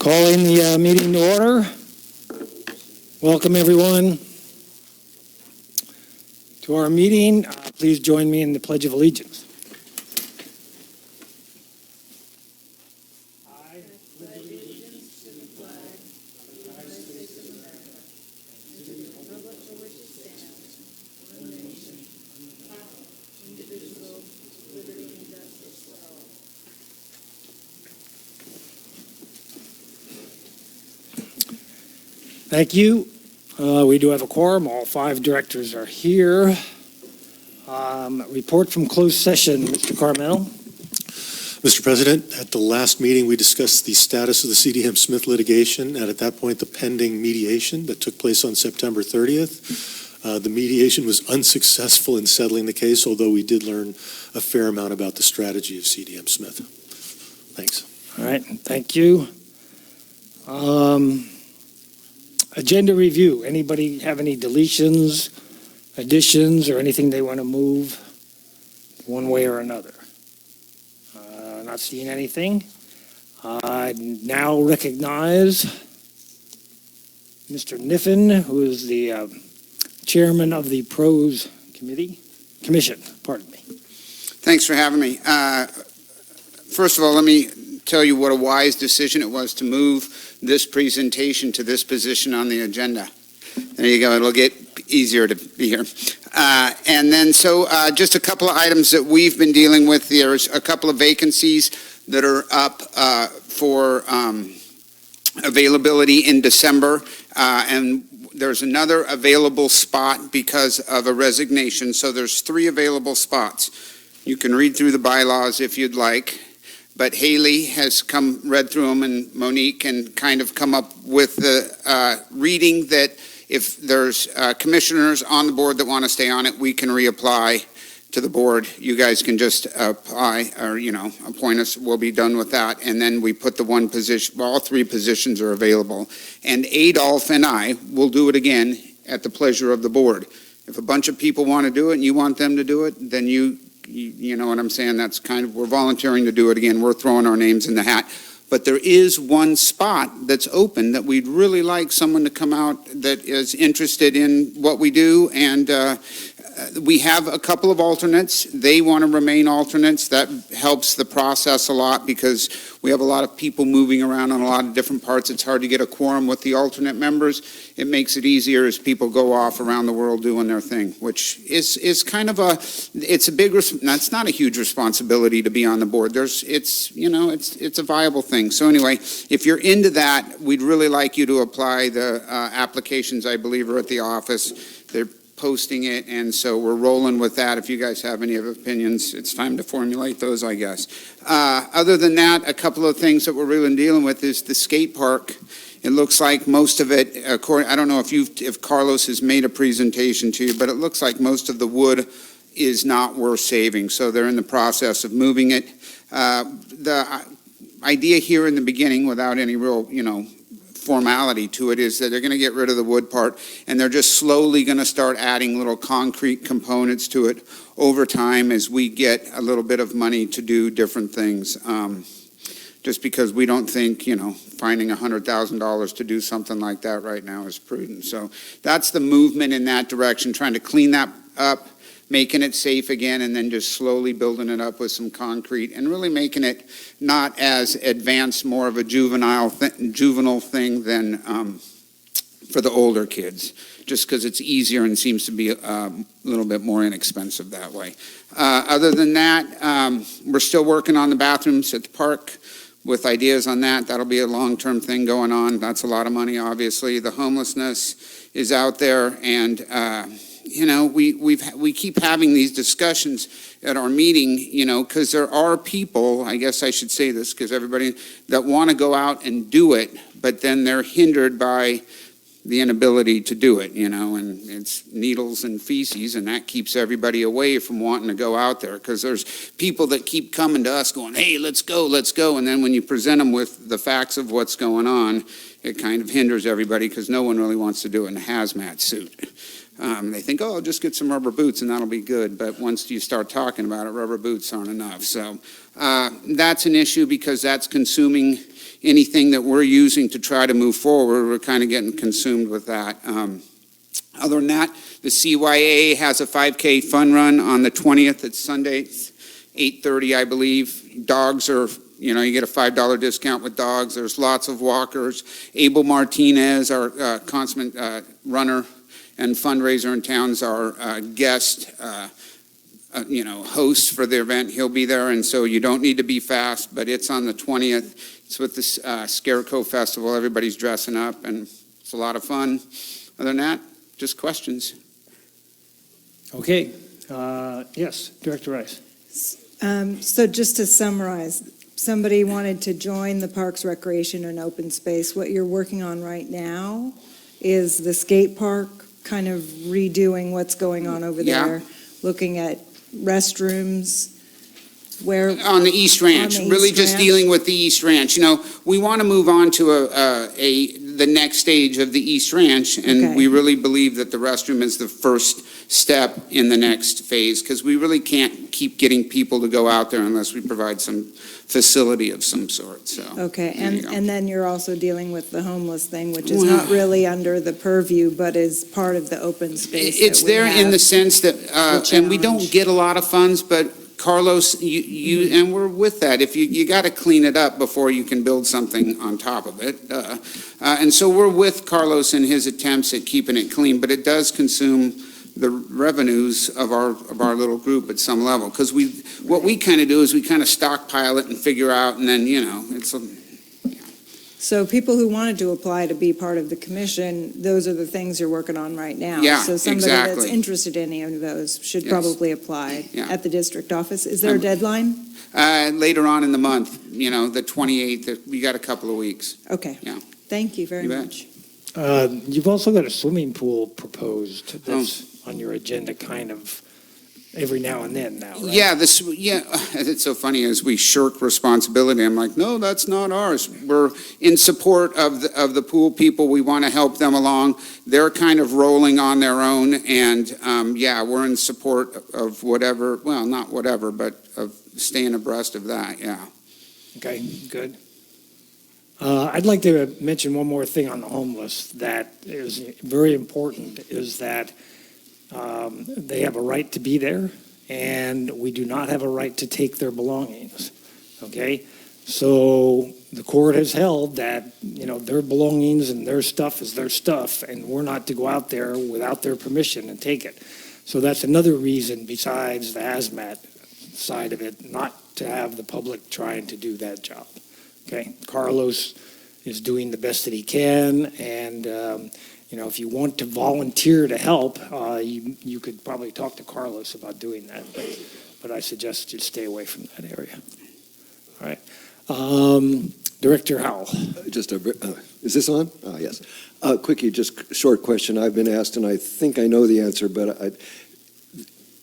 Calling the meeting to order. Welcome, everyone, to our meeting. Please join me in the Pledge of Allegiance. I pledge allegiance to the flag of the United States of America, to the republic for which it stands, one nation, under God, indivisible, with liberty and justice for all. Thank you. We do have a quorum. All 5 directors are here. Report from closed session, Mr. Carmel. Mr. President, at the last meeting, we discussed the status of the CDM Smith litigation, and at that point, the pending mediation that took place on September 30th. The mediation was unsuccessful in settling the case, although we did learn a fair amount about the strategy of CDM Smith. Thanks. All right, thank you. Agenda review. Anybody have any deletions, additions, or anything they want to move one way or another? Not seeing anything. I now recognize Mr. Niffen, who is the chairman of the Pros Commission. Pardon me. Thanks for having me. First of all, let me tell you what a wise decision it was to move this presentation to this position on the agenda. There you go. It'll get easier to be here. And then just a couple of items that we've been dealing with. There's a couple of vacancies that are up for availability in December. And there's another available spot because of a resignation. So there's 3 available spots. You can read through the bylaws if you'd like. But Haley has read through them, and Monique, and kind of come up with the reading that if there's commissioners on the board that want to stay on it, we can reapply to the board. You guys can just apply or, appoint us. We'll be done with that. And then we put the one position, all 3 positions are available. And Adolph and I will do it again at the pleasure of the board. If a bunch of people want to do it and you want them to do it, then you know what I'm saying? That's we're volunteering to do it again. We're throwing our names in the hat. But there is one spot that's open that we'd really like someone to come out that is interested in what we do. And we have a couple of alternates. They want to remain alternates. That helps the process a lot because we have a lot of people moving around on a lot of different parts. It's hard to get a quorum with the alternate members. It makes it easier as people go off around the world doing their thing, which is kind of it's a big, that's not a huge responsibility to be on the board. It's a viable thing. So anyway, if you're into that, we'd really like you to apply. The applications, I believe, are at the office. They're posting it, and so we're rolling with that. If you guys have any opinions, it's time to formulate those, I guess. Other than that, a couple of things that we're really dealing with is the skate park. It looks like most of it, I don't know if Carlos has made a presentation to you, but it looks like most of the wood is not worth saving, so they're in the process of moving it. The idea here in the beginning, without any real, formality to it, is that they're going to get rid of the wood part, and they're just slowly going to start adding little concrete components to it over time as we get a little bit of money to do different things. Just because we don't think, finding $100,000 to do something like that right now is prudent. So that's the movement in that direction, trying to clean that up, making it safe again, and then just slowly building it up with some concrete and really making it not as advanced, more of a juvenile thing than for the older kids, just because it's easier and seems to be a little bit more inexpensive that way. Other than that, we're still working on the bathrooms at the park with ideas on that. That'll be a long-term thing going on. That's a lot of money, obviously. The homelessness is out there, and we keep having these discussions at our meeting, because there are people, I guess I should say this, because everybody that want to go out and do it, but then they're hindered by the inability to do it, and it's needles and feces, and that keeps everybody away from wanting to go out there, because there's people that keep coming to us going, hey, let's go, and then when you present them with the facts of what's going on, it kind of hinders everybody, because no one really wants to do it in a hazmat suit. They think, oh, I'll just get some rubber boots and that'll be good. But once you start talking about it, rubber boots aren't enough. So that's an issue because that's consuming anything that we're using to try to move forward. We're kind of getting consumed with that. Other than that, the CYA has a 5K fun run on the 20th. It's Sunday, 8:30, I believe. Dogs are, you get a $5 discount with dogs. There's lots of walkers. Abel Martinez, our consummate runner and fundraiser in town, is our guest, host for the event. He'll be there, and so you don't need to be fast, but it's on the 20th. It's with the Scarecrow Festival. Everybody's dressing up, and it's a lot of fun. Other than that, just questions. Okay. Yes, Director Rice. So just to summarize, somebody wanted to join the Parks, Recreation, and Open Space. What you're working on right now is the skate park, kind of redoing what's going on over there, looking at restrooms, where... On the East Ranch, really just dealing with the East Ranch. We want to move on to the next stage of the East Ranch, and we really believe that the restroom is the first step in the next phase, because we really can't keep getting people to go out there unless we provide some facility of some sort. So okay, and then you're also dealing with the homeless thing, which is not really under the purview, but is part of the open space. It's there in the sense that, and we don't get a lot of funds, but Carlos, and we're with that. If you got to clean it up before you can build something on top of it, and so we're with Carlos in his attempts at keeping it clean. But it does consume the revenues of our little group at some level, because what we kind of do is we kind of stockpile it and figure out, and then it's. So people who wanted to apply to be part of the commission, those are the things you're working on right now. Yeah, so somebody exactly. that's interested in any of those should probably apply at the district office. Is there a deadline? Later on in the month, the 28th. We got a couple of weeks. Okay. Yeah. Thank you very much. You've also got a swimming pool proposed that's on your agenda kind of every now and then now, right? Yeah, it's so funny as we shirk responsibility. I'm like, no, that's not ours. We're in support of the pool people. We want to help them along. They're kind of rolling on their own, and we're in support of whatever, well, not whatever, but of staying abreast of that, yeah. Okay, good. I'd like to mention one more thing on the homeless that is very important, is that they have a right to be there, and we do not have a right to take their belongings, okay? So the court has held that, their belongings and their stuff is their stuff, and we're not to go out there without their permission and take it. So that's another reason, besides the hazmat side of it, not to have the public trying to do that job, okay? Carlos is doing the best that he can, and if you want to volunteer to help, you could probably talk to Carlos about doing that. But I suggest you stay away from that area. All right. Director Howell. Is this on? Yes. Quickie, just short question. I've been asked, and I think I know the answer, but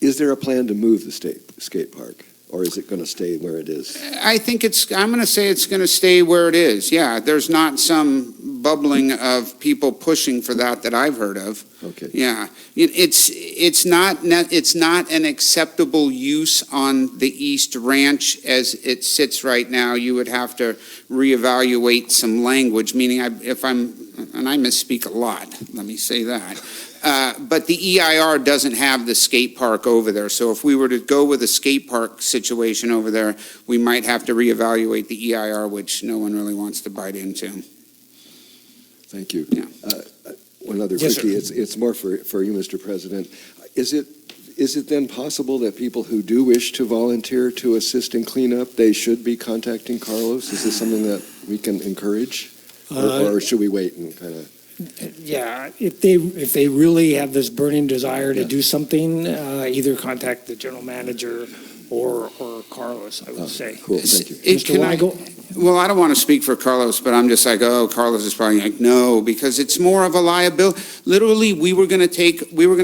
is there a plan to move the skate park? Or is it going to stay where it is? I think I'm going to say it's going to stay where it is. Yeah, there's not some bubbling of people pushing for that I've heard of. Okay. Yeah, it's not an acceptable use on the East Ranch as it sits right now. You would have to reevaluate some language, meaning and I misspeak a lot, let me say that. But the EIR doesn't have the skate park over there. So if we were to go with a skate park situation over there, we might have to reevaluate the EIR, which no one really wants to bite into. Thank you. Yeah. One other Yes, quickie. sir. It's more for you, Mr. President. Is it then possible that people who do wish to volunteer to assist in cleanup, they should be contacting Carlos? Is this something that we can encourage? Or should we wait and kind of... Yeah, if they really have this burning desire to do something, either contact the general manager or Carlos, I would say. Cool, thank you. Mr. Weigel? Well, I don't want to speak for Carlos, but I'm just like, oh, Carlos is probably like, no, because it's more of a liability. Literally, we were going to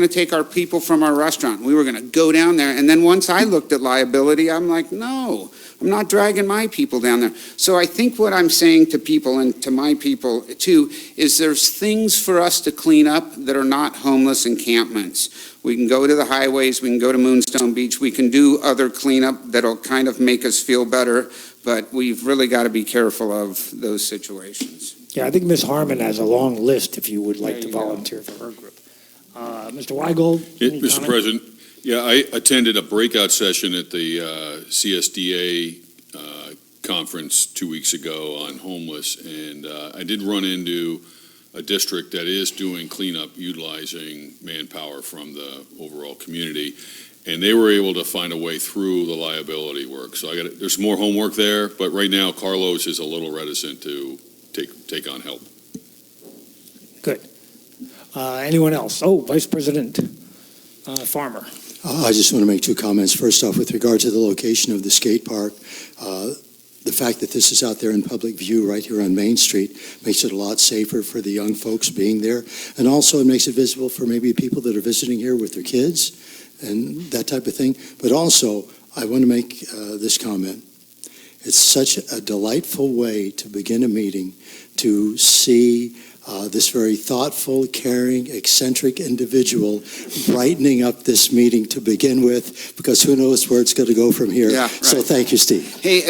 take our people from our restaurant. We were going to go down there. And then once I looked at liability, I'm like, no, I'm not dragging my people down there. So I think what I'm saying to people and to my people too, is there's things for us to clean up that are not homeless encampments. We can go to the highways, we can go to Moonstone Beach, we can do other cleanup that'll kind of make us feel better, but we've really got to be careful of those situations. Yeah, I think Ms. Harmon has a long list if you would like There to you go. volunteer for her group. Mr. Weigel? Yeah, any Mr. comment? President, yeah, I attended a breakout session at the CSDA conference 2 weeks ago on homeless, and I did run into a district that is doing cleanup utilizing manpower from the overall community, and they were able to find a way through the liability work. So there's more homework there, but right now Carlos is a little reticent to take on help. Good. Anyone else? Oh, Vice President Farmer. I just want to make two comments. First off, with regard to the location of the skate park, the fact that this is out there in public view right here on Main Street makes it a lot safer for the young folks being there. And also it makes it visible for maybe people that are visiting here with their kids and that type of thing. But also, I want to make this comment. It's such a delightful way to begin a meeting to see this very thoughtful, caring, eccentric individual brightening up this meeting to begin with, because who knows where it's going to go from here. Yeah, So right. thank you, Steve. Hey,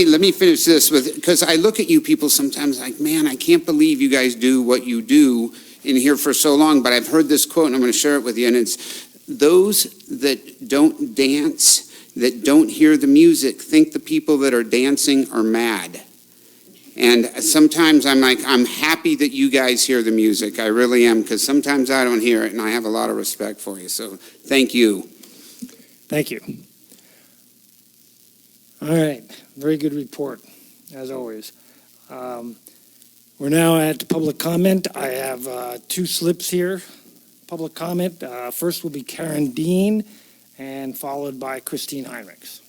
let me finish this with, because I look at you people sometimes like, man, I can't believe you guys do what you do in here for so long, but I've heard this quote and I'm going to share it with you, and it's, those that don't dance, that don't hear the music, think the people that are dancing are mad. And sometimes I'm like, I'm happy that you guys hear the music. I really am, because sometimes I don't hear it, and I have a lot of respect for you. So thank you. Thank you. All right, very good report, as always. We're now at public comment. I have two slips here. Public comment. First will be Karen Dean, and followed by Christine Heinrichs.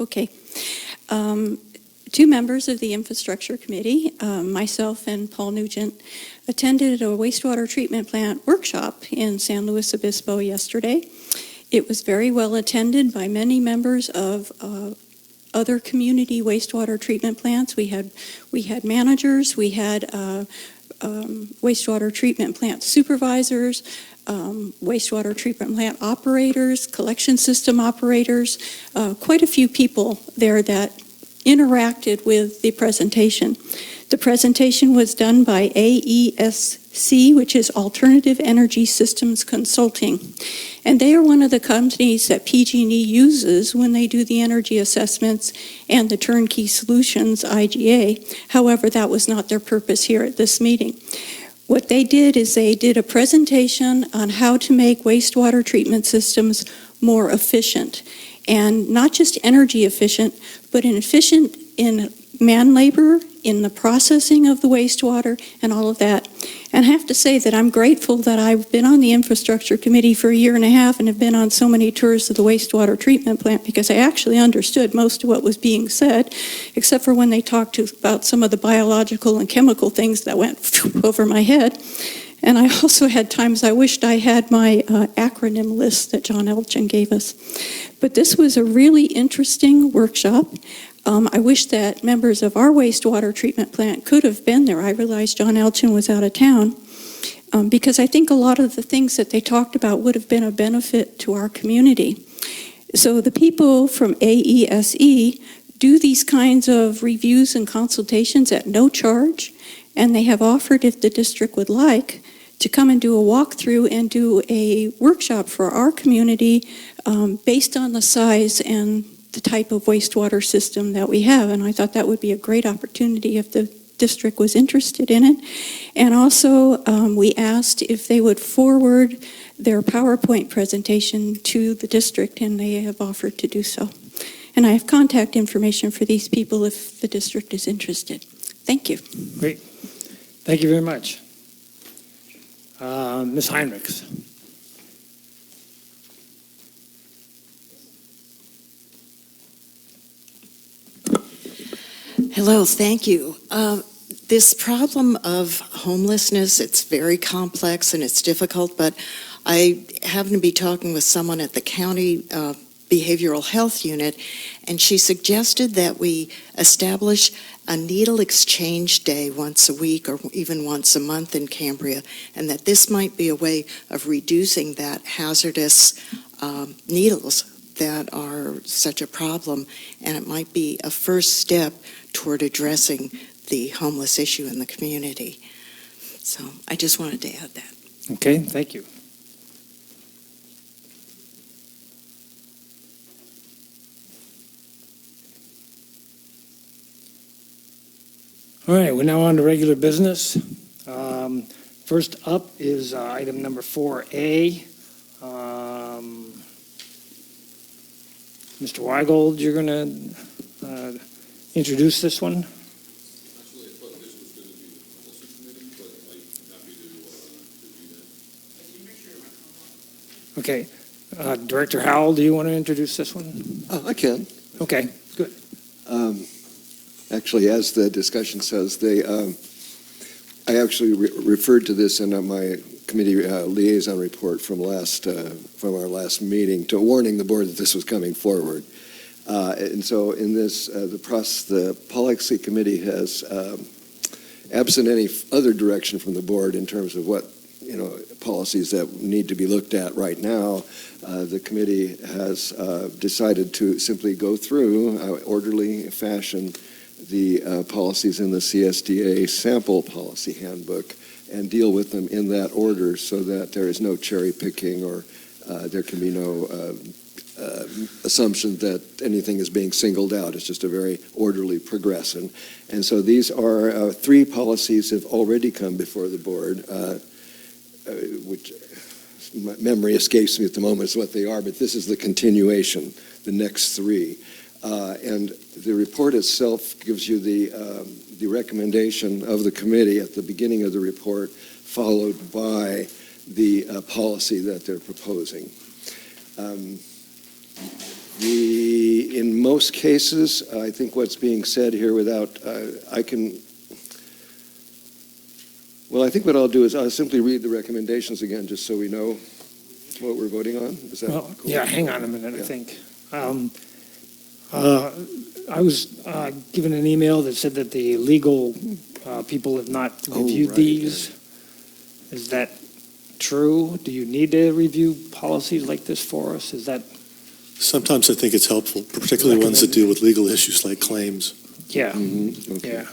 Okay. Two members of the Infrastructure Committee, myself and Paul Nugent, attended a wastewater treatment plant workshop in San Luis Obispo yesterday. It was very well attended by many members of other community wastewater treatment plants. We had managers, we had wastewater treatment plant supervisors, wastewater treatment plant operators, collection system operators, quite a few people there that interacted with the presentation. The presentation was done by AESC, which is Alternative Energy Systems Consulting. And they are one of the companies that PG&E uses when they do the energy assessments and the turnkey solutions, IGA. However, that was not their purpose here at this meeting. What they did is they did a presentation on how to make wastewater treatment systems more efficient. And not just energy efficient, but efficient in man labor, in the processing of the wastewater, and all of that. And I have to say that I'm grateful that I've been on the Infrastructure Committee for a year and a half and have been on so many tours of the wastewater treatment plant, because I actually understood most of what was being said, except for when they talked about some of the biological and chemical things that went over my head. And I also had times I wished I had my acronym list that John Elchin gave us. But this was a really interesting workshop. I wish that members of our wastewater treatment plant could have been there. I realized John Elchin was out of town, because I think a lot of the things that they talked about would have been a benefit to our community. So the people from AESE do these kinds of reviews and consultations at no charge, and they have offered, if the district would like, to come and do a walkthrough and do a workshop for our community based on the size and the type of wastewater system that we have. And I thought that would be a great opportunity if the district was interested in it. And also, we asked if they would forward their PowerPoint presentation to the district, and they have offered to do so. And I have contact information for these people if the district is interested. Thank you. Great. Thank you very much. Ms. Heinrichs. Hello, thank you. This problem of homelessness, it's very complex and it's difficult, but I happen to be talking with someone at the county behavioral health unit, and she suggested that we establish a needle exchange day once a week or even once a month in Cambria, and that this might be a way of reducing that hazardous needles that are such a problem, and it might be a first step toward addressing the homeless issue in the community. So I just wanted to add that. Okay, thank you. All right, we're now on to regular business. First up is item number 4A. Mr. Weigold, you're going to introduce this one? Actually, I thought this was going to be the policy committee, but I'm happy to do that. Okay. Director Howell, do you want to introduce this one? I can. Okay, good. Actually, as the discussion says, I actually referred to this in my committee liaison report from our last meeting, to warning the board that this was coming forward. And so in this, the policy committee has, absent any other direction from the board in terms of what, policies that need to be looked at right now, the committee has decided to simply go through orderly fashion the policies in the CSDA sample policy handbook and deal with them in that order so that there is no cherry picking or there can be no assumption that anything is being singled out. It's just a very orderly progression. And so these are three policies have already come before the board, which my memory escapes me at the moment is what they are, but this is the continuation, the next three. And the report itself gives you the recommendation of the committee at the beginning of the report, followed by the policy that they're proposing. In most cases, I think what's being said here I think what I'll do is I'll simply read the recommendations again, just so we know what we're voting on. Is that cool? Yeah, hang on a minute, Yeah. I think. I was given an email that said that the legal people have not reviewed right, these. Is that true? Do you need to review policies like this for us? Is that? Sometimes I think it's helpful, particularly ones that deal with legal issues like claims. Yeah, Okay. yeah.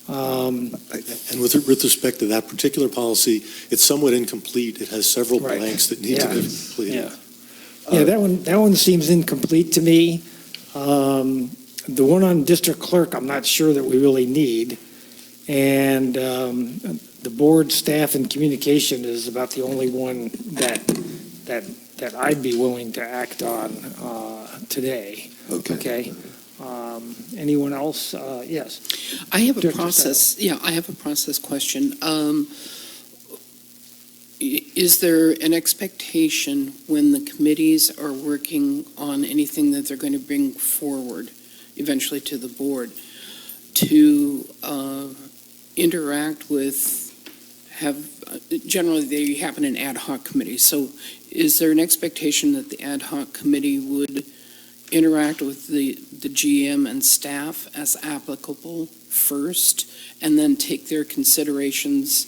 And with respect to that particular policy, it's somewhat incomplete. It has several Right. blanks that need to be Yeah. completed. Yeah, yeah. That one seems incomplete to me. The one on district clerk, I'm not sure that we really need, and the board staff and communication is about the only one that I'd be willing to act on today. Okay. Okay. Anyone else? Yes. I have a Director process, I have a process question. Is there an expectation when the committees are working on anything that they're going to bring forward eventually to the board to interact with, generally they happen in ad hoc committees. So is there an expectation that the ad hoc committee would interact with the GM and staff as applicable first, and then take their considerations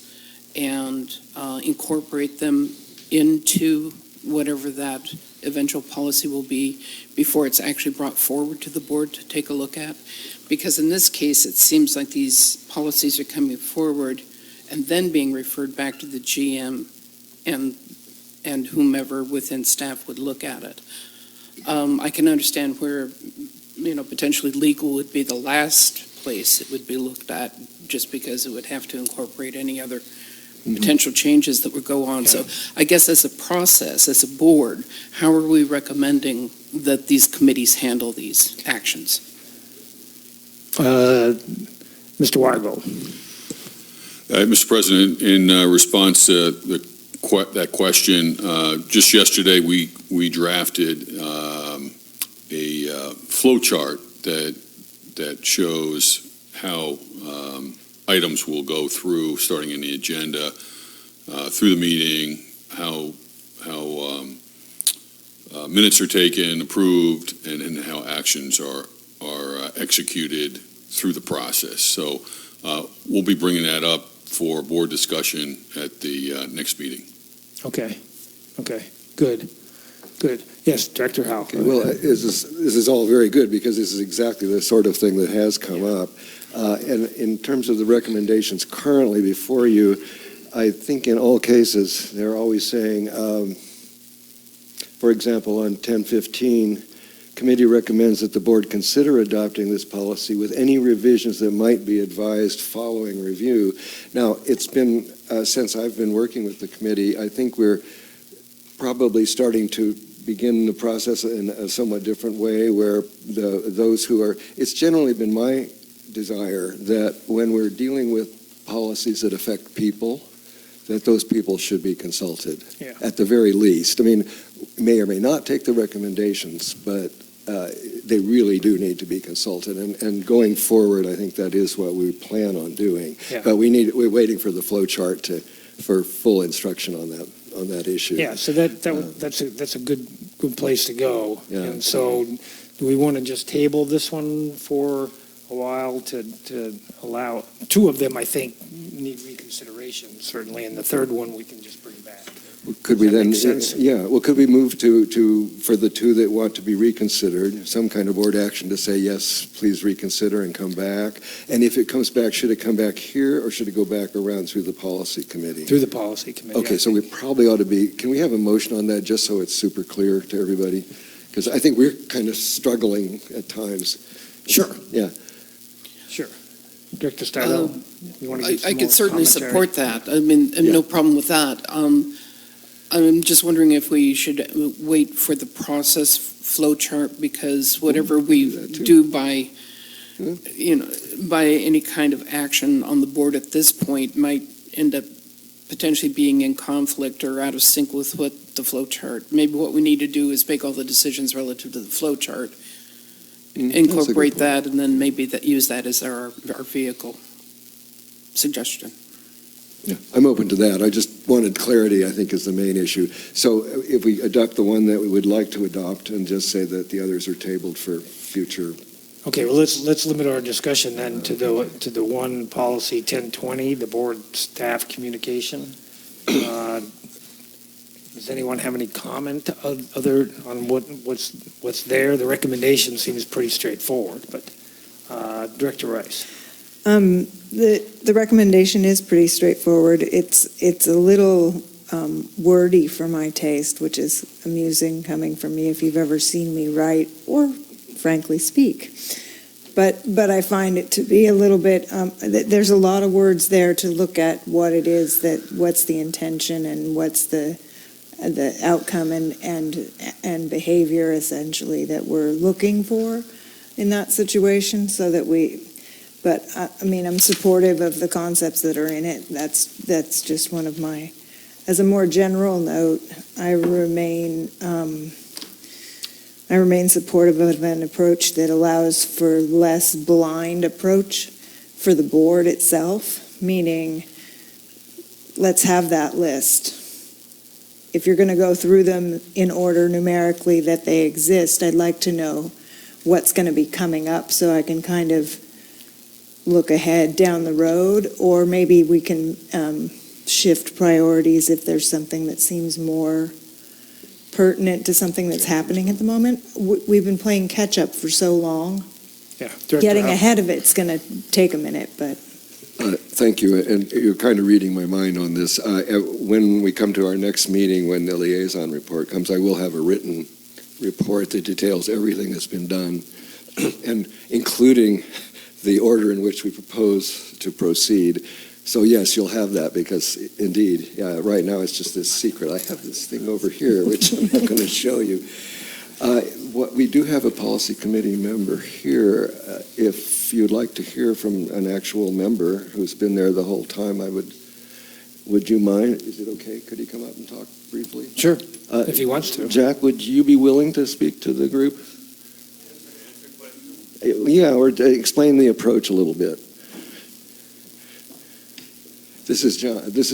and incorporate them into whatever that eventual policy will be before it's actually brought forward to the board to take a look at? Because in this case, it seems like these policies are coming forward and then being referred back to the GM and whomever within staff would look at it. I can understand where, potentially legal would be the last place it would be looked at, just because it would have to incorporate any other potential changes that would go on. So I guess as a process, as a board, how are we recommending that these committees handle these actions? Mr. Weigel. Mr. President, in response to that question, just yesterday we drafted a flow chart that that shows how items will go through, starting in the agenda, through the meeting, how minutes are taken, approved, and how actions are executed through the process. So we'll be bringing that up for board discussion at the next meeting. Okay, good. Yes, Director Howe. Okay, well, this is all very good because this is exactly the sort of thing that has come up. And in terms of the recommendations currently before you, I think in all cases, they're always saying, for example, on 1015, committee recommends that the board consider adopting this policy with any revisions that might be advised following review. Now, it's been, since I've been working with the committee, I think we're probably starting to begin the process in a somewhat different way where those who are, it's generally been my desire that when we're dealing with policies that affect people, that those people should be consulted, at the very least. I mean, may or may not take the recommendations, but they really do need to be consulted. And going forward, I think that is what we plan on doing. Yeah. But we're waiting for the flow chart for full instruction on that issue. Yeah, so that's a good place to go. Yeah. And so, do we want to just table this one for a while to allow, two of them, I think, need reconsideration, certainly, and the third one we can just bring back. Could we Does that then, make sense? yeah, well, could we move to, for the two that want to be reconsidered, some kind of board action to say, yes, please reconsider and come back? And if it comes back, should it come back here or should it go back around through the policy committee? Through the policy committee. Okay, so we probably ought to be, can we have a motion on that just so it's super clear to everybody? Because I think we're kind of struggling at times. Sure. Yeah. Sure. Director Stidle, you want to give some I more could certainly commentary? support that. I mean, Yeah. no problem with that. I'm just wondering if we should wait for the process flow chart, because whatever we that too. do by, Yeah. by any kind of action on the board at this point might end up potentially being in conflict or out of sync with what the flow chart. Maybe what we need to do is make all the decisions relative to the flow chart, That's a good incorporate point. that, and then maybe use that as our vehicle. Suggestion. Yeah, I'm open to that. I just wanted clarity, I think, is the main issue. So if we adopt the one that we would like to adopt and just say that the others are tabled for future. Okay, well, let's limit our discussion then to the one policy 1020, the board staff communication. Does anyone have any comment other on what's there? The recommendation seems pretty straightforward, but Director Rice. The recommendation is pretty straightforward. It's a little wordy for my taste, which is amusing coming from me if you've ever seen me write or frankly speak. But I find it to be a little bit, there's a lot of words there to look at what it is what's the intention and what's the outcome and behavior essentially that we're looking for in that situation, so that but I mean, I'm supportive of the concepts that are in it. That's just one of my, as a more general note, I remain supportive of an approach that allows for less blind approach for the board itself, meaning let's have that list. If you're going to go through them in order numerically that they exist, I'd like to know what's going to be coming up so I can kind of look ahead down the road, or maybe we can shift priorities if there's something that seems more pertinent to something that's happening at the moment. We've been playing catch up for so long. Yeah, Director Getting Howe. ahead of it's going to take a minute, but Thank you, and you're kind of reading my mind on this. When we come to our next meeting, when the liaison report comes, I will have a written report that details everything that's been done, and including the order in which we propose to proceed. So yes, you'll have that, because indeed, right now it's just this secret. I have this thing over here, which I'm not going to show you. We do have a policy committee member here. If you'd like to hear from an actual member who's been there the whole time, would you mind? Is it okay? Could he come up and talk briefly? Sure, if he wants to. Jack, would you be willing to speak to the group? Yeah, or explain the approach a little bit. This is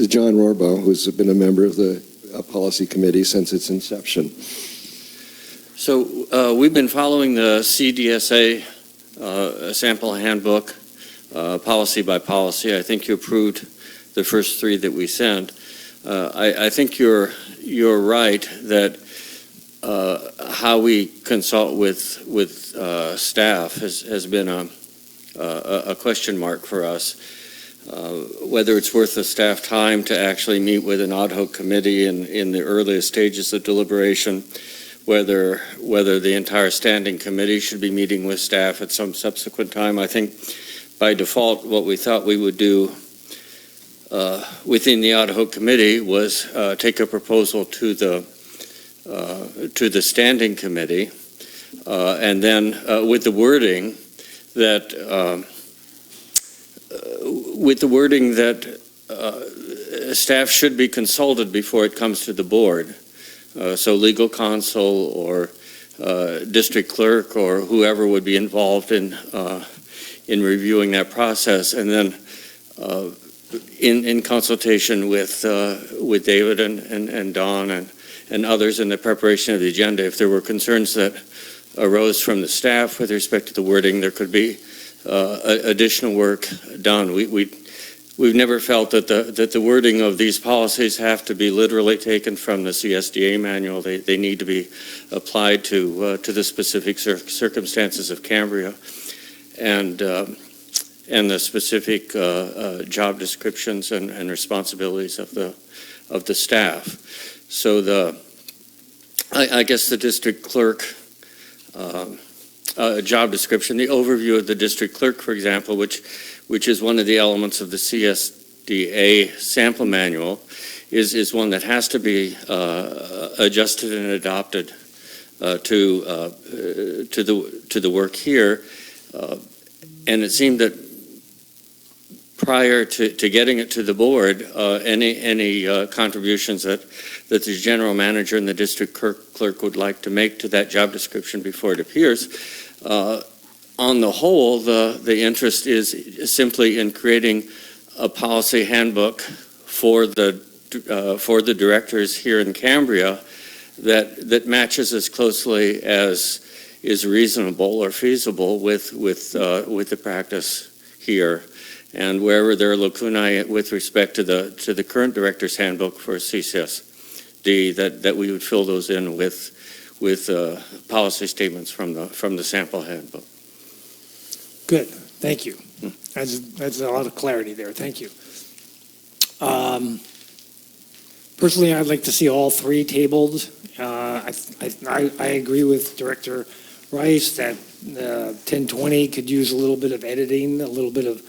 John Rohrbaugh, who's been a member of the policy committee since its inception. So we've been following the CDSA sample handbook, policy by policy. I think you approved the first 3 that we sent. I think you're right that how we consult with staff has been a question mark for us. Whether it's worth the staff time to actually meet with an ad hoc committee in the earliest stages of deliberation, whether the entire standing committee should be meeting with staff at some subsequent time. I think by default what we thought we would do within the ad hoc committee was take a proposal to the standing committee, and then with the wording that staff should be consulted before it comes to the board. So legal counsel or district clerk or whoever would be involved in reviewing that process, and then in consultation with David and Don and others in the preparation of the agenda, if there were concerns that arose from the staff with respect to the wording, there could be additional work done. We've never felt that the wording of these policies have to be literally taken from the CSDA manual. They need to be applied to the specific circumstances of Cambria and the specific job descriptions and responsibilities of the staff. So I guess the district clerk job description, the overview of the district clerk, for example, which is one of the elements of the CSDA sample manual, is one that has to be adjusted and adopted to the work here. And it seemed that prior to getting it to the board, any contributions that the general manager and the district clerk would like to make to that job description before it appears, on the whole, the interest is simply in creating a policy handbook for the directors here in Cambria that matches as closely as is reasonable or feasible with the practice here. And wherever there are lacunae with respect to the current director's handbook for CSD, that we would fill those in with policy statements from the sample handbook. Good, thank you. That's a lot of clarity there, thank you. Personally, I'd like to see all 3 tabled. I agree with Director Rice that 1020 could use a little bit of editing, a little bit of,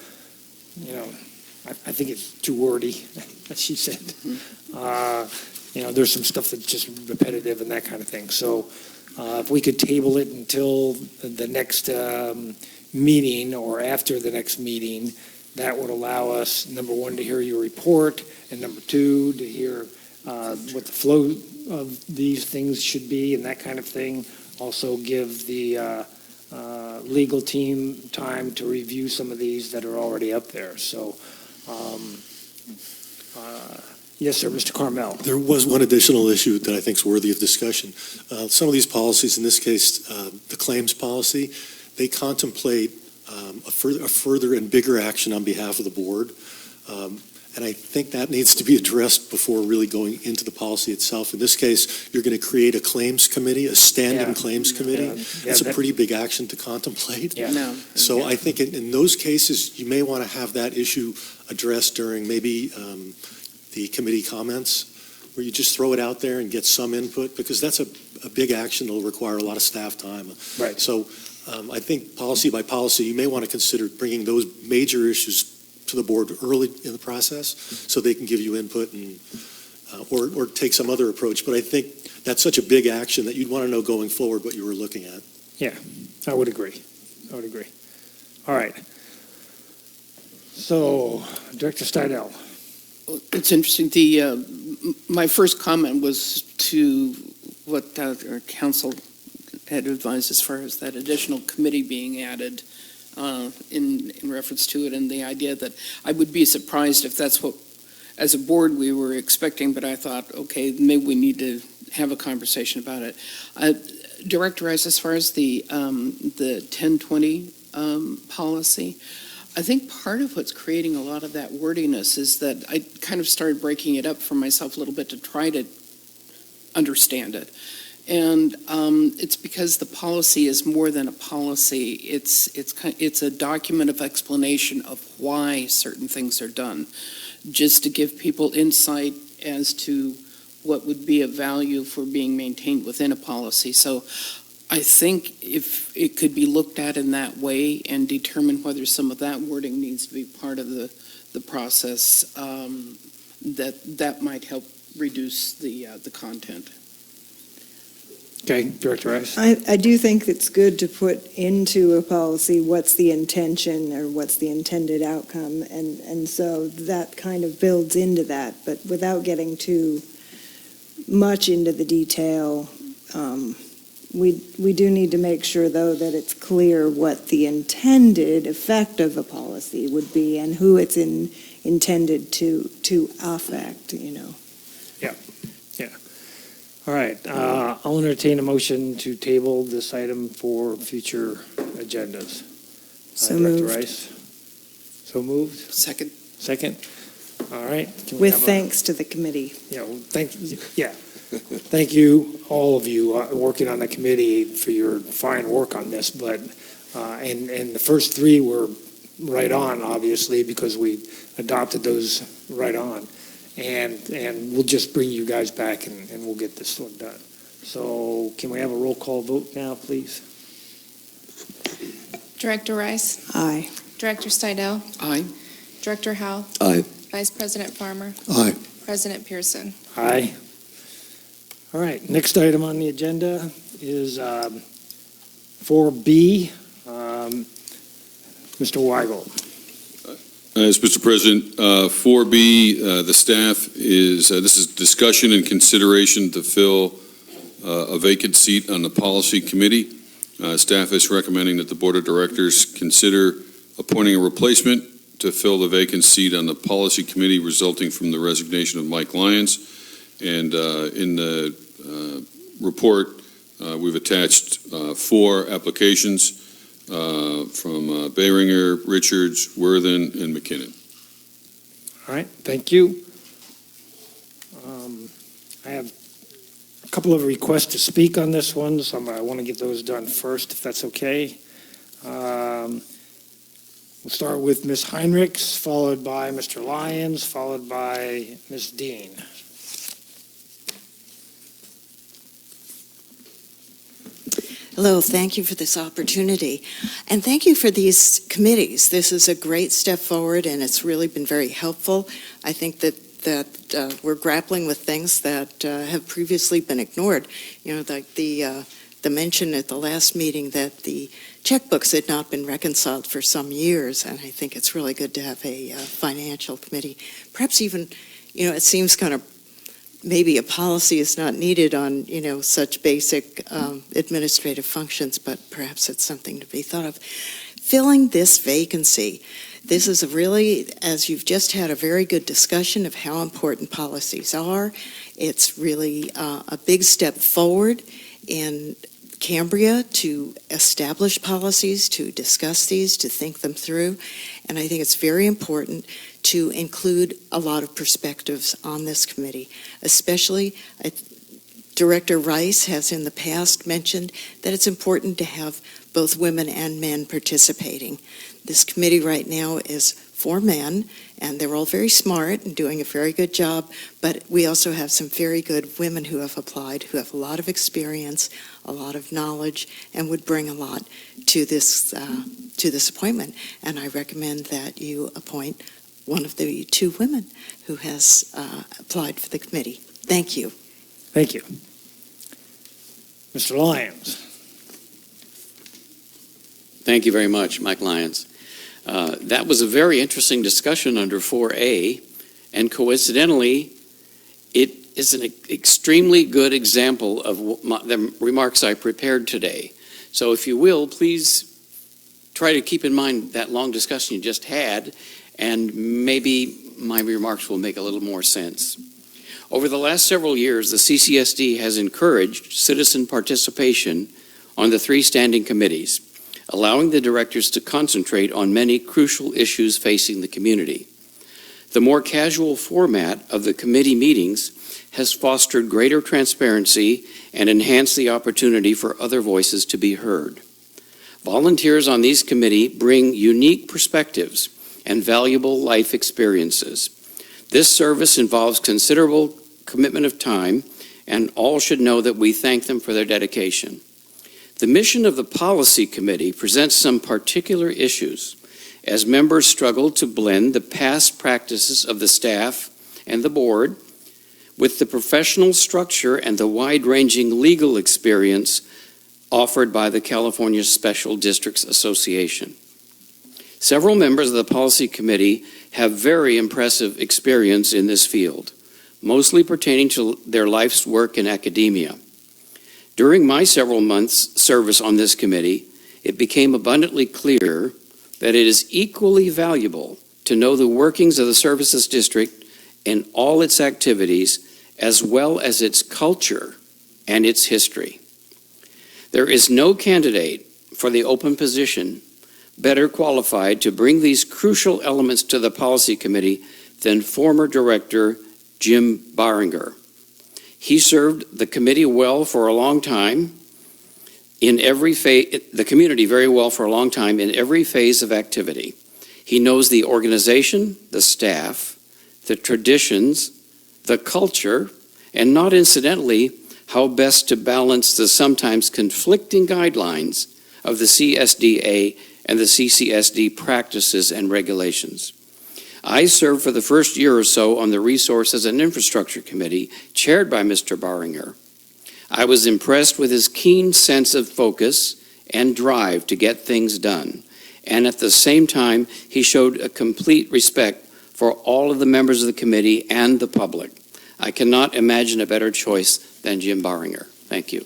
I think it's too wordy, as she said. There's some stuff that's just repetitive and that kind of thing. So if we could table it until the next meeting or after the next meeting, that would allow us, number 1, to hear your report, and number 2, to hear what the flow of these things should be and that kind of thing. Also give the legal team time to review some of these that are already up there. So, yes, sir, Mr. Carmel. There was one additional issue that I think is worthy of discussion. Some of these policies, in this case, the claims policy, they contemplate a further and bigger action on behalf of the board. And I think that needs to be addressed before really going into the policy itself. In this case, you're going to create a claims committee, a standing claims committee. That's a pretty big action to contemplate. Yeah. No. So I think in those cases, you may want to have that issue addressed during maybe the committee comments, where you just throw it out there and get some input, because that's a big action that'll require a lot of staff time. Right. So I think policy by policy, you may want to consider bringing those major issues to the board early in the process so they can give you input and or take some other approach. But I think that's such a big action that you'd want to know going forward what you were looking at. Yeah, I would agree. All right. So, Director Steidel. It's interesting. My first comment was to what our council had advised as far as that additional committee being added in reference to it, and the idea that I would be surprised if that's what, as a board, we were expecting, but I thought, okay, maybe we need to have a conversation about it. Director Rice, as far as the 1020 policy, I think part of what's creating a lot of that wordiness is that I kind of started breaking it up for myself a little bit to try to understand it. And it's because the policy is more than a policy. It's a document of explanation of why certain things are done, just to give people insight as to what would be of value for being maintained within a policy. So I think if it could be looked at in that way and determine whether some of that wording needs to be part of the process, that might help reduce the content. Okay, Director Rice. I do think it's good to put into a policy what's the intention or what's the intended outcome, and so that kind of builds into that, but without getting too much into the detail. We do need to make sure, though, that it's clear what the intended effect of a policy would be and who it's intended to affect, All right, I'll entertain a motion to table this item for future agendas. So Director moved. Rice? So moved? Second. Second? All right. Can we With have thanks to the committee. Thank you, all of you, working on the committee for your fine work on this, but, and the first three were right on, obviously, because we adopted those right on. And we'll just bring you guys back and we'll get this one done. So can we have a roll call vote now, please? Director Rice? Aye. Director Stidel? Aye. Director Howell? Aye. Vice President Farmer? Aye. President Pearson? Aye. All right, next item on the agenda is 4B. Mr. Weigel. Yes, Mr. President, 4B, the staff this is discussion and consideration to fill a vacant seat on the policy committee. Staff is recommending that the Board of Directors consider appointing a replacement to fill the vacant seat on the policy committee resulting from the resignation of Mike Lyons. And in the report, we've attached 4 applications from Behringer, Richards, Worthen, and McKinnon. All right, thank you. I have a couple of requests to speak on this one, so I want to get those done first, if that's okay. We'll start with Ms. Heinrichs, followed by Mr. Lyons, followed by Ms. Dean. Hello, thank you for this opportunity. And thank you for these committees. This is a great step forward, and it's really been very helpful. I think that we're grappling with things that have previously been ignored. Like the mention at the last meeting that the checkbooks had not been reconciled for some years, and I think it's really good to have a financial committee. Perhaps even, it seems kind of maybe a policy is not needed on, such basic administrative functions, but perhaps it's something to be thought of. Filling this vacancy, this is as you've just had a very good discussion of how important policies are. It's really a big step forward in Cambria to establish policies, to discuss these, to think them through. And I think it's very important to include a lot of perspectives on this committee, especially Director Rice has in the past mentioned that it's important to have both women and men participating. This committee right now is 4 men, and they're all very smart and doing a very good job, but we also have some very good women who have applied, who have a lot of experience, a lot of knowledge, and would bring a lot to this appointment. And I recommend that you appoint one of the 2 women who has applied for the committee. Thank you. Thank you. Mr. Lyons. Thank you very much, Mike Lyons. That was a very interesting discussion under 4A, and coincidentally, it is an extremely good example of the remarks I prepared today. So if you will, please try to keep in mind that long discussion you just had, and maybe my remarks will make a little more sense. Over the last several years, the CCSD has encouraged citizen participation on the 3 standing committees, allowing the directors to concentrate on many crucial issues facing the community. The more casual format of the committee meetings has fostered greater transparency and enhanced the opportunity for other voices to be heard. Volunteers on these committees bring unique perspectives and valuable life experiences. This service involves considerable commitment of time, and all should know that we thank them for their dedication. The mission of the Policy Committee presents some particular issues as members struggle to blend the past practices of the staff and the board with the professional structure and the wide-ranging legal experience offered by the California Special Districts Association. Several members of the Policy Committee have very impressive experience in this field, mostly pertaining to their life's work in academia. During my several months' service on this committee, it became abundantly clear that it is equally valuable to know the workings of the Services District and all its activities, as well as its culture and its history. There is no candidate for the open position better qualified to bring these crucial elements to the Policy Committee than former Director Jim Baringer. He served the committee well for a long time the community very well for a long time in every phase of activity. He knows the organization, the staff, the traditions, the culture, and not incidentally, how best to balance the sometimes conflicting guidelines of the CSDA and the CCSD practices and regulations. I served for the first year or so on the Resources and Infrastructure Committee, chaired by Mr. Baringer. I was impressed with his keen sense of focus and drive to get things done, and at the same time, he showed a complete respect for all of the members of the committee and the public. I cannot imagine a better choice than Jim Baringer. Thank you.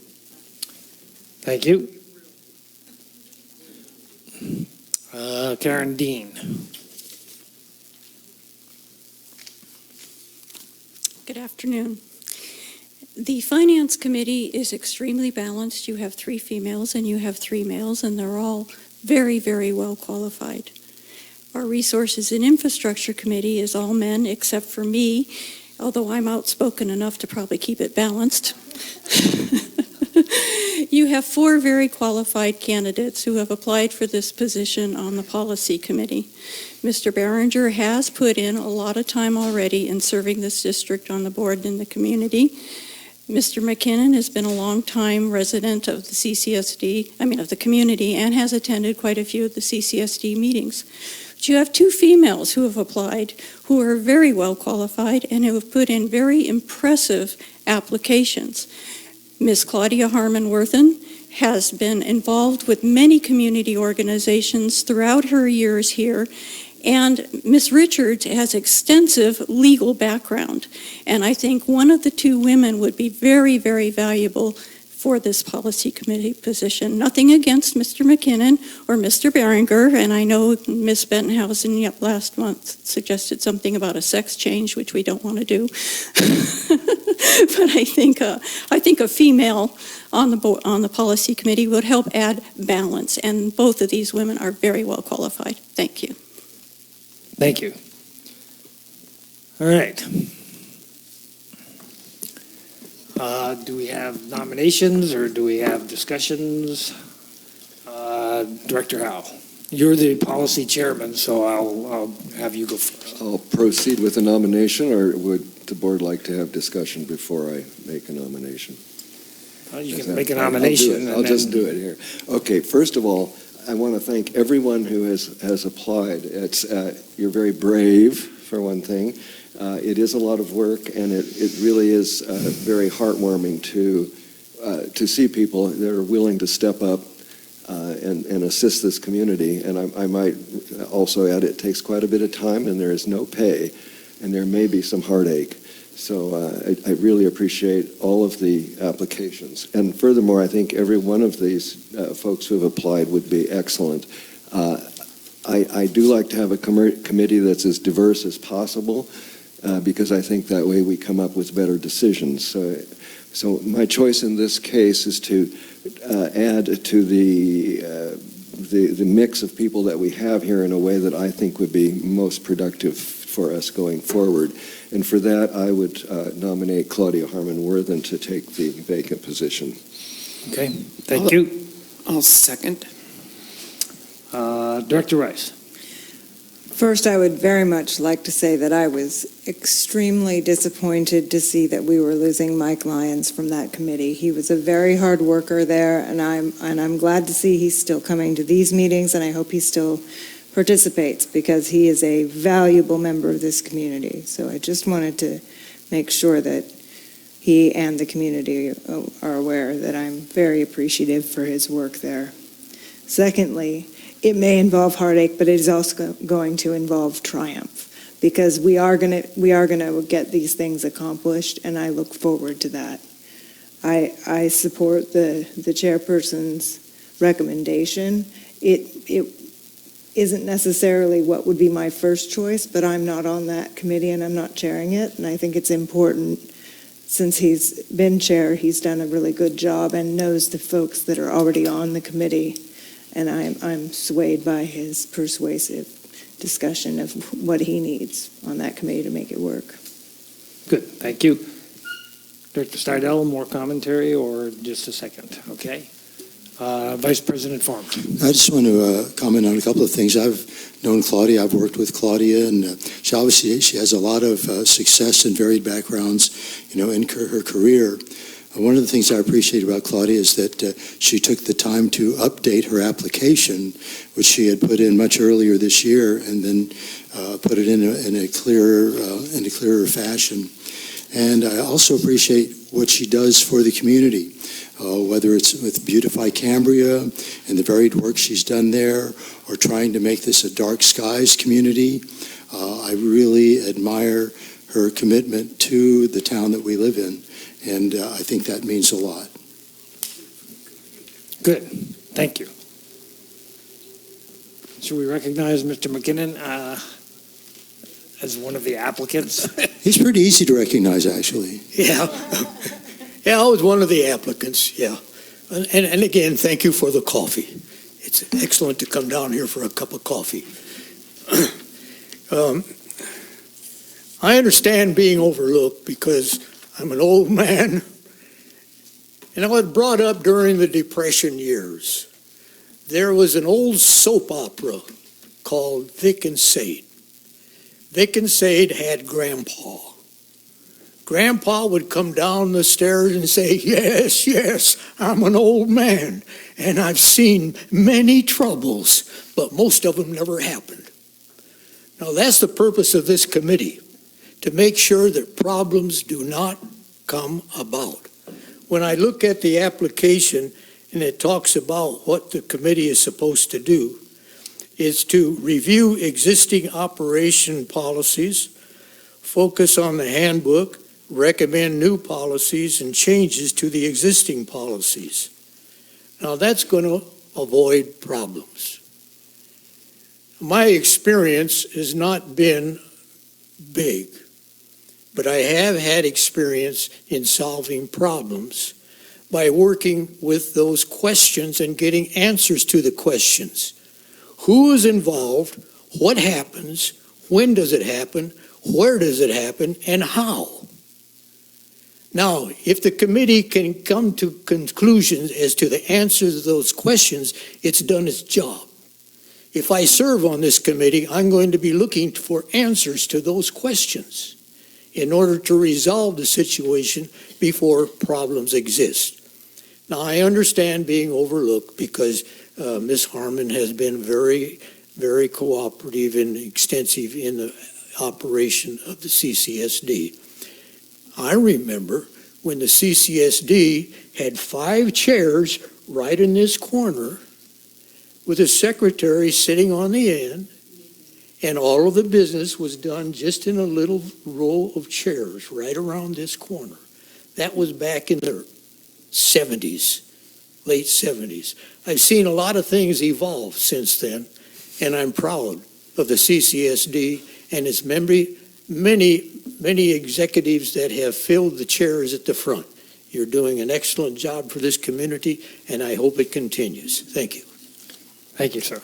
Thank you. Karen Dean. Good afternoon. The Finance Committee is extremely balanced. You have 3 females and you have 3 males, and they're all very, very well qualified. Our Resources and Infrastructure Committee is all men except for me, although I'm outspoken enough to probably keep it balanced. You have 4 very qualified candidates who have applied for this position on the Policy Committee. Mr. Baringer has put in a lot of time already in serving this district on the board and the community. Mr. McKinnon has been a long-time resident of the of the community, and has attended quite a few of the CCSD meetings. But you have 2 females who have applied, who are very well qualified and who have put in very impressive applications. Ms. Claudia Harmon-Worthen has been involved with many community organizations throughout her years here, and Ms. Richards has extensive legal background, and I think one of the 2 women would be very, very valuable for this Policy Committee position. Nothing against Mr. McKinnon or Mr. Baringer, and I know Ms. Bentenhausen last month suggested something about a sex change, which we don't want to do. But I think a female on the Policy Committee would help add balance, and both of these women are very well qualified. Thank you. Thank you. All right. Do we have nominations or do we have discussions? Director Howe, you're the policy chairman, so I'll have you go first. I'll proceed with the nomination, or would the board like to have discussion before I make a nomination? You can make a nomination. I'll just do it here. Okay, first of all, I want to thank everyone who has applied. You're very brave, for one thing. It is a lot of work, and it really is very heartwarming to see people that are willing to step up and assist this community. And I might also add, it takes quite a bit of time, and there is no pay, and there may be some heartache. So I really appreciate all of the applications. And furthermore, I think every one of these folks who have applied would be excellent. I do like to have a committee that's as diverse as possible, because I think that way we come up with better decisions. So my choice in this case is to add to the mix of people that we have here in a way that I think would be most productive for us going forward. And for that, I would nominate Claudia Harmon-Worthen to take the vacant position. Okay, thank you. I'll second. Director Rice. First, I would very much like to say that I was extremely disappointed to see that we were losing Mike Lyons from that committee. He was a very hard worker there, and I'm glad to see he's still coming to these meetings, and I hope he still participates, because he is a valuable member of this community. So I just wanted to make sure that he and the community are aware that I'm very appreciative for his work there. Secondly, it may involve heartache, but it is also going to involve triumph, because we are going to get these things accomplished, and I look forward to that. I support the chairperson's recommendation. It isn't necessarily what would be my first choice, but I'm not on that committee and I'm not chairing it, and I think it's important. Since he's been chair, he's done a really good job and knows the folks that are already on the committee, and I'm swayed by his persuasive discussion of what he needs on that committee to make it work. Good, thank you. Director Steidel, more commentary or just a second? Okay. Vice President Farmer. I just want to comment on a couple of things. I've known Claudia. I've worked with Claudia, and she has a lot of success and varied backgrounds, in her career. One of the things I appreciate about Claudia is that she took the time to update her application, which she had put in much earlier this year, and then put it in a clearer fashion. And I also appreciate what she does for the community. Whether it's with Beautify Cambria and the varied work she's done there, or trying to make this a dark skies community. I really admire her commitment to the town that we live in, and I think that means a lot. Good, thank you. Should we recognize Mr. McKinnon as one of the applicants? He's pretty easy to recognize, actually. Yeah. Yeah, I was one of the applicants, yeah. And again, thank you for the coffee. It's excellent to come down here for a cup of coffee. I understand being overlooked because I'm an old man, and I was brought up during the Depression years. There was an old soap opera called Vic and Sade. Vic and Sade had Grandpa. Grandpa would come down the stairs and say, yes, yes, I'm an old man, and I've seen many troubles, but most of them never happened. Now, that's the purpose of this committee, to make sure that problems do not come about. When I look at the application and it talks about what the committee is supposed to do, is to review existing operation policies, focus on the handbook, recommend new policies and changes to the existing policies. Now, that's going to avoid problems. My experience has not been big, but I have had experience in solving problems by working with those questions and getting answers to the questions. Who is involved? What happens? When does it happen? Where does it happen? And how? Now, if the committee can come to conclusions as to the answers to those questions, it's done its job. If I serve on this committee, I'm going to be looking for answers to those questions in order to resolve the situation before problems exist. Now, I understand being overlooked because Ms. Harmon has been very, very cooperative and extensive in the operation of the CCSD. I remember when the CCSD had 5 chairs right in this corner with a secretary sitting on the end, And all of the business was done just in a little row of chairs right around this corner. That was back in the 70s, late 70s. I've seen a lot of things evolve since then, and I'm proud of the CCSD and its many executives that have filled the chairs at the front. You're doing an excellent job for this community, and I hope it continues. Thank you. Thank you, sir.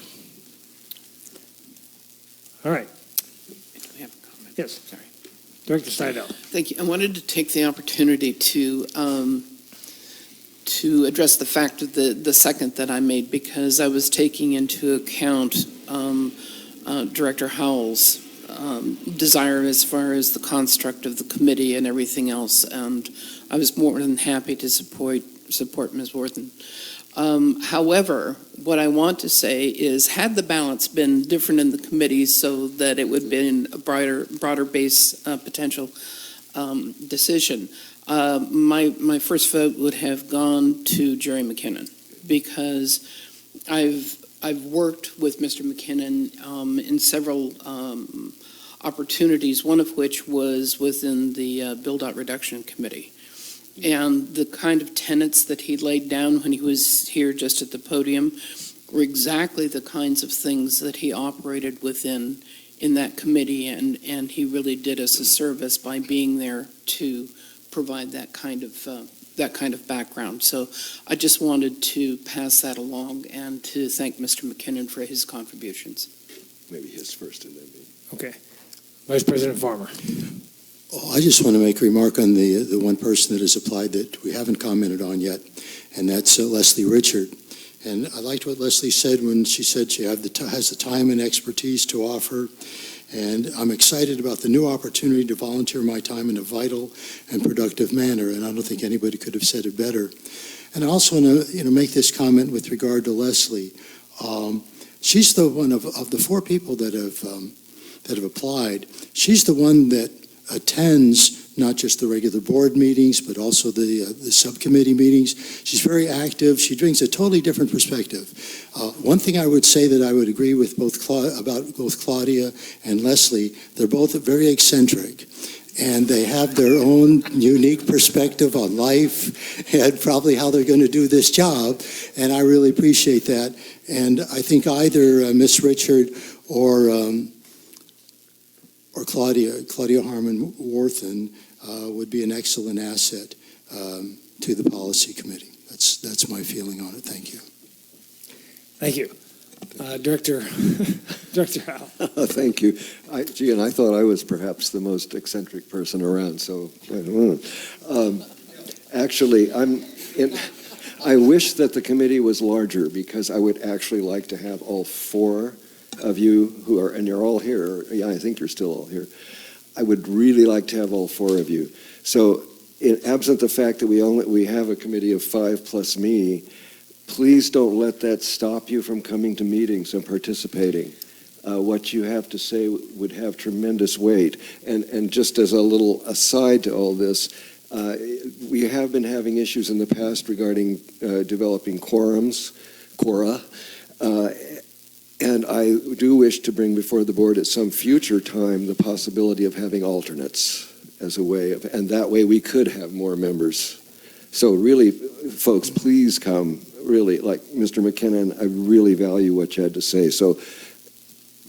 All right. I have a comment. Yes. Sorry. Director Steidel. Thank you. I wanted to take the opportunity to address the fact of the second that I made, because I was taking into account Director Howell's desire as far as the construct of the committee and everything else, and I was more than happy to support Ms. Worthen. However, what I want to say is, had the balance been different in the committees so that it would have been a broader base potential decision, my first vote would have gone to Jerry McKinnon, because I've worked with Mr. McKinnon in several opportunities, one of which was within the Build-Out Reduction Committee. And the kind of tenets that he laid down when he was here just at the podium were exactly the kinds of things that he operated within in that committee, and he really did us a service by being there to provide that kind of background. So I just wanted to pass that along and to thank Mr. McKinnon for his contributions. Maybe his first and then me. Okay. Vice President Farmer. Oh, I just want to make a remark on the one person that has applied that we haven't commented on yet, and that's Leslie Richard. And I liked what Leslie said when she said she has the time and expertise to offer. And I'm excited about the new opportunity to volunteer my time in a vital and productive manner, and I don't think anybody could have said it better. And I also want to make this comment with regard to Leslie. She's the one of the four people that have applied. She's the one that attends not just the regular board meetings, but also the subcommittee meetings. She's very active. She brings a totally different perspective. One thing I would say that I would agree with both Claudia and Leslie, they're both very eccentric, and they have their own unique perspective on life and probably how they're going to do this job, and I really appreciate that. And I think either Miss Richard or Claudia Harmon Worthen would be an excellent asset to the policy committee. That's my feeling on it. Thank you. Thank you. Director Howell. Thank you. And I thought I was perhaps the most eccentric person around, so I don't know. Actually, I wish that the committee was larger, because I would actually like to have all four of you who are, and you're all here, yeah, I think you're still all here. I would really like to have all four of you. So, absent the fact that we have a committee of 5 plus me, please don't let that stop you from coming to meetings and participating. What you have to say would have tremendous weight. And just as a little aside to all this, we have been having issues in the past regarding developing quora. And I do wish to bring before the board at some future time the possibility of having alternates as a way of, and that way we could have more members. So really, folks, please come. Really, like Mr. McKinnon, I really value what you had to say. So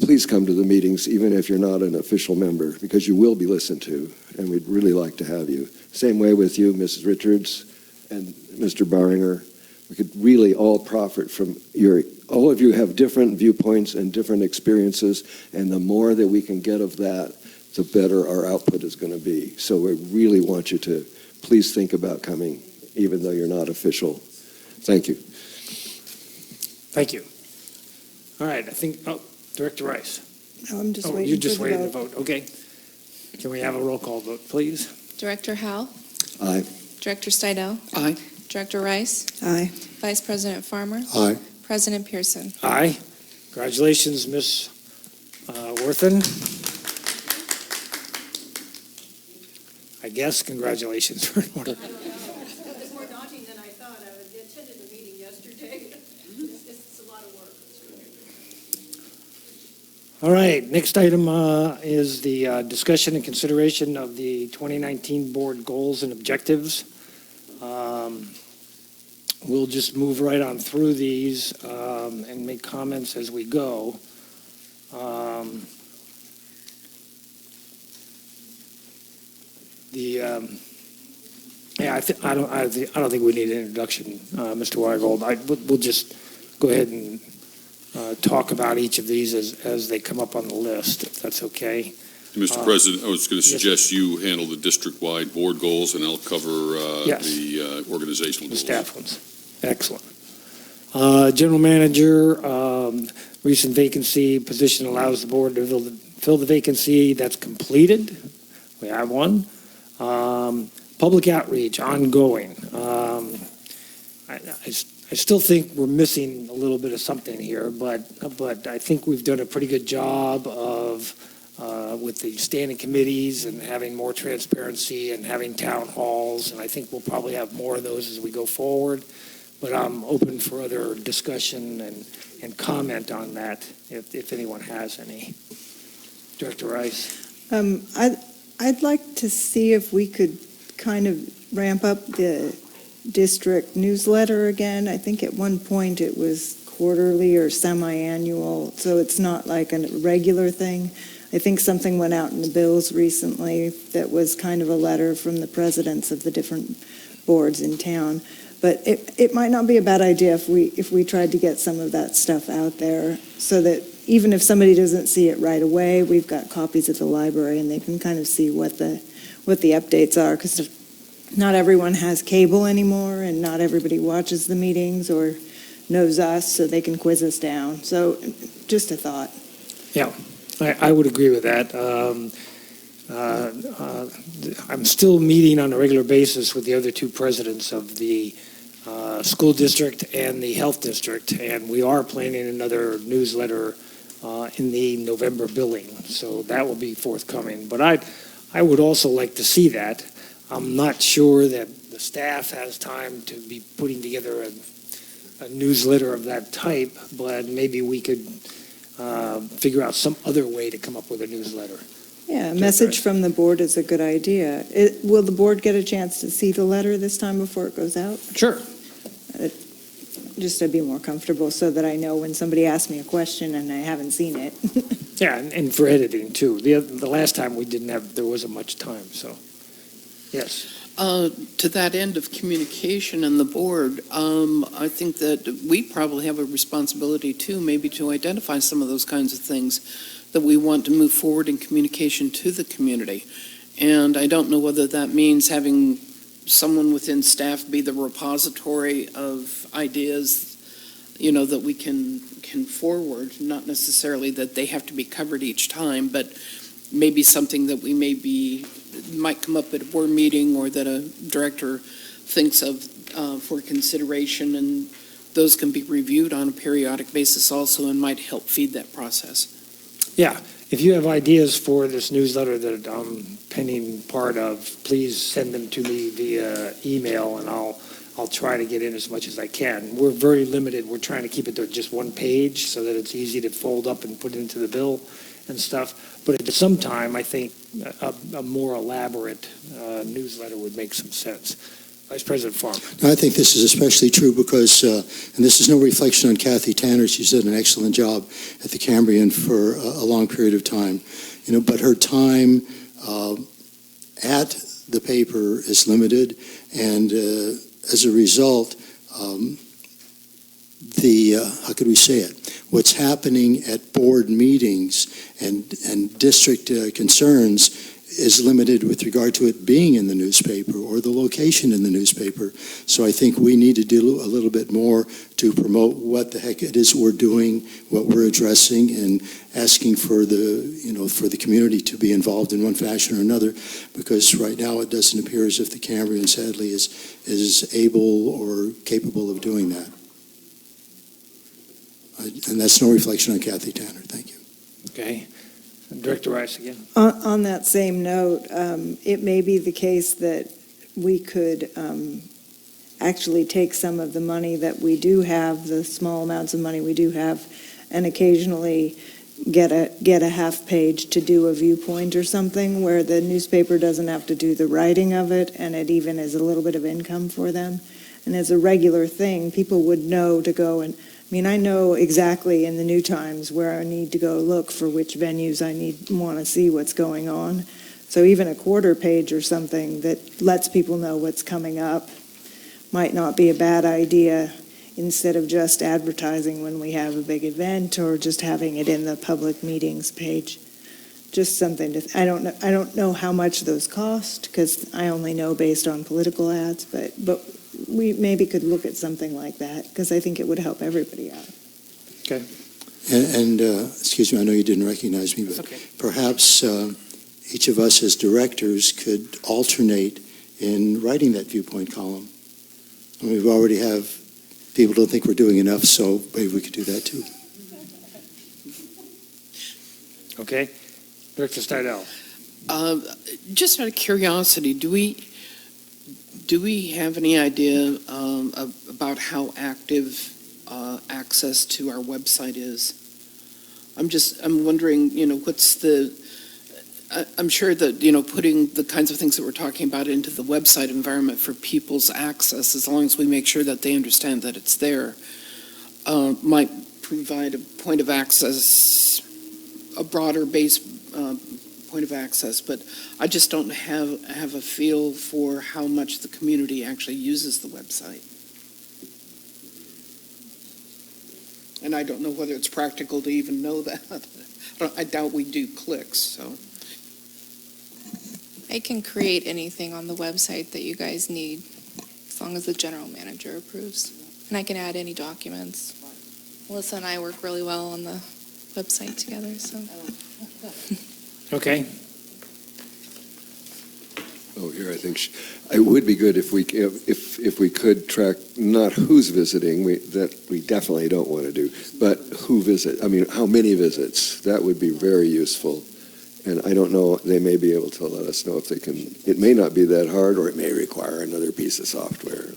please come to the meetings, even if you're not an official member, because you will be listened to, and we'd really like to have you. Same way with you, Mrs. Richards and Mr. Barringer. We could really all profit from all of you have different viewpoints and different experiences, and the more that we can get of that, the better our output is going to be. So we really want you to please think about coming, even though you're not official. Thank you. Thank you. All right, I think, Director Rice. No, I'm just Oh, waiting you're just for the waiting to vote. vote. Okay. Can we have a roll call vote, please? Director Howell. Aye. Director Steidel. Aye. Director Rice. Aye. Vice President Farmer. Aye. President Pearson. Aye. Congratulations, Ms. Worthen. I guess congratulations are in order. It's more daunting than I thought. I attended the meeting yesterday. It's a lot of work. All right, next item is the discussion and consideration of the 2019 board goals and objectives. We'll just move right on through these and make comments as we go. I don't think we need an introduction, Mr. Weigold. We'll just go ahead and talk about each of these as they come up on the list, if that's okay. Mr. President, I was going to yes. suggest you handle the district-wide board goals, and I'll cover Yes. the organizational The goals. staff ones. Excellent. General manager, recent vacancy position allows the board to fill the vacancy. That's completed. We have one. Public outreach, ongoing. I still think we're missing a little bit of something here, but I think we've done a pretty good job of with the standing committees and having more transparency and having town halls, and I think we'll probably have more of those as we go forward. But I'm open for other discussion and comment on that if anyone has any. Director Rice. I'd like to see if we could kind of ramp up the district newsletter again. I think at one point it was quarterly or semi-annual, so it's not like a regular thing. I think something went out in the bills recently that was kind of a letter from the presidents of the different boards in town. But it might not be a bad idea if we tried to get some of that stuff out there so that even if somebody doesn't see it right away, we've got copies at the library and they can kind of see what the updates are, because not everyone has cable anymore and not everybody watches the meetings or knows us, so they can quiz us down. So just a thought. Yeah, I would agree with that. I'm still meeting on a regular basis with the other two presidents of the school district and the health district, and we are planning another newsletter in the November billing, so that will be forthcoming. But I would also like to see that. I'm not sure that the staff has time to be putting together a newsletter of that type, but maybe we could figure out some other way to come up with a newsletter. Yeah, a message from the board is a good idea. Will the board get a chance to see the letter this time before it goes out? Sure. Just to be more comfortable so that I know when somebody asks me a question and I haven't seen it. Yeah, and for editing too. The last time there wasn't much time, so, yes. To that end of communication and the board, I think that we probably have a responsibility too, maybe to identify some of those kinds of things that we want to move forward in communication to the community. And I don't know whether that means having someone within staff be the repository of ideas, that we can forward, not necessarily that they have to be covered each time, but maybe something that might come up at a board meeting or that a director thinks of for consideration, and those can be reviewed on a periodic basis also and might help feed that process. Yeah, if you have ideas for this newsletter that I'm penning part of, please send them to me via email, and I'll try to get in as much as I can. We're very limited. We're trying to keep it to just one page so that it's easy to fold up and put into the bill and stuff. But at some time, I think a more elaborate newsletter would make some sense. Vice President Farmer. I think this is especially true because, and this is no reflection on Kathy Tanner, she's done an excellent job at the Cambrian for a long period of time, but her time at the paper is limited, and as a result, how could we say it? What's happening at board meetings and district concerns is limited with regard to it being in the newspaper or the location in the newspaper. So I think we need to do a little bit more to promote what the heck it is we're doing, what we're addressing, and asking for the community to be involved in one fashion or another, because right now it doesn't appear as if the Cambrian sadly is able or capable of doing that. And that's no reflection on Kathy Tanner. Thank you. Okay. Director Rice again. On that same note, it may be the case that we could actually take some of the money that we do have, the small amounts of money we do have, and occasionally get a half page to do a viewpoint or something where the newspaper doesn't have to do the writing of it, and it even is a little bit of income for them. And as a regular thing, people would know to go and, I mean, I know exactly in the New Times where I need to go look for which venues I want to see what's going on. So even a quarter page or something that lets people know what's coming up might not be a bad idea, instead of just advertising when we have a big event or just having it in the public meetings page. Just something to, I don't know how much those cost, because I only know based on political ads, but we maybe could look at something like that, because I think it would help everybody out. And excuse me, I know you didn't recognize me, but perhaps each of us as directors could alternate in writing that viewpoint column. I mean, we already have, people don't think we're doing enough, so maybe we could do that too. Okay. Director Stidel. Just out of curiosity, do we have any idea about how active access to our website is? I'm wondering, what's I'm sure that, putting the kinds of things that we're talking about into the website environment for people's access, as long as we make sure that they understand that it's there, might provide a point of access, a broader base point of access. But I just don't have a feel for how much the community actually uses the website. And I don't know whether it's practical to even know that. I doubt we do clicks, so. I can create anything on the website that you guys need, as long as the general manager approves. And I can add any documents. Melissa and I work really well on the website together, so. Okay. Oh, here, I think it would be good if we could track not who's visiting, that we definitely don't want to do, but who visit. I mean, how many visits? That would be very useful. And I don't know, they may be able to let us know if they can. It may not be that hard, or it may require another piece of software.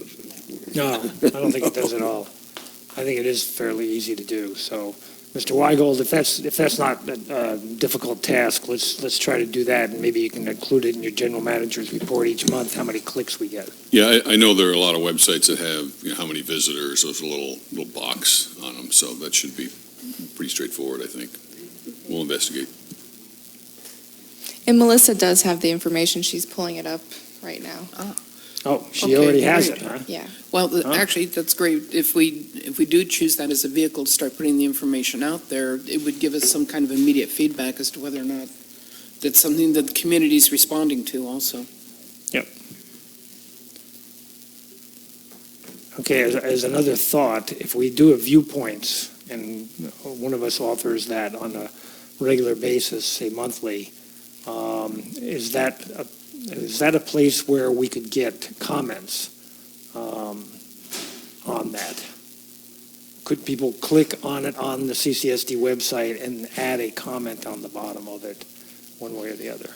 No, I don't think it does at all. I think it is fairly easy to do. So, Mr. Weigold, if that's not a difficult task, let's try to do that, and maybe you can include it in your general manager's report each month, how many clicks we get. Yeah, I know there are a lot of websites that have how many visitors. There's a little box on them, so that should be pretty straightforward, I think. We'll investigate. And Melissa does have the information. She's pulling it up right now. Oh, she already has it, huh? Yeah. Well, actually, that's great. If we do choose that as a vehicle to start putting the information out there, it would give us some kind of immediate feedback as to whether or not that's something that the community is responding to also. Yep. Okay, as another thought, if we do a viewpoints, and one of us authors that on a regular basis, say monthly, is that a place where we could get comments on that? Could people click on it on the CCSD website and add a comment on the bottom of it, one way or the other?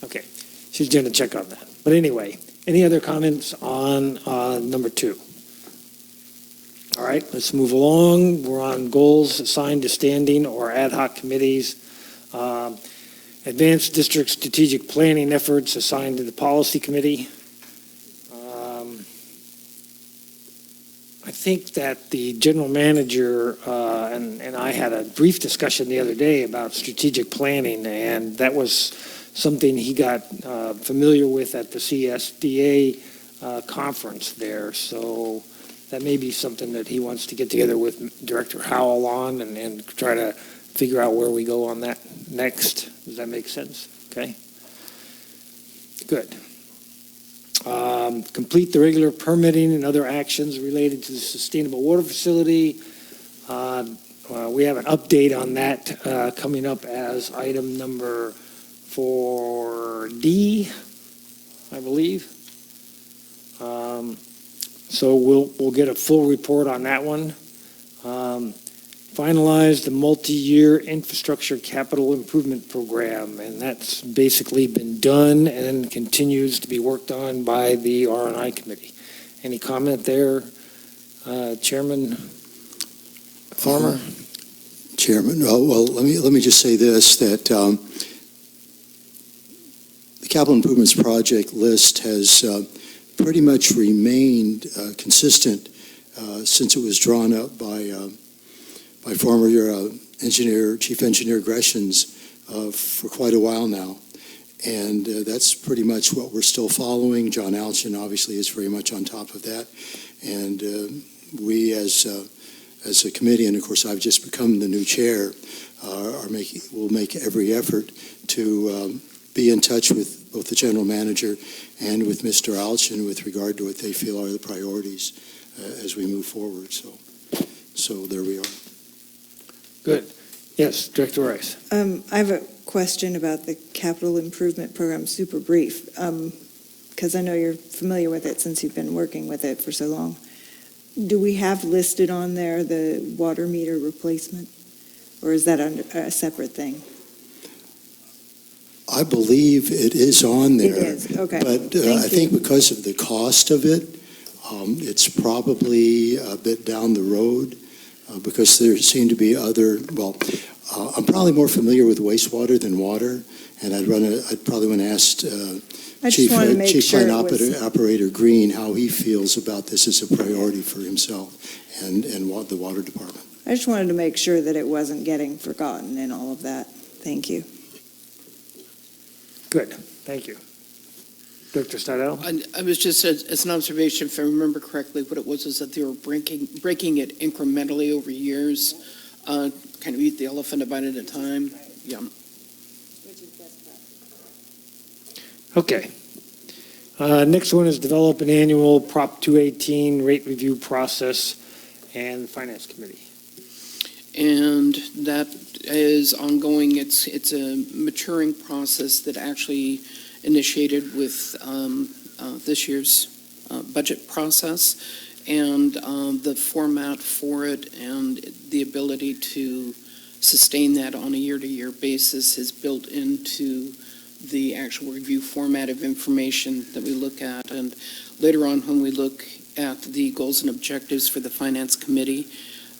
Okay, she's going to check on that. But anyway, any other comments on number 2? All right, let's move along. We're on goals assigned to standing or ad hoc committees. Advanced district strategic planning efforts assigned to the policy committee. I think that the general manager and I had a brief discussion the other day about strategic planning, and that was something he got familiar with at the CSDA conference there. So that may be something that he wants to get together with Director Howell on and try to figure out where we go on that next. Does that make sense? Okay. Good. Complete the regular permitting and other actions related to the sustainable water facility. We have an update on that coming up as item number 4D, I believe. So we'll get a full report on that one. Finalize the multi-year infrastructure capital improvement program, and that's basically been done and continues to be worked on by the R&I committee. Any comment there, Chairman Farmer? Chairman, well, let me just say this, that the capital improvements project list has pretty much remained consistent since it was drawn up by former Chief Engineer Greshams for quite a while now. And that's pretty much what we're still following. John Alchin obviously is very much on top of that. And we as a committee, and of course I've just become the new chair, will make every effort to be in touch with both the general manager and with Mr. Alchin with regard to what they feel are the priorities as we move forward. So there we are. Good. Yes, Director Rice. I have a question about the capital improvement program, super brief, because I know you're familiar with it since you've been working with it for so long. Do we have listed on there the water meter replacement, or is that a separate thing? I believe it is on there. It is, okay. But Thank I think you. because of the cost of it, it's probably a bit down the road because there seem to be other, I'm probably more familiar with wastewater than water, and I'd probably want to ask I just wanted to make Chief sure Line it was. Operator Green how he feels about this as a priority for himself and the water department. I just wanted to make sure that it wasn't getting forgotten in all of that. Thank you. Good. Thank you. Director Stidel? I was just, as an observation, if I remember correctly, what it was is that they were breaking it incrementally over years, kind of eat the elephant a bite at a time. Yeah. Okay. Next one is develop an annual Prop 218 rate review process and the Finance Committee. And that is ongoing. It's a maturing process that actually initiated with this year's budget process, and the format for it and the ability to sustain that on a year-to-year basis is built into the actual review format of information that we look at. And later on, when we look at the goals and objectives for the Finance Committee,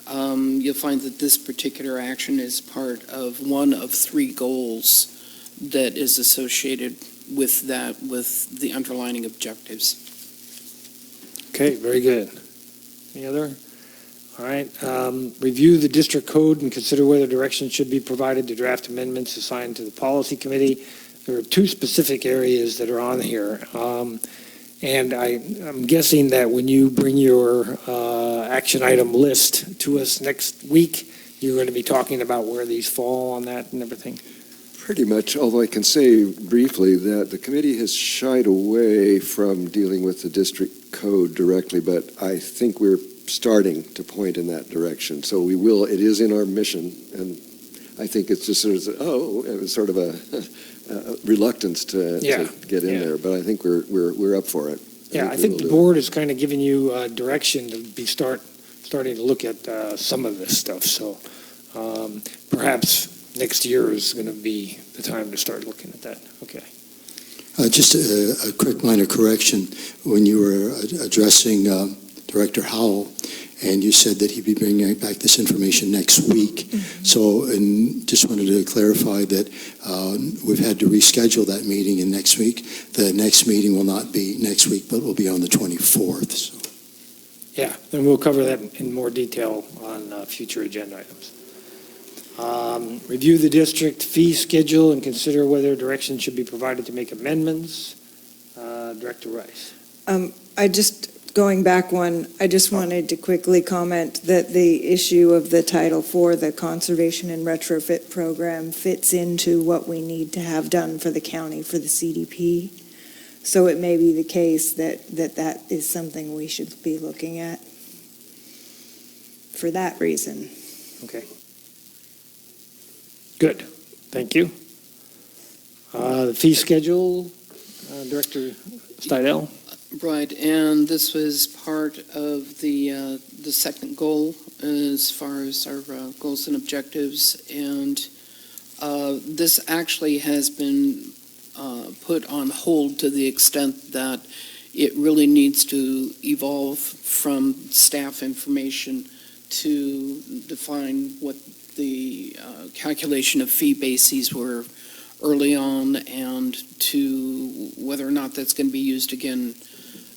you'll find that this particular action is part of one of three goals that is associated with that, with the underlining objectives. Okay, very good. Any other? All right. Review the district code and consider whether direction should be provided to draft amendments assigned to the policy committee. There are two specific areas that are on here. And I'm guessing that when you bring your action item list to us next week, you're going to be talking about where these fall on that and everything. Pretty much, although I can say briefly that the committee has shied away from dealing with the district code directly, but I think we're starting to point in that direction. So we will, it is in our mission, and I think it's just sort of a reluctance to get in there, but I think we're up for it. I think the board is kind of giving you direction to be starting to look at some of this stuff. So perhaps next year is going to be the time to start looking at that. Okay. Just a quick minor correction. When you were addressing Director Howell, and you said that he'd be bringing back this information next week. Mm-hmm. So, and just wanted to clarify that we've had to reschedule that meeting in next week. The next meeting will not be next week, but will be on the 24th. So. Yeah, and we'll cover that in more detail on future agenda items. Review the district fee schedule and consider whether direction should be provided to make amendments. Director Rice. Going back one, I just wanted to quickly comment that the issue of the Title IV, the Conservation and Retrofit Program, fits into what we need to have done for the county for the CDP. So it may be the case that is something we should be looking at for that reason. Okay. Good. Thank you. The fee schedule, Director Stidel. Right, and this was part of the second goal as far as our goals and objectives, and this actually has been put on hold to the extent that it really needs to evolve from staff information to define what the calculation of fee bases were early on, and to whether or not that's going to be used again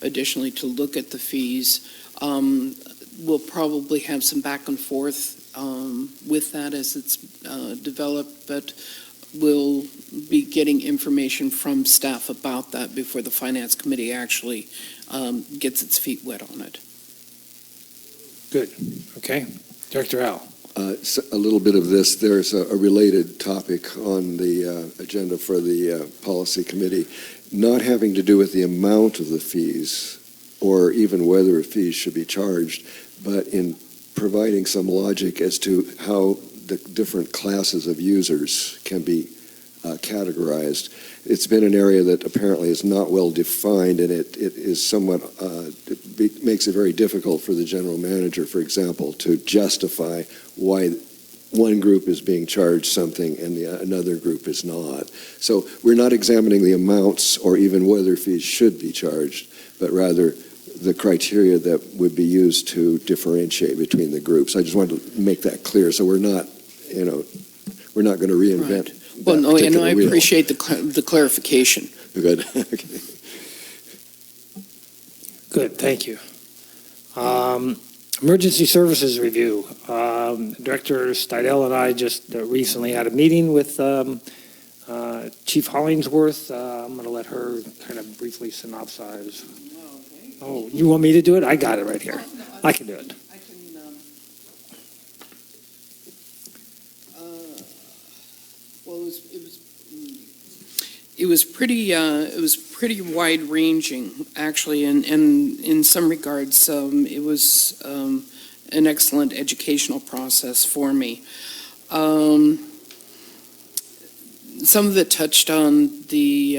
additionally to look at the fees. We'll probably have some back and forth with that as it's developed, but we'll be getting information from staff about that before the Finance Committee actually gets its feet wet on it. Good. Okay. Director Al. A little bit of this, there's a related topic on the agenda for the Policy Committee, not having to do with the amount of the fees or even whether fees should be charged, but in providing some logic as to how the different classes of users can be categorized. It's been an area that apparently is not well defined, and it is somewhat, makes it very difficult for the general manager, for example, to justify why one group is being charged something and another group is not. So we're not examining the amounts or even whether fees should be charged, but rather the criteria that would be used to differentiate between the groups. I just wanted to make that clear, so we're not going to reinvent. Right. Well, no, and I appreciate the clarification. Good. Okay. Good, thank you. Emergency Services Review. Director Steidel and I just recently had a meeting with Chief Hollingsworth. I'm going to let her kind of briefly synopsize. Oh, you want me to do it? I got it right here. I can do it. Well, it was pretty wide ranging, actually, and in some regards, it was an excellent educational process for me. Some of it touched on the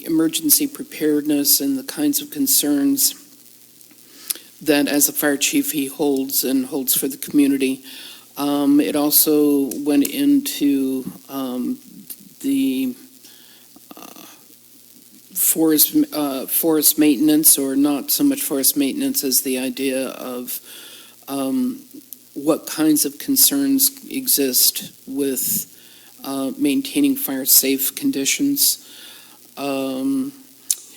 emergency preparedness and the kinds of concerns that, as a fire chief, he holds for the community. It also went into the forest maintenance, or not so much forest maintenance as the idea of what kinds of concerns exist with maintaining fire-safe conditions.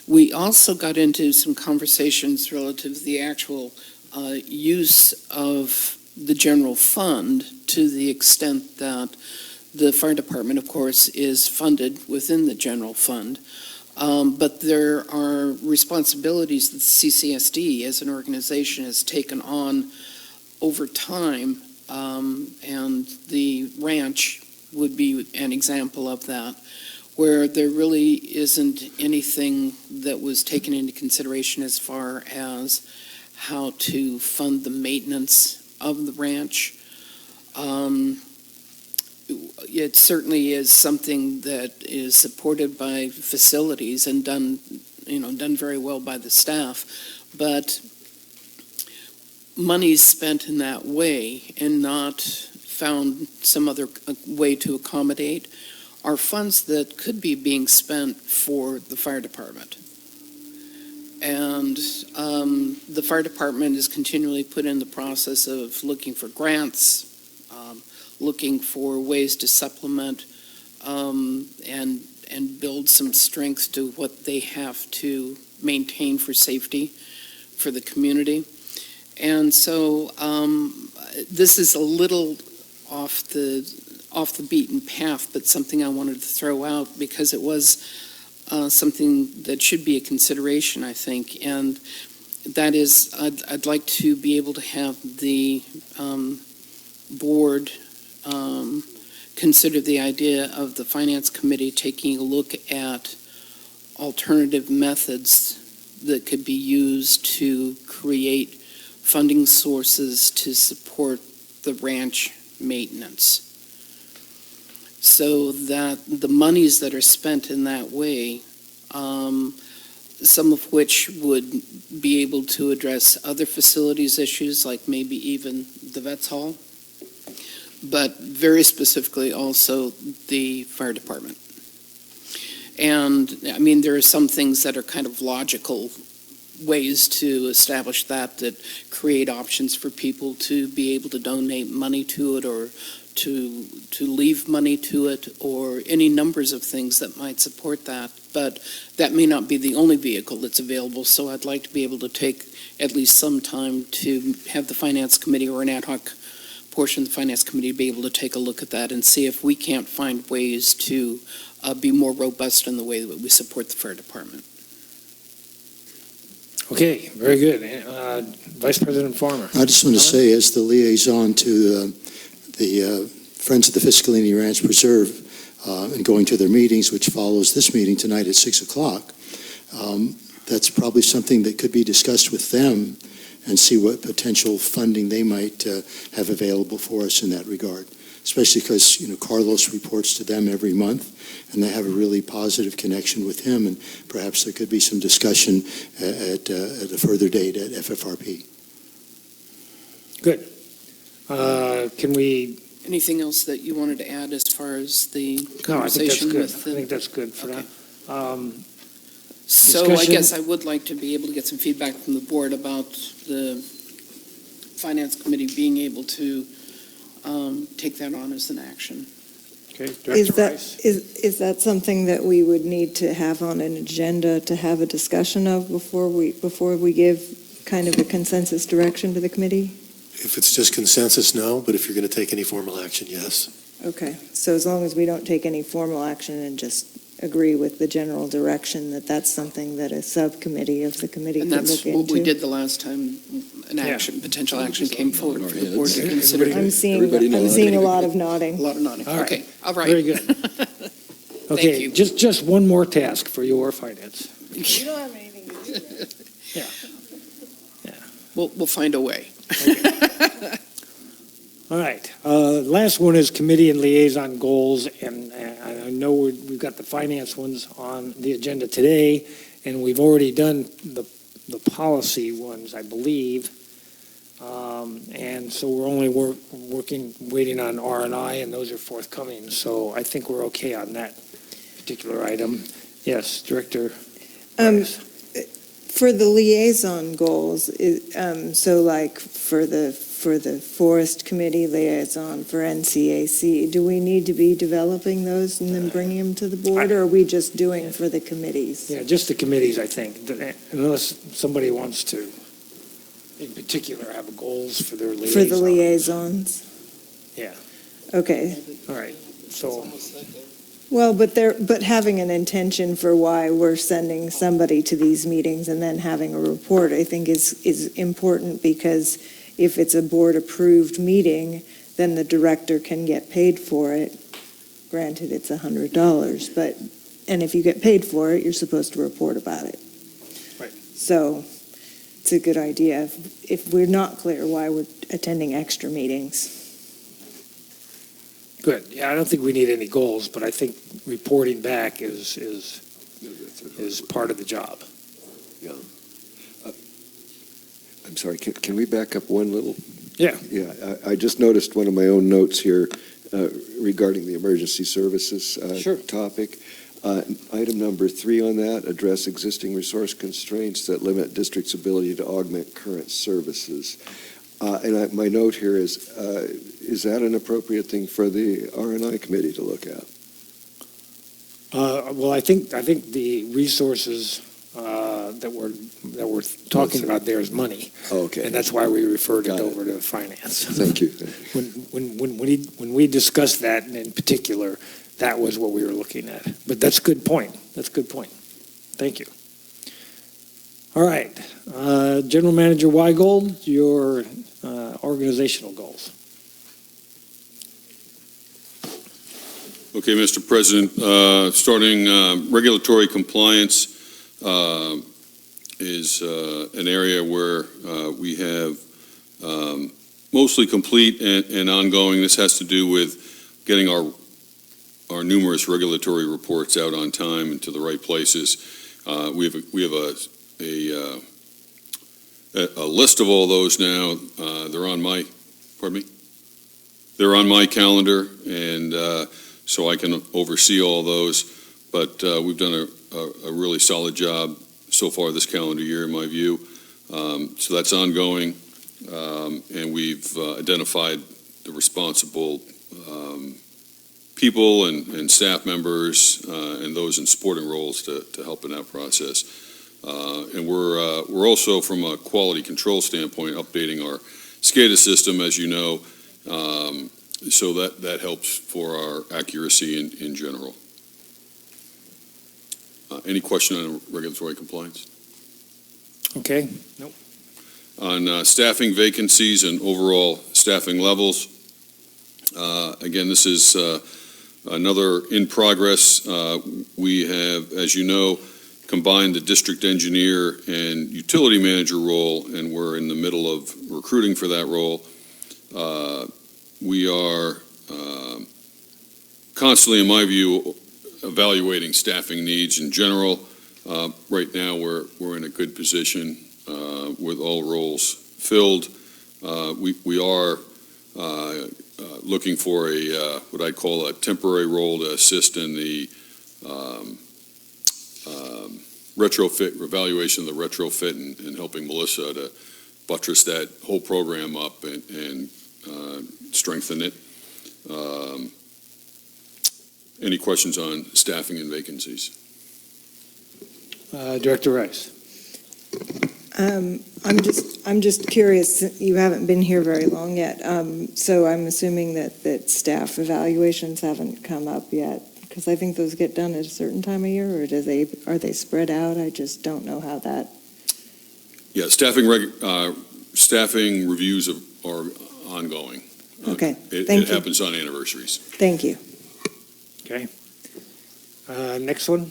We also got into some conversations relative to the actual use of the general fund, to the extent that the fire department, of course, is funded within the general fund. But there are responsibilities that the CCSD as an organization has taken on over time, and the ranch would be an example of that, where there really isn't anything that was taken into consideration as far as how to fund the maintenance of the ranch. It certainly is something that is supported by facilities and done very well by the staff, but money spent in that way and not found some other way to accommodate are funds that could be being spent for the fire department. And the fire department is continually put in the process of looking for grants, looking for ways to supplement and build some strength to what they have to maintain for safety for the community. And so this is a little off the beaten path, but something I wanted to throw out because it was something that should be a consideration, I think. And that is, I'd like to be able to have the board consider the idea of the Finance Committee taking a look at alternative methods that could be used to create funding sources to support the ranch maintenance, so that the monies that are spent in that way, some of which would be able to address other facilities issues, like maybe even the Vets Hall, but very specifically also the fire department. And, I mean, there are some things that are kind of logical ways to establish that create options for people to be able to donate money to it or to leave money to it or any numbers of things that might support that. But that may not be the only vehicle that's available, so I'd like to be able to take at least some time to have the Finance Committee or an ad hoc portion of the Finance Committee be able to take a look at that and see if we can't find ways to be more robust in the way that we support the fire department. Okay, very good. Vice President Farmer. I just want to say, as the liaison to the Friends of the Fiscalini Ranch Preserve and going to their meetings, which follows this meeting tonight at 6 o'clock, that's probably something that could be discussed with them and see what potential funding they might have available for us in that regard, especially because, Carlos reports to them every month, and they have a really positive connection with him, and perhaps there could be some discussion at a further date at FFRP. Good. Can we? Anything else that you wanted to add as far as the No, I think that's conversation good. with the? I think that's good for Okay. now. So I Discussion? guess I would like to be able to get some feedback from the board about the Finance Committee being able to take that on as an action. Okay, Is Director that, Rice. is that something that we would need to have on an agenda to have a discussion of before we give kind of a consensus direction to the committee? If it's just consensus, no, but if you're going to take any formal action, yes. Okay, so as long as we don't take any formal action and just agree with the general direction, that's something that a subcommittee of the committee And could that's look what we into. did the last time an action, potential action came forward for the Yeah, board to it's- consider. I'm seeing Everybody knows. a lot of A nodding. lot of nodding. All right. Okay, all right. Very good. Okay, you. just one more task for your finance. You don't have anything to do with it. We'll find a way. All right. Last one is committee and liaison goals, and I know we've got the finance ones on the agenda today, and we've already done the policy ones, I believe. And so we're only waiting on R&I, and those are forthcoming. So I think we're okay on that particular item. Yes, Director. Rice. For the liaison goals, so like for the Forest Committee liaison, for NCAC, do we need to be developing those and then bringing them to the board, or are we just doing for the committees? Yeah, just the committees, I think, unless somebody wants to, in particular, have goals for their liaison. For the liaisons? Yeah. Okay. All right, so, Well, but having an intention for why we're sending somebody to these meetings and then having a report, I think is important, because if it's a board-approved meeting, then the director can get paid for it. Granted, it's $100, and if you get paid for it, you're supposed to report about it. Right. So it's a good idea if we're not clear why we're attending extra meetings. good. Yeah, I don't think we need any goals, but I think reporting back is part of the job. Yeah. I'm sorry, can we back up one little? Yeah. Yeah, I just noticed one of my own notes here regarding the emergency services Sure. topic. Item number 3 on that, address existing resource constraints that limit district's ability to augment current services. My note here is that an appropriate thing for the R&I committee to look at? Well, I think the resources that we're talking about there is money, Okay. and that's why we referred it Got it. over to finance. Thank you. When we discussed that in particular, that was what we were looking at. But that's a good point. That's a good point. Thank you. All right, General Manager Weigold, your organizational goals. Okay, Mr. President, starting regulatory compliance is an area where we have mostly complete and ongoing. This has to do with getting our numerous regulatory reports out on time and to the right places. We have a list of all those now. They're on my calendar, and so I can oversee all those. but we've done a really solid job so far this calendar year, in my view. So that's ongoing, and we've identified the responsible people and staff members and those in supporting roles to help in that process. And we're also, from a quality control standpoint, updating our SCADA system, as you know, so that helps for our accuracy in general. Any question on regulatory compliance? Okay, nope. On staffing vacancies and overall staffing levels, again, this is another in progress. We have, as you know, combined the district engineer and utility manager role, and we're in the middle of recruiting for that role. We are constantly, in my view, evaluating staffing needs in general. Right now, we're in a good position with all roles filled. We are looking for what I'd call a temporary role to assist in the retrofit, evaluation of the retrofit, and helping Melissa to buttress that whole program up and strengthen it. Any questions on staffing and vacancies? Director Rice. I'm just curious, you haven't been here very long yet, so I'm assuming that staff evaluations haven't come up yet, because I think those get done at a certain time of year, or are they spread out? I just don't know how that. Yeah, staffing reviews are ongoing. Okay, It thank you. happens on anniversaries. Thank you. Okay. Next one.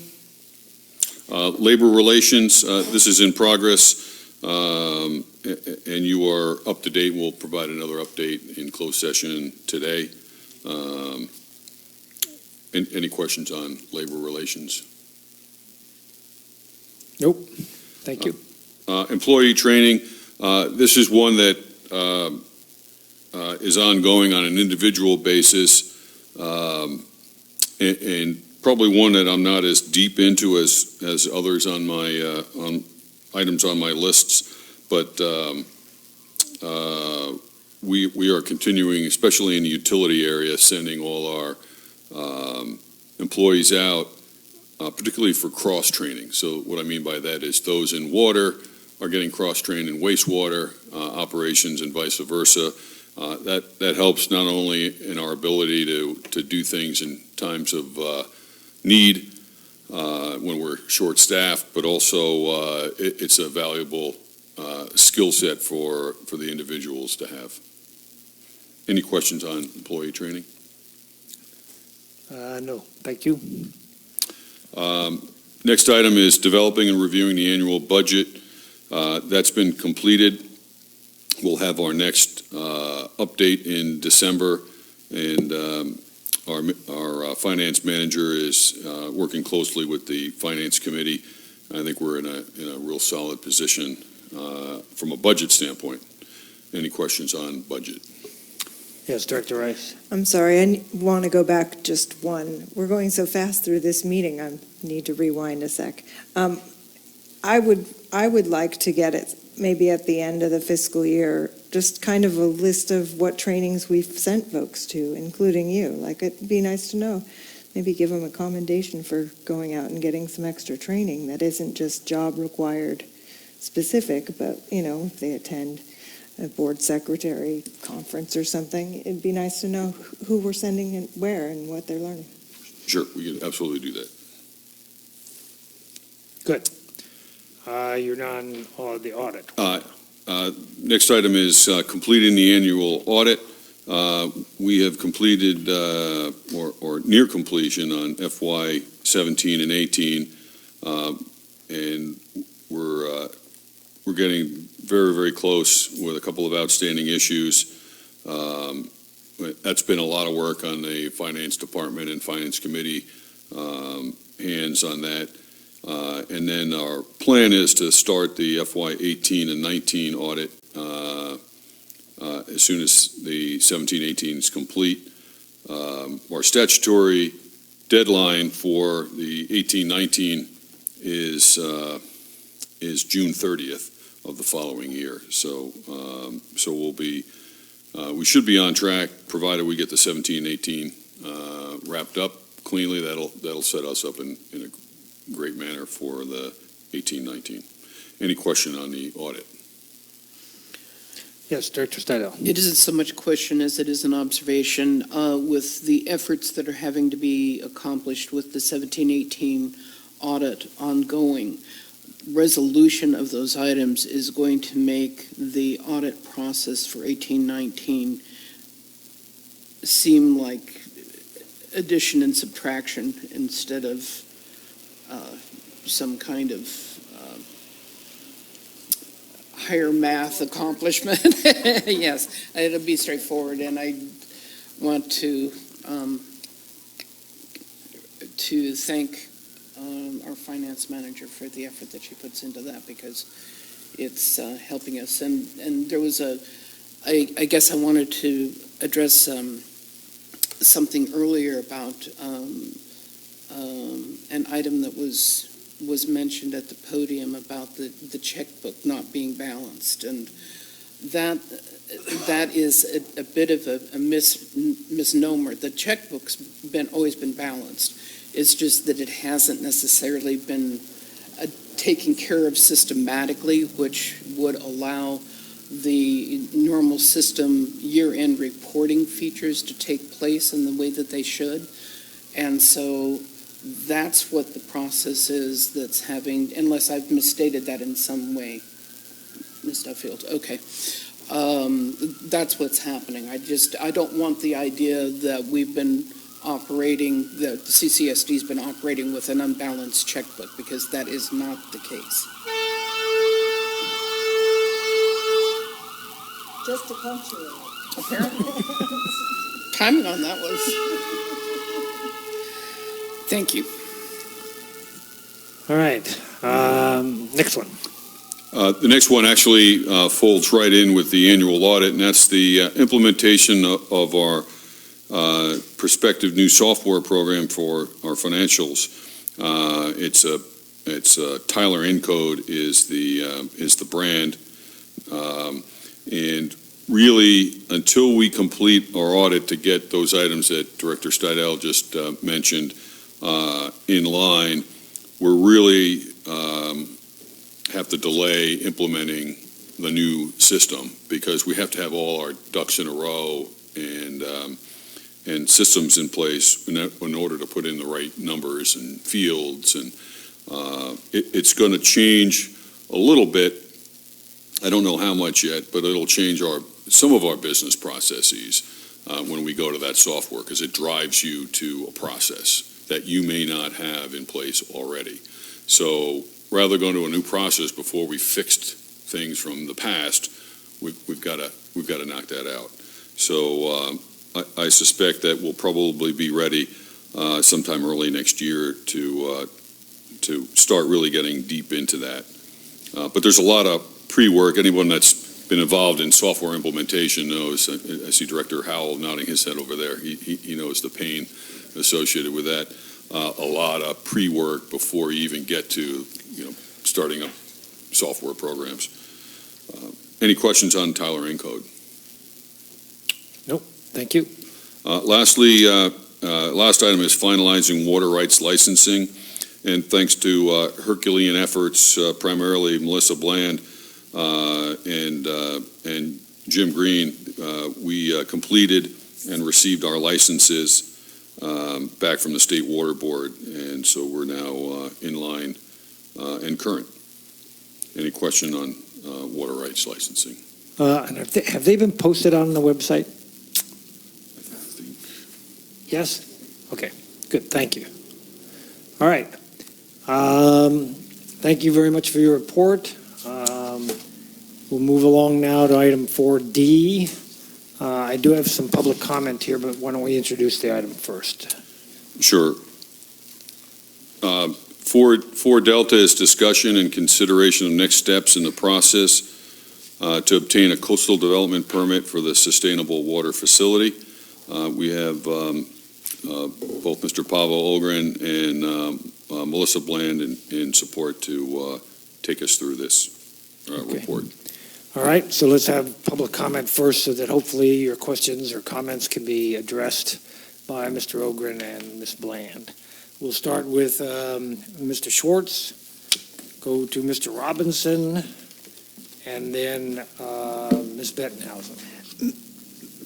Labor relations, this is in progress, and you are up to date. We'll provide another update in closed session today. Any questions on labor relations? Nope. Thank you. Employee training, this is one that is ongoing on an individual basis, and probably one that I'm not as deep into as others on my on items on my lists, but we are continuing, especially in the utility area, sending all our employees out, particularly for cross training. So what I mean by that is those in water are getting cross trained in wastewater operations and vice versa. That helps not only in our ability to do things in times of need when we're short-staffed, but also it's a valuable skill set for the individuals to have. Any questions on employee training? No, thank you. Next item is developing and reviewing the annual budget. That's been completed. We'll have our next update in December, and our finance manager is working closely with the finance committee. I think we're in a real solid position from a budget standpoint. Any questions on budget? Yes, Director Rice. I'm sorry, I want to go back just one. We're going so fast through this meeting, I need to rewind a sec. I would like to get it maybe at the end of the fiscal year, just kind of a list of what trainings we've sent folks to, including you. Like, it'd be nice to know. Maybe give them a commendation for going out and getting some extra training that isn't just job required specific, but, if they attend a board secretary conference or something, it'd be nice to know who we're sending and where and what they're learning. Sure, we can absolutely do that. Good. You're on the audit. Next item is completing the annual audit. We have completed or near completion on FY 17 and 18, and we're getting very, very close with a couple of outstanding issues. That's been a lot of work on the finance department and finance committee hands on that. And then our plan is to start the FY 18 and 19 audit as soon as the 17-18 is complete. Our statutory deadline for the 18-19 is June 30th of the following year. So we should be on track, provided we get the 17-18 wrapped up cleanly. That'll set us up in a great manner for the 18-19. Any question on the audit? Yes, Director Stidel. It isn't so much a question as it is an observation. With the efforts that are having to be accomplished with the 17-18 audit ongoing, resolution of those items is going to make the audit process for 18-19 seem like addition and subtraction instead of some kind of higher math accomplishment. Yes, it'll be straightforward, and I want to thank our finance manager for the effort that she puts into that, because it's helping us. And there was I guess I wanted to address something earlier about an item that was mentioned at the podium about the checkbook not being balanced, and that is a bit of a misnomer. The checkbook's always been balanced. It's just that it hasn't necessarily been taken care of systematically, which would allow the normal system year-end reporting features to take place in the way that they should. And so that's what the process is that's having, unless I've misstated that in some way. Ms. Duffield, okay. That's what's happening. I don't want the idea that we've been operating, that the CCSD's been operating with an unbalanced checkbook, because that is not the case. Just to punctuate. Apparently. Timing on that was... Thank you. All right. Next one. The next one actually folds right in with the annual audit, and that's the implementation of our prospective new software program for our financials. It's Tyler Encode is the brand, and really until we complete our audit to get those items that Director Stidel just mentioned in line, we're really have to delay implementing the new system, because we have to have all our ducks in a row and systems in place in order to put in the right numbers and fields. And it's going to change a little bit. I don't know how much yet, but it'll change some of our business processes when we go to that software, because it drives you to a process that you may not have in place already. So rather than go to a new process before we fixed things from the past, we've got to knock that out. So I suspect that we'll probably be ready sometime early next year to start really getting deep into that. But there's a lot of pre-work. Anyone that's been involved in software implementation knows. I see Director Howell nodding his head over there. He knows the pain associated with that. A lot of pre-work before you even get to starting up software programs. Any questions on Tyler Encode? Nope. Thank you. Lastly, last item is finalizing water rights licensing, and thanks to Herculean efforts, primarily Melissa Bland and Jim Green, we completed and received our licenses back from the State Water Board, and so we're now in line and current. Any question on water rights licensing? And have they been posted on the website? Yes? Okay, good, thank you. All right. Thank you very much for your report. We'll move along now to item 4D. I do have some public comment here, but why don't we introduce the item first? Sure. 4 Delta is discussion and consideration of next steps in the process to obtain a coastal development permit for the sustainable water facility. We have both Mr. Pavel Ogren and Melissa Bland in support to take us through this Okay. report. All right, so let's have public comment first so that hopefully your questions or comments can be addressed by Mr. Ogren and Ms. Bland. We'll start with Mr. Schwartz, go to Mr. Robinson, and then Ms. Bettenhausen.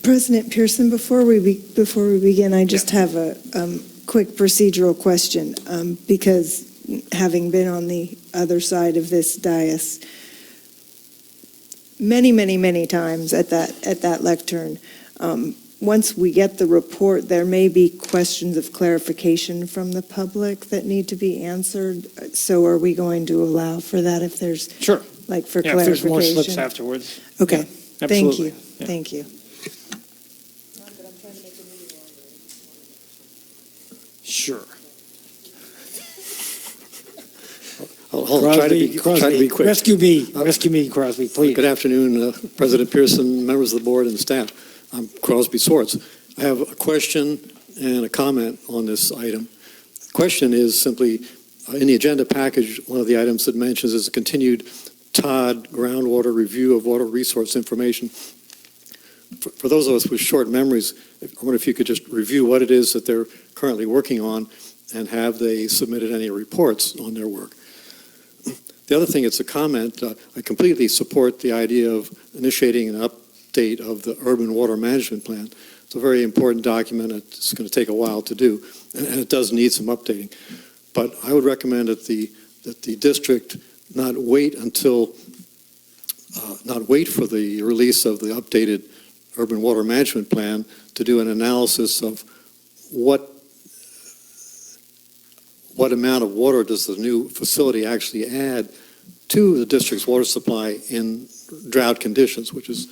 President Pearson, before we begin, I just have a quick procedural question, because having been on the other side of this dais many times at that lectern, once we get the report, there may be questions of clarification from the public that need to be answered. So are we going to allow for that if there's, Sure. like, for Yeah, if there's more clarification? slips afterwards. Okay, Yeah, thank absolutely. you, Yeah. thank you. Sure. I'll try to be quick. Rescue me, Crosby, please. Good afternoon, President Pearson, members of the board, and staff. I'm Crosby Swartz. I have a question and a comment on this item. The question is simply, in the agenda package, one of the items that mentions is a continued TOD groundwater review of water resource information. For those of us with short memories, I wonder if you could just review what it is that they're currently working on, and have they submitted any reports on their work. The other thing, it's a comment. I completely support the idea of initiating an update of the urban water management plan. It's a very important document. It's going to take a while to do, and it does need some updating. But I would recommend that the district not wait for the release of the updated urban water management plan to do an analysis of what amount of water does the new facility actually add to the district's water supply in drought conditions, which is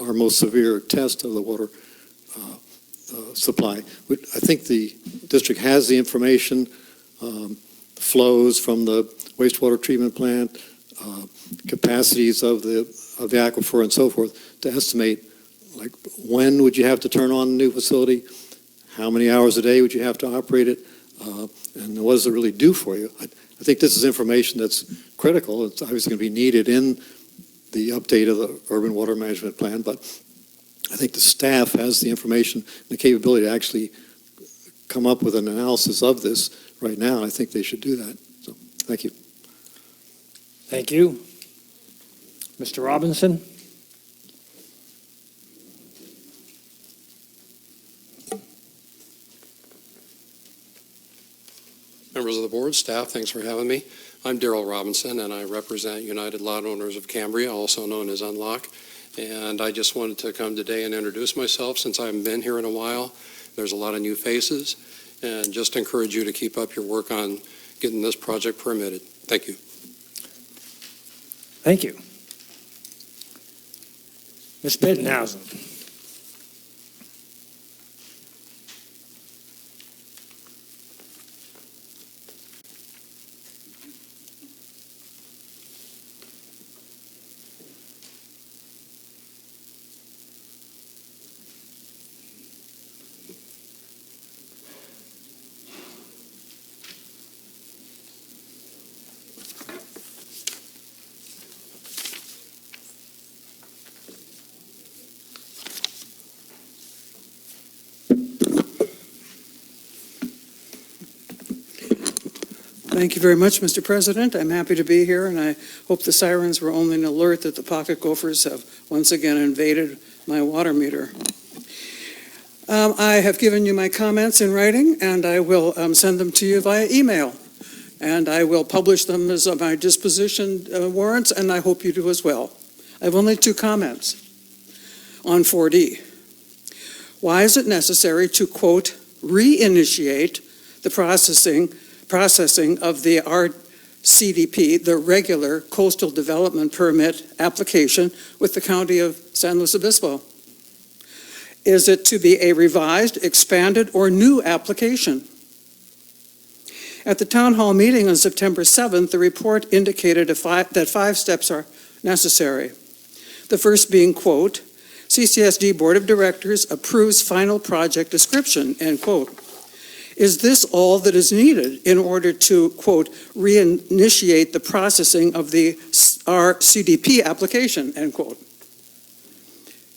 our most severe test of the water supply. I think the district has the information, flows from the wastewater treatment plant, capacities of the aquifer and so forth, to estimate, like, when would you have to turn on a new facility, how many hours a day would you have to operate it, and what does it really do for you? I think this is information that's critical. It's obviously going to be needed in the update of the urban water management plan, but I think the staff has the information and the capability to actually come up with an analysis of this right now. I think they should do that. So, thank you. Thank you. Mr. Robinson? Members of the board, staff, thanks for having me. I'm Darrell Robinson, and I represent United Lot Owners of Cambria, also known as Unlock. And I just wanted to come today and introduce myself since I haven't been here in a while. There's a lot of new faces, and just encourage you to keep up your work on getting this project permitted. Thank you. Thank you. Ms. Bettenhausen? Thank you very much, Mr. President. I'm happy to be here, and I hope the sirens were only an alert that the pocket gophers have once again invaded my water meter. I have given you my comments in writing, and I will send them to you via email. And I will publish them as my disposition warrants, and I hope you do as well. I have only two comments on 4D. Why is it necessary to, quote, reinitiate the processing of the RCDP, the regular coastal development permit application with the county of San Luis Obispo? Is it to be a revised, expanded, or new application? At the town hall meeting on September 7th, the report indicated that 5 steps are necessary. The first being, quote, CCSD Board of Directors approves final project description, end quote. Is this all that is needed in order to, quote, reinitiate the processing of our CDP application, end quote?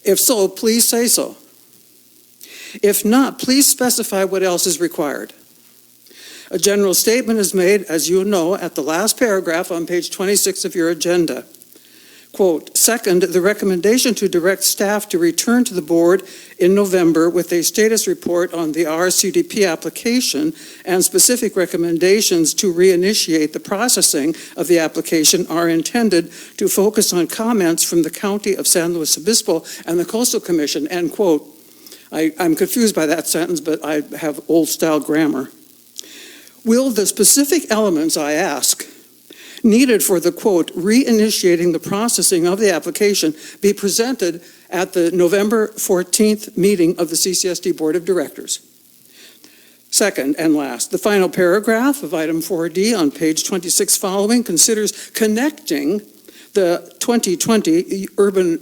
If so, please say so. If not, please specify what else is required. A general statement is made, as you know, at the last paragraph on page 26 of your agenda. Quote, second, the recommendation to direct staff to return to the board in November with a status report on the RCDP application and specific recommendations to reinitiate the processing of the application are intended to focus on comments from the County of San Luis Obispo and the Coastal Commission, end quote. I'm confused by that sentence, but I have old-style grammar. Will the specific elements, I ask, needed for the, quote, reinitiating the processing of the application be presented at the November 14th meeting of the CCSD Board of Directors? Second and last, the final paragraph of item 4D on page 26 following considers connecting the 2020 Urban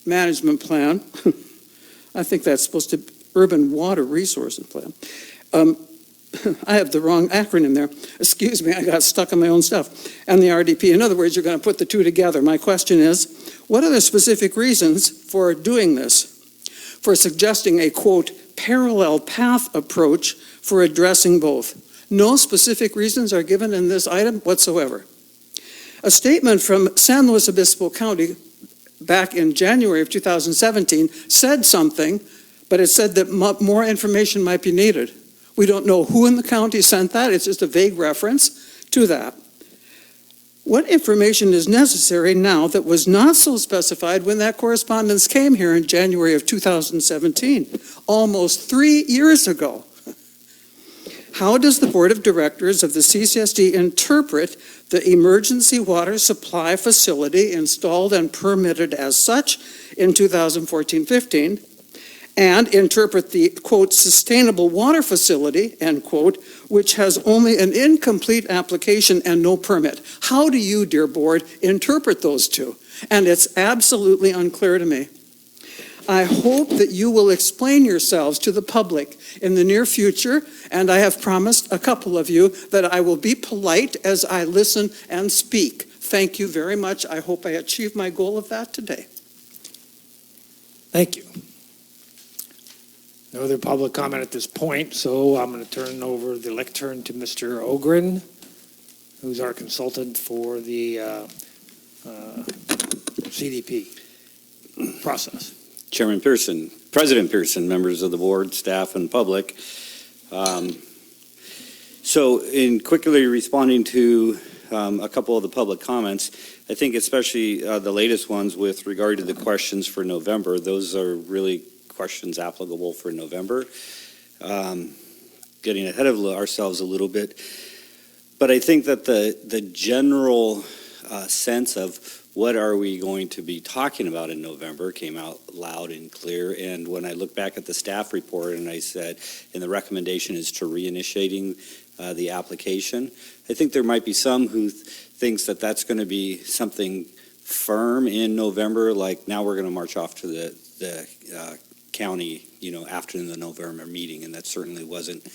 Management Plan. I think that's supposed to be Urban Water Resources Plan. I have the wrong acronym there. Excuse me, I got stuck on my own stuff. And the RDP. In other words, you're going to put the two together. My question is, what are the specific reasons for doing this? For suggesting a, quote, parallel path approach for addressing both? No specific reasons are given in this item whatsoever. A statement from San Luis Obispo County back in January of 2017 said something, but it said that more information might be needed. We don't know who in the county sent that. It's just a vague reference to that. What information is necessary now that was not so specified when that correspondence came here in January of 2017, almost 3 years ago? How does the Board of Directors of the CCSD interpret the emergency water supply facility installed and permitted as such in 2014-15? And interpret the, quote, sustainable water facility, end quote, which has only an incomplete application and no permit? How do you, dear board, interpret those two? And it's absolutely unclear to me. I hope that you will explain yourselves to the public in the near future, and I have promised a couple of you that I will be polite as I listen and speak. Thank you very much. I hope I achieved my goal of that today. Thank you. No other public comment at this point, so I'm going to turn over the lectern to Mr. Ogren, who's our consultant for the CDP process. Chairman Pearson, President Pearson, members of the board, staff, and public. So in quickly responding to a couple of the public comments, I think especially the latest ones with regard to the questions for November, those are really questions applicable for November. Getting ahead of ourselves a little bit. But I think that the general sense of what are we going to be talking about in November came out loud and clear. And when I look back at the staff report and I said, and the recommendation is to reinitiating the application, I think there might be some who thinks that that's going to be something firm in November, like now we're going to march off to the county, after the November meeting, and that certainly wasn't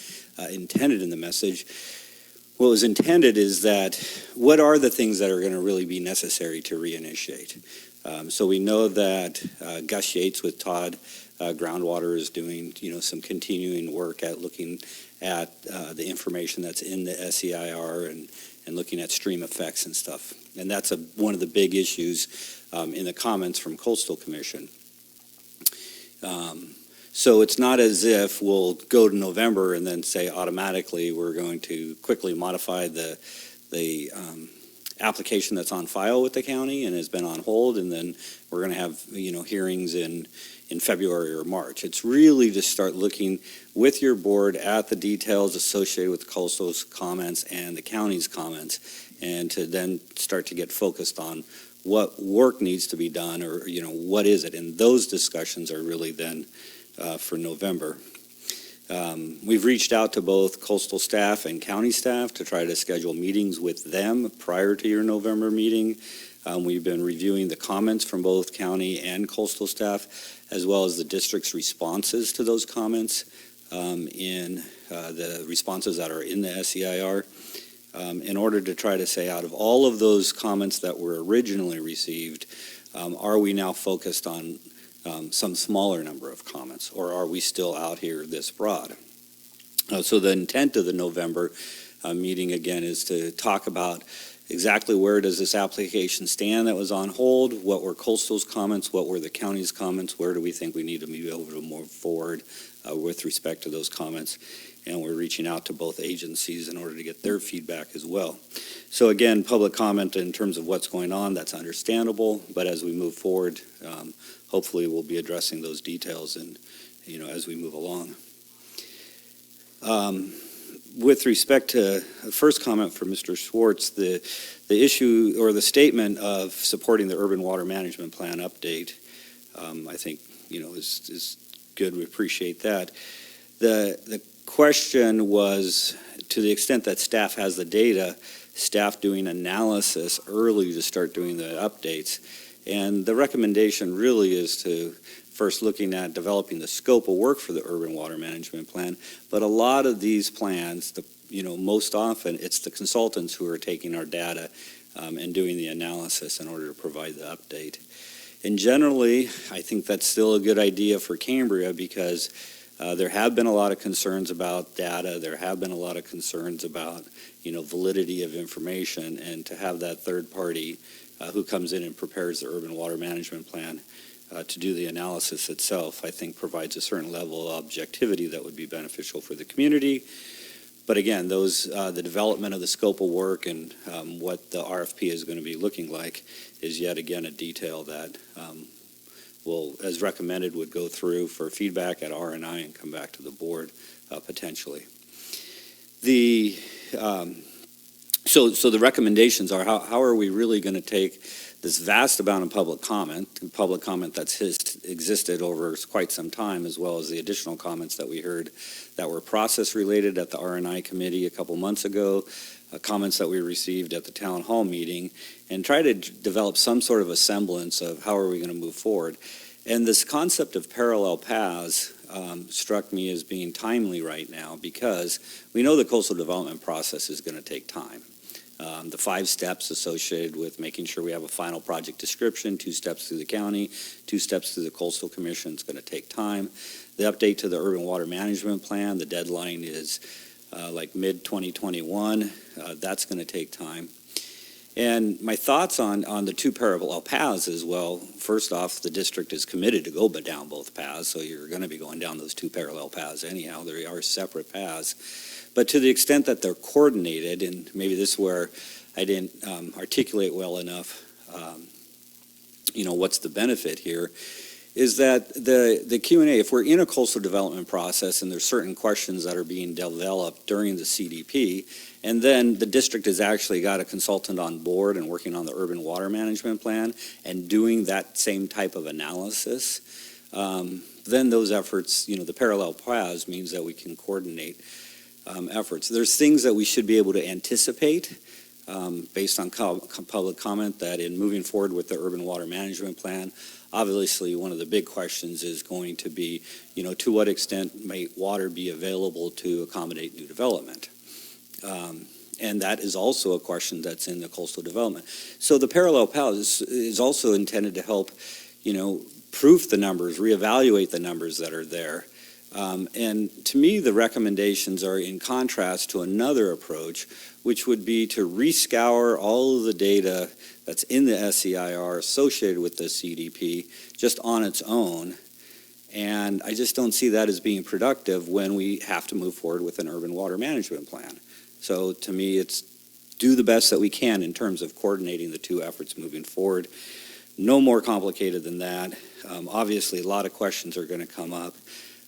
intended in the message. What was intended is that what are the things that are going to really be necessary to reinitiate? So we know that Gus Yates with Todd Groundwater is doing, some continuing work at looking at the information that's in the SEIR and looking at stream effects and stuff. And that's one of the big issues in the comments from Coastal Commission. So it's not as if we'll go to November and then say automatically we're going to quickly modify the application that's on file with the county and has been on hold, and then we're going to have hearings in February or March. It's really to start looking with your board at the details associated with Coastal's comments and the county's comments, and to then start to get focused on what work needs to be done, or what is it, and those discussions are really then for November. We've reached out to both coastal staff and county staff to try to schedule meetings with them prior to your November meeting. We've been reviewing the comments from both county and coastal staff, as well as the district's responses to those comments. in the responses that are in the SEIR, in order to try to say, out of all of those comments that were originally received, are we now focused on some smaller number of comments, or are we still out here this broad? So the intent of the November meeting, again, is to talk about exactly where does this application stand that was on hold, what were Coastal's comments, what were the county's comments, where do we think we need to be able to move forward with respect to those comments, and we're reaching out to both agencies in order to get their feedback as well. So again, public comment in terms of what's going on, that's understandable, but as we move forward, hopefully we'll be addressing those details and, as we move along. With respect to the first comment from Mr. Schwartz, the issue or the statement of supporting the urban water management plan update, I think, is good. We appreciate that. The question was, to the extent that staff has the data, staff doing analysis early to start doing the updates. And the recommendation really is to first looking at developing the scope of work for the urban water management plan. But a lot of these plans, most often it's the consultants who are taking our data and doing the analysis in order to provide the update. And generally, I think that's still a good idea for Cambria because there have been a lot of concerns about data. There have been a lot of concerns about, validity of information, and to have that third party who comes in and prepares the urban water management plan to do the analysis itself, I think provides a certain level of objectivity that would be beneficial for the community. But again, the development of the scope of work and what the RFP is going to be looking like is yet again a detail that will, as recommended, would go through for feedback at R&I and come back to the board potentially. So the recommendations are how are we really going to take this vast amount of public comment that's existed over quite some time, as well as the additional comments that we heard that were process related at the R&I committee a couple months ago, comments that we received at the town hall meeting, and try to develop some sort of a semblance of how are we going to move forward. And this concept of parallel paths struck me as being timely right now because we know the coastal development process is going to take time. The 5 steps associated with making sure we have a final project description, 2 steps through the county, 2 steps through the coastal commission, is going to take time. The update to the urban water management plan, the deadline is like mid-2021. That's going to take time. And my thoughts on the 2 parallel paths is, well, first off, the district is committed to go down both paths, so you're going to be going down those 2 parallel paths anyhow. They are separate paths. But to the extent that they're coordinated, and maybe this is where I didn't articulate well enough, what's the benefit here, is that the Q&A, if we're in a coastal development process and there's certain questions that are being developed during the CDP, and then the district has actually got a consultant on board and working on the urban water management plan and doing that same type of analysis, then those efforts, the parallel paths means that we can coordinate efforts. There's things that we should be able to anticipate based on public comment that in moving forward with the urban water management plan, obviously one of the big questions is going to be, to what extent may water be available to accommodate new development? And that is also a question that's in the coastal development. So the parallel path is also intended to help, proof the numbers, reevaluate the numbers that are there. And to me, the recommendations are in contrast to another approach, which would be to rescour all of the data that's in the SEIR associated with the CDP just on its own. And I just don't see that as being productive when we have to move forward with an urban water management plan. So to me, it's do the best that we can in terms of coordinating the 2 efforts moving forward. No more complicated than that. Obviously, a lot of questions are going to come up.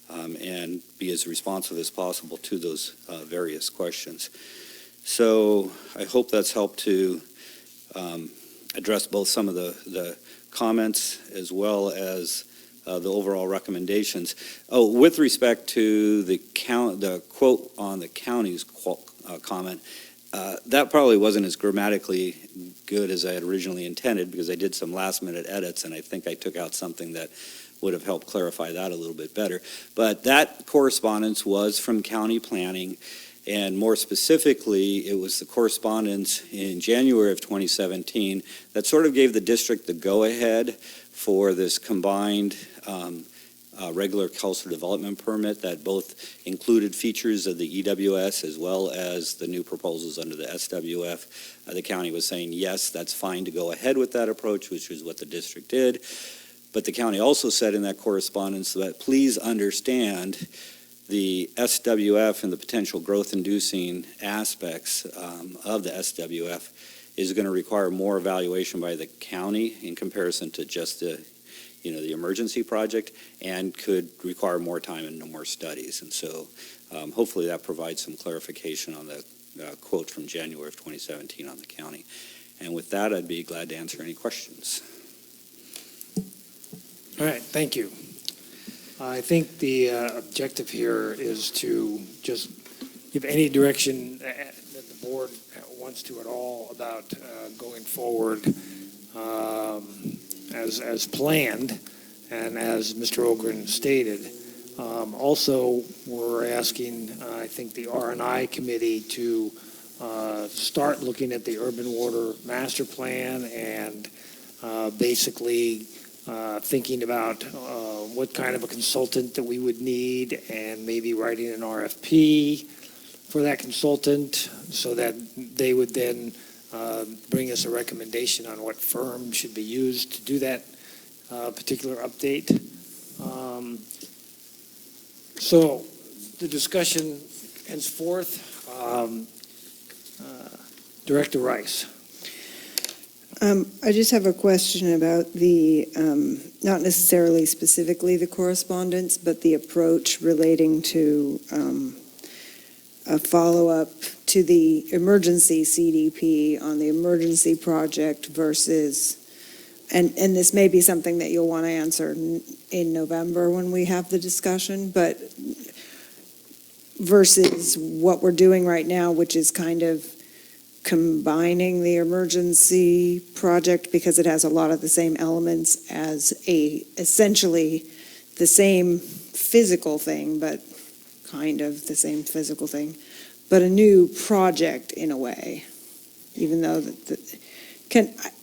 And be as responsive as possible to those various questions. So I hope that's helped to address both some of the comments as well as the overall recommendations. Oh, with respect to the quote on the county's comment, that probably wasn't as grammatically good as I had originally intended because I did some last-minute edits, and I think I took out something that would have helped clarify that a little bit better. But that correspondence was from county planning, and more specifically, it was the correspondence in January of 2017 that sort of gave the district the go-ahead for this combined regular coastal development permit that both included features of the EWS as well as the new proposals under the SWF. The county was saying, yes, that's fine to go ahead with that approach, which is what the district did. But the county also said in that correspondence that please understand the SWF and the potential growth-inducing aspects of the SWF is going to require more evaluation by the county in comparison to just the emergency project, and could require more time and more studies. And so hopefully that provides some clarification on the quote from January of 2017 on the county. And with that, I'd be glad to answer any questions. All right, thank you. I think the objective here is to just give any direction that the board wants to at all about going forward as planned and as Mr. Ogren stated. Also, we're asking, I think, the R&I committee to start looking at the urban water master plan and basically thinking about what kind of a consultant that we would need, and maybe writing an RFP for that consultant so that they would then bring us a recommendation on what firm should be used to do that particular update. So the discussion henceforth, Director Rice. I just have a question about the, not necessarily specifically the correspondence, but the approach relating to a follow-up to the emergency CDP on the emergency project versus, and this may be something that you'll want to answer in November when we have the discussion, but versus what we're doing right now, which is kind of combining the emergency project because it has a lot of the same elements as essentially the same physical thing, but kind of the same physical thing, but a new project in a way, even though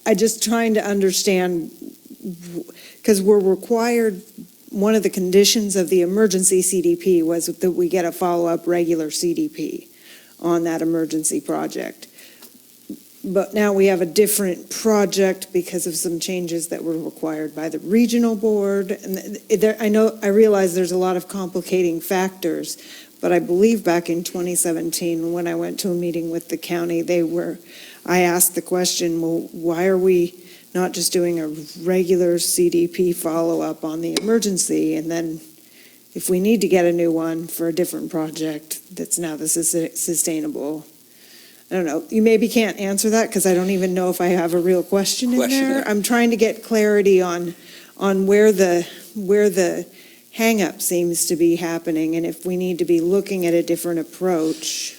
I just trying to understand, because we're required, one of the conditions of the emergency CDP was that we get a follow-up regular CDP on that emergency project. But now we have a different project because of some changes that were required by the regional board. And I realize there's a lot of complicating factors, but I believe back in 2017, when I went to a meeting with the county, I asked the question, well, why are we not just doing a regular CDP follow-up on the emergency? And then if we need to get a new one for a different project that's now the sustainable, I don't know. You maybe can't answer that because I don't even know if I have a real question in there. I'm trying to get clarity on where the hang-up seems to be happening and if we need to be looking at a different approach.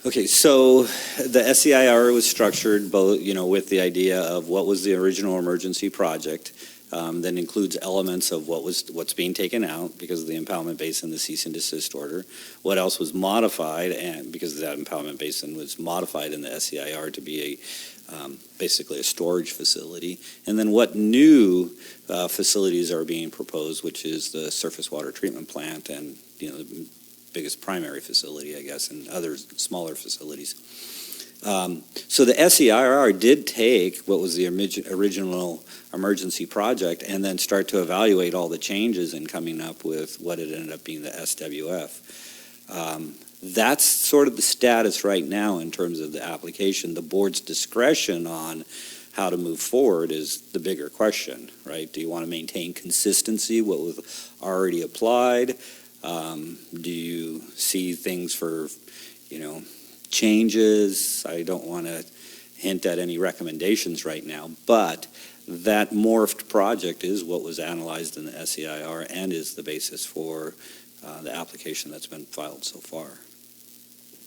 Okay, so the SEIR was structured both, with the idea of what was the original emergency project, that includes elements of what's being taken out because of the impoundment basin, the cease and desist order. What else was modified, and because that impoundment basin was modified in the SEIR to be basically a storage facility, and then what new facilities are being proposed, which is the surface water treatment plant and the biggest primary facility, I guess, and other smaller facilities. So the SEIR did take what was the original emergency project and then start to evaluate all the changes and coming up with what it ended up being the SWF. That's sort of the status right now in terms of the application. The board's discretion on how to move forward is the bigger question, right? Do you want to maintain consistency, what was already applied? Do you see things for, changes? I don't want to hint at any recommendations right now, but that morphed project is what was analyzed in the SEIR and is the basis for the application that's been filed so far.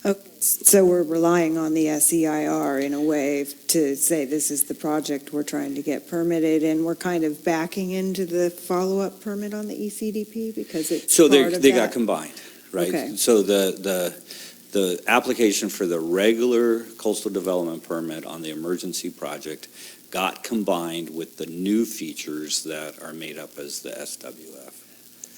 So we're relying on the SEIR in a way to say this is the project we're trying to get permitted, and we're kind of backing into the follow-up permit on the ECDP because it's So part of they that? got combined, right? Okay. So the application for the regular coastal development permit on the emergency project got combined with the new features that are made up as the SWF.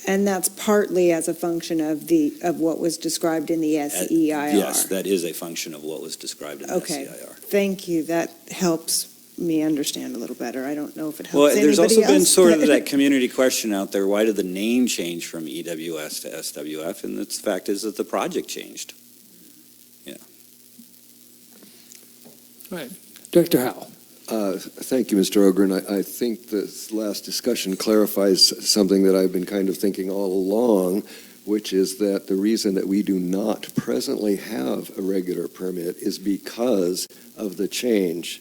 And that's partly as a function of what was described in the SEIR? Yes, that is a function of what was described in the Okay. SEIR. Thank you. That helps me understand a little better. I don't know if it helps Well, anybody there's else. also been sort of but- that community question out there, why did the name change from EWS to SWF? And the fact is that the project changed. Right. Director Howell. Thank you, Mr. Ogren. I think this last discussion clarifies something that I've been kind of thinking all along, which is that the reason that we do not presently have a regular permit is because of the change.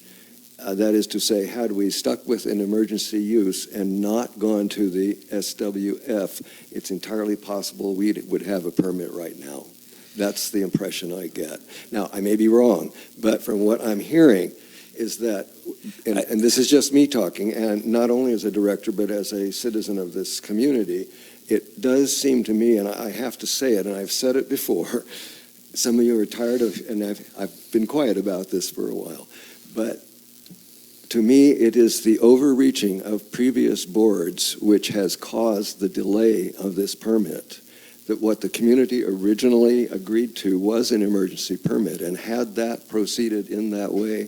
That is to say, had we stuck with an emergency use and not gone to the SWF, it's entirely possible we would have a permit right now. That's the impression I get. Now, I may be wrong, but from what I'm hearing is that, and this is just me talking, and not only as a director, but as a citizen of this community, it does seem to me, and I have to say it, and I've said it before, some of you are tired of, and I've been quiet about this for a while, but to me, it is the overreaching of previous boards which has caused the delay of this permit. That what the community originally agreed to was an emergency permit, and had that proceeded in that way,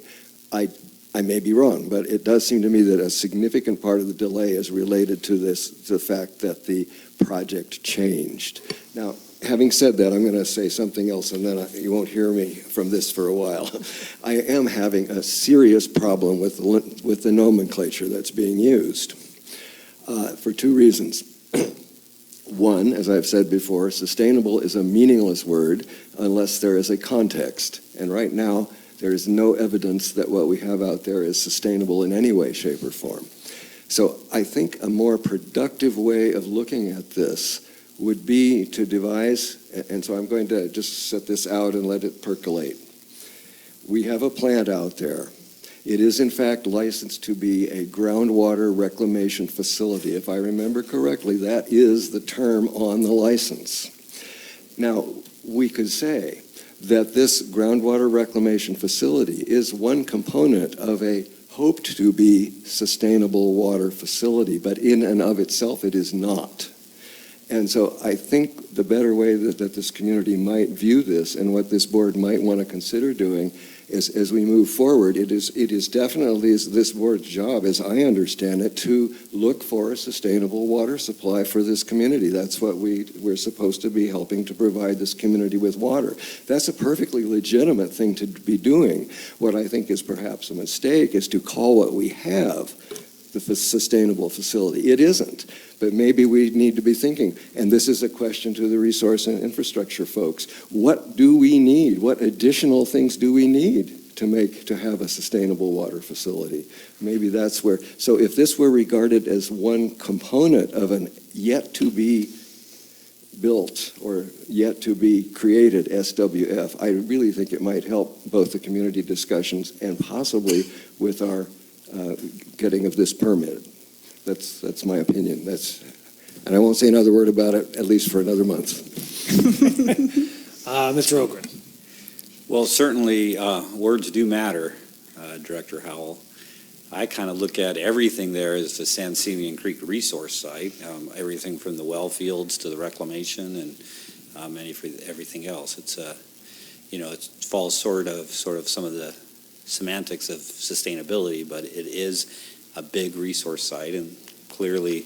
I may be wrong, but it does seem to me that a significant part of the delay is related to the fact that the project changed. Now, having said that, I'm going to say something else, and then you won't hear me from this for a while. I am having a serious problem with the nomenclature that's being used for two reasons. One, as I've said before, sustainable is a meaningless word unless there is a context. And right now, there is no evidence that what we have out there is sustainable in any way, shape, or form. So I think a more productive way of looking at this would be to devise, and so I'm going to just set this out and let it percolate. We have a plant out there. It is in fact licensed to be a groundwater reclamation facility. If I remember correctly, that is the term on the license. Now, we could say that this groundwater reclamation facility is one component of a hoped to be sustainable water facility, but in and of itself it is not. And so I think the better way that this community might view this, and what this board might want to consider doing, is as we move forward, it is definitely this board's job, as I understand it, to look for a sustainable water supply for this community. That's what we're supposed to be helping to provide this community with water. That's a perfectly legitimate thing to be doing. What I think is perhaps a mistake is to call what we have the sustainable facility. It isn't. But maybe we need to be thinking, and this is a question to the resource and infrastructure folks, what do we need? What additional things do we need to have a sustainable water facility? Maybe that's where, so if this were regarded as one component of an yet to be built or yet to be created SWF, I really think it might help both the community discussions and possibly with our getting of this permit. That's my opinion. And I won't say another word about it, at least for another month. Mr. Ogren. Well, certainly words do matter, Director Howell. I kind of look at everything there as the San Simeon Creek resource site, everything from the well fields to the reclamation and everything else. It's it falls sort of some of the semantics of sustainability, but it is a big resource site, and clearly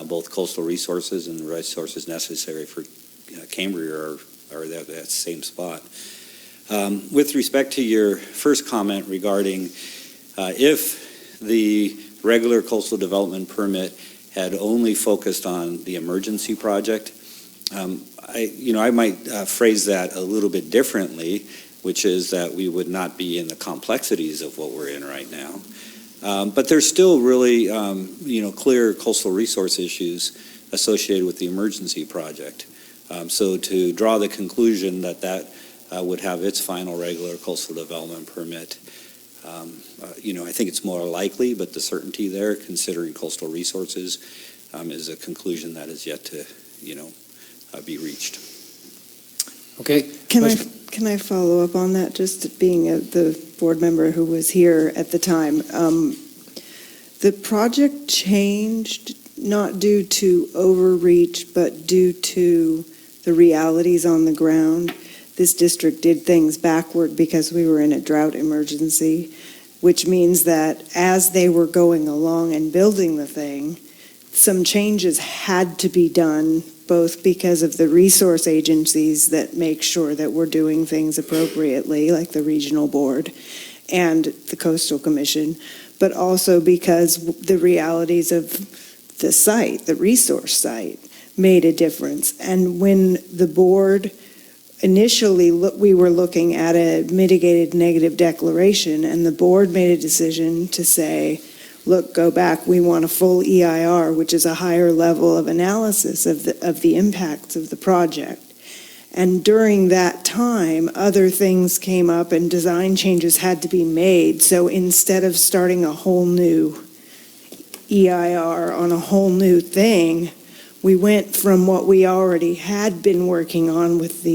both coastal resources and the resources necessary for Cambria are at that same spot. With respect to your first comment regarding if the regular coastal development permit had only focused on the emergency project, I might phrase that a little bit differently, which is that we would not be in the complexities of what we're in right now. But there's still really, clear coastal resource issues associated with the emergency project. So to draw the conclusion that would have its final regular coastal development permit. I think it's more likely, but the certainty there, considering coastal resources, is a conclusion that is yet to, be reached. Okay. Can I follow up on that, just being the board member who was here at the time? The project changed not due to overreach, but due to the realities on the ground. This district did things backward because we were in a drought emergency, which means that as they were going along and building the thing, some changes had to be done, both because of the resource agencies that make sure that we're doing things appropriately, like the regional board and the coastal commission, but also because the realities of the site, the resource site, made a difference. And when the board initially, we were looking at a mitigated negative declaration, and the board made a decision to say, look, go back, we want a full EIR, which is a higher level of analysis of the impacts of the project. And during that time, other things came up and design changes had to be made. So instead of starting a whole new EIR on a whole new thing, we went from what we already had been working on with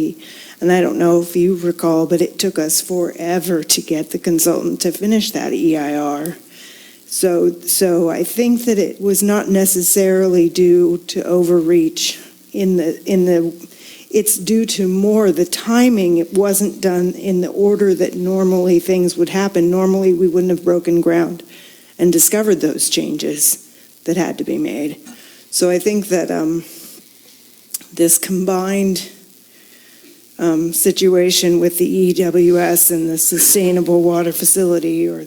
and I don't know if you recall, but it took us forever to get the consultant to finish that EIR. So I think that it was not necessarily due to overreach it's due to more the timing. It wasn't done in the order that normally things would happen. Normally we wouldn't have broken ground and discovered those changes that had to be made. So I think that this combined situation with the EWS and the sustainable water facility or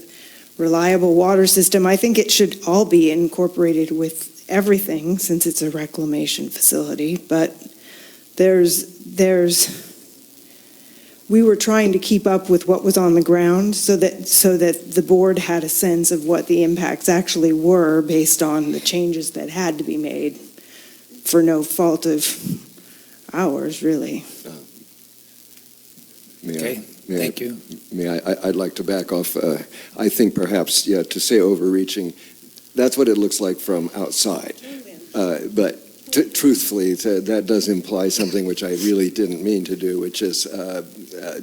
reliable water system, I think it should all be incorporated with everything since it's a reclamation facility. But we were trying to keep up with what was on the ground so that the board had a sense of what the impacts actually were based on the changes that had to be made for no fault of ours, really. Thank you. I'd like to back off. I think perhaps, to say overreaching, that's what it looks like from outside. But truthfully, that does imply something which I really didn't mean to do, which is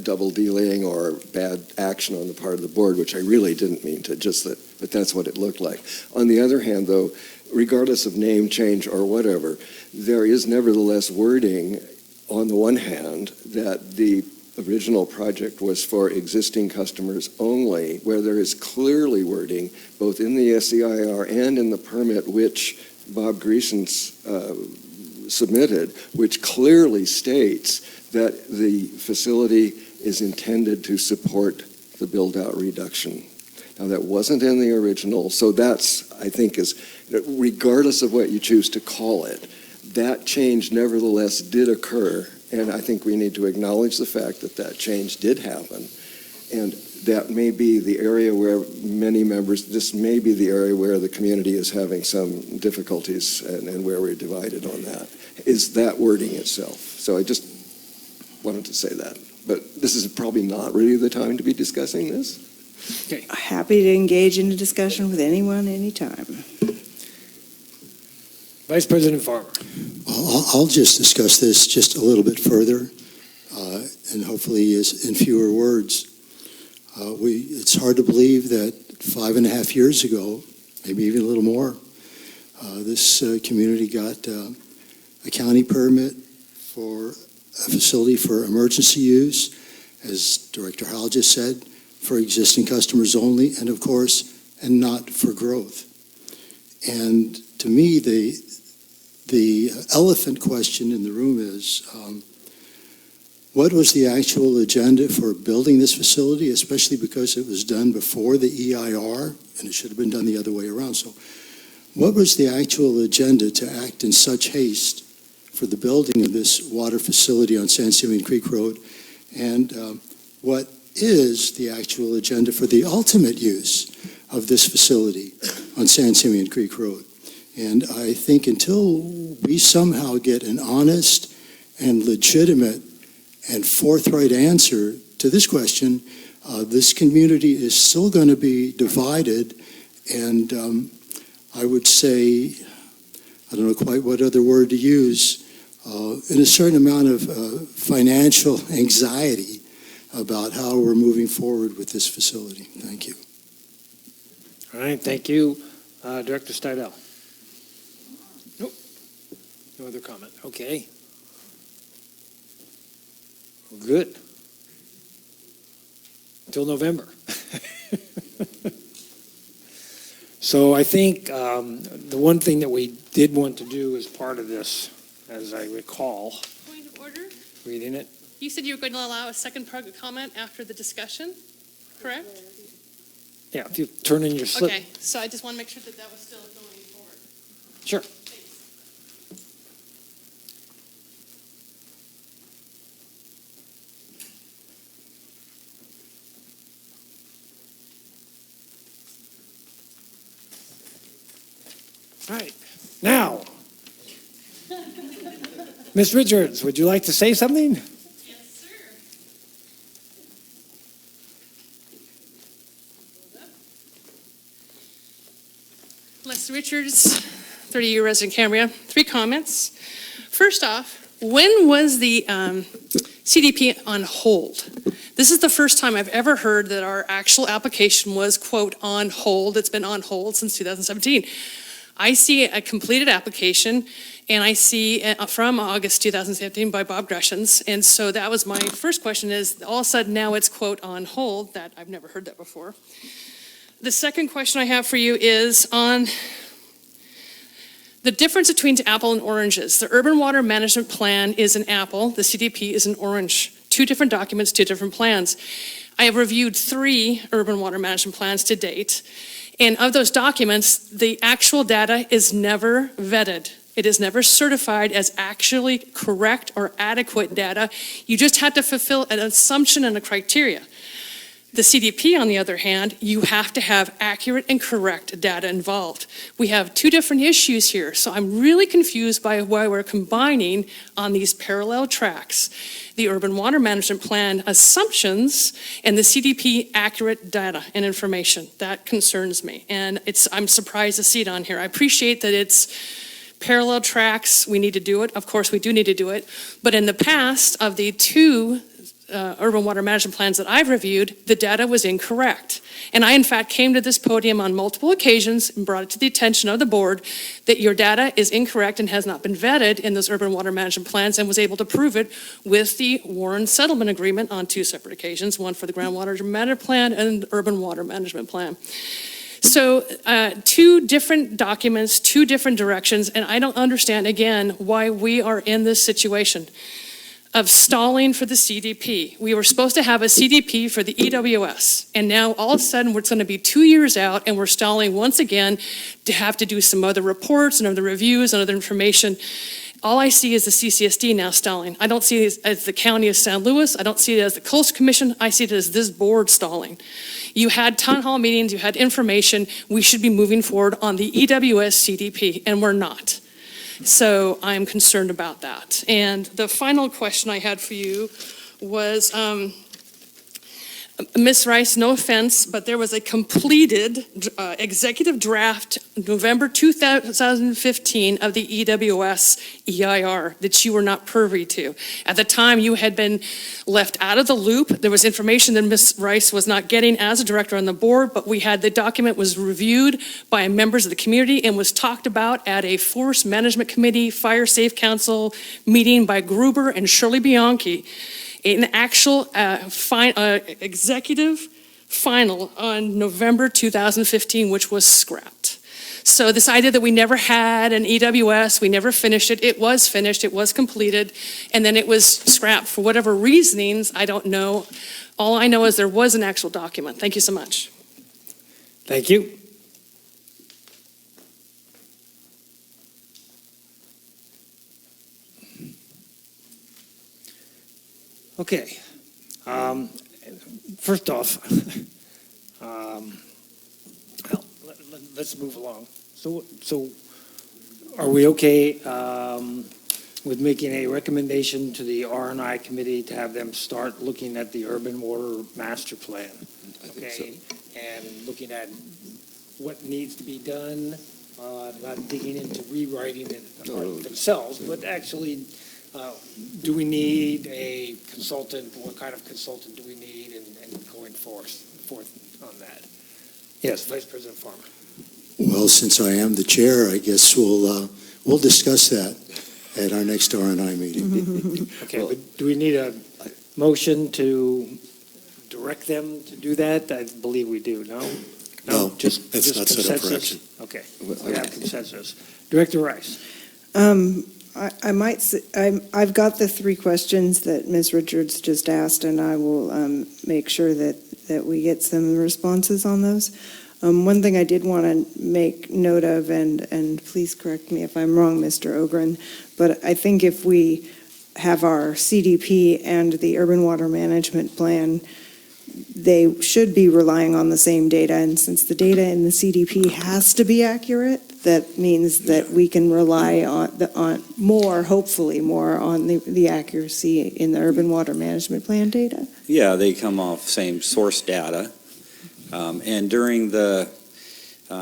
double dealing or bad action on the part of the board, which I really didn't mean to, but that's what it looked like. On the other hand, though, regardless of name change or whatever, there is nevertheless wording on the one hand that the original project was for existing customers only, where there is clearly wording both in the SEIR and in the permit which Bob Greason's submitted, which clearly states that the facility is intended to support the build-out reduction. Now, that wasn't in the original, so that's, I think, regardless of what you choose to call it, that change nevertheless did occur, and I think we need to acknowledge the fact that that change did happen. And that may be the area where this may be the area where the community is having some difficulties and where we're divided on that, is that wording itself. So I just wanted to say that. But this is probably not really the time to be discussing this. Okay. Happy to engage in a discussion with anyone, anytime. Vice President Farmer. I'll just discuss this just a little bit further, and hopefully in fewer words. It's hard to believe that 5.5 years ago, maybe even a little more, this community got a county permit for a facility for emergency use, as Director Howell just said, for existing customers only, and of course, and not for growth. And to me, the elephant question in the room is, what was the actual agenda for building this facility, especially because it was done before the EIR, and it should have been done the other way around. So what was the actual agenda to act in such haste for the building of this water facility on San Simeon Creek Road? And what is the actual agenda for the ultimate use of this facility on San Simeon Creek Road? And I think until we somehow get an honest and legitimate and forthright answer to this question, this community is still going to be divided, and I would say, I don't know quite what other word to use, in a certain amount of financial anxiety about how we're moving forward with this facility. Thank you. All right, thank you. Director Stidel. Nope. No other comment. Okay. Well, good. Until November. So I think the one thing that we did want to do as part of this, as I recall, Point of order? reading it. You said you were going to allow a second public comment after the discussion, correct? Yeah, if you turn in your slip. Okay, so I just want to make sure that that was still going forward. Sure. All right, now, Ms. Richards, would you like to say something? Yes, sir. Les Richards, 30-year resident Cambria. 3 comments. First off, when was the CDP on hold? This is the first time I've ever heard that our actual application was, quote, on hold. It's been on hold since 2017. I see a completed application, and I see from August 2017 by Bob Greshams. And so that was my first question is, all of a sudden now it's, quote, on hold. That I've never heard that before. The second question I have for you is on the difference between apple and oranges. The Urban Water Management Plan is an apple. The CDP is an orange. 2 different documents, 2 different plans. I have reviewed 3 urban water management plans to date. And of those documents, the actual data is never vetted. It is never certified as actually correct or adequate data. You just have to fulfill an assumption and a criteria. The CDP, on the other hand, you have to have accurate and correct data involved. We have 2 different issues here, so I'm really confused by why we're combining on these parallel tracks the Urban Water Management Plan assumptions and the CDP accurate data and information. That concerns me, and I'm surprised to see it on here. I appreciate that it's parallel tracks. We need to do it. Of course, we do need to do it. But in the past, of the 2 urban water management plans that I've reviewed, the data was incorrect. And I, in fact, came to this podium on multiple occasions and brought it to the attention of the board that your data is incorrect and has not been vetted in those urban water management plans, and was able to prove it with the Warren Settlement Agreement on 2 separate occasions, one for the groundwater management plan and urban water management plan. So 2 different documents, 2 different directions, and I don't understand, again, why we are in this situation of stalling for the CDP. We were supposed to have a CDP for the EWS, and now all of a sudden it's going to be 2 years out, and we're stalling once again to have to do some other reports and other reviews and other information. All I see is the CCSD now stalling. I don't see it as the County of San Luis. I don't see it as the Coastal Commission. I see it as this board stalling. You had town hall meetings, you had information. We should be moving forward on the EWS CDP, and we're not. So I'm concerned about that. And the final question I had for you was, Ms. Rice, no offense, but there was a completed executive draft November 2015 of the EWS EIR that you were not privy to. At the time, you had been left out of the loop. There was information that Ms. Rice was not getting as a director on the board, but we had the document was reviewed by members of the community and was talked about at a Forest Management Committee, Fire Safe Council meeting by Gruber and Shirley Bianchi. An actual executive final on November 2015, which was scrapped. So this idea that we never had an EWS, we never finished it, it was finished, it was completed, and then it was scrapped for whatever reasonings, I don't know. All I know is there was an actual document. Thank you so much. Thank you. Okay. First off, well, let's move along. So are we okay with making a recommendation to the R&I committee to have them start looking at the urban water master plan. Okay, and looking at what needs to be done, not digging into rewriting it themselves, but actually, do we need a consultant? What kind of consultant do we need, and going forth on that? Yes, Vice President Farmer. Well, since I am the chair, I guess we'll discuss that at our next R&I meeting. Okay, but do we need a motion to direct them to do that? I believe we do, no? No, just it's not set up for consensus? action. Okay, we have consensus. Director Rice. I've got the three questions that Ms. Richards just asked, and I will make sure that we get some responses on those. One thing I did want to make note of, and please correct me if I'm wrong, Mr. Ogren, but I think if we have our CDP and the Urban Water Management Plan, they should be relying on the same data, and since the data in the CDP has to be accurate, that means that we can rely on more, hopefully more, on the accuracy in the Urban Water Management Plan data. Yeah, they come off same source data. And during the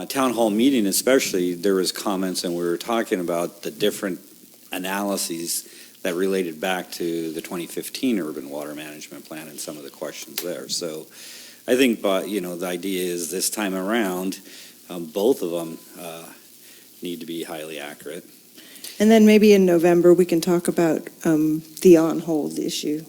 town hall meeting especially, there was comments and we were talking about the different analyses that related back to the 2015 Urban Water Management Plan and some of the questions there. So I think, the idea is this time around, both of them need to be highly accurate. And then maybe in November, we can talk about the on-hold issue.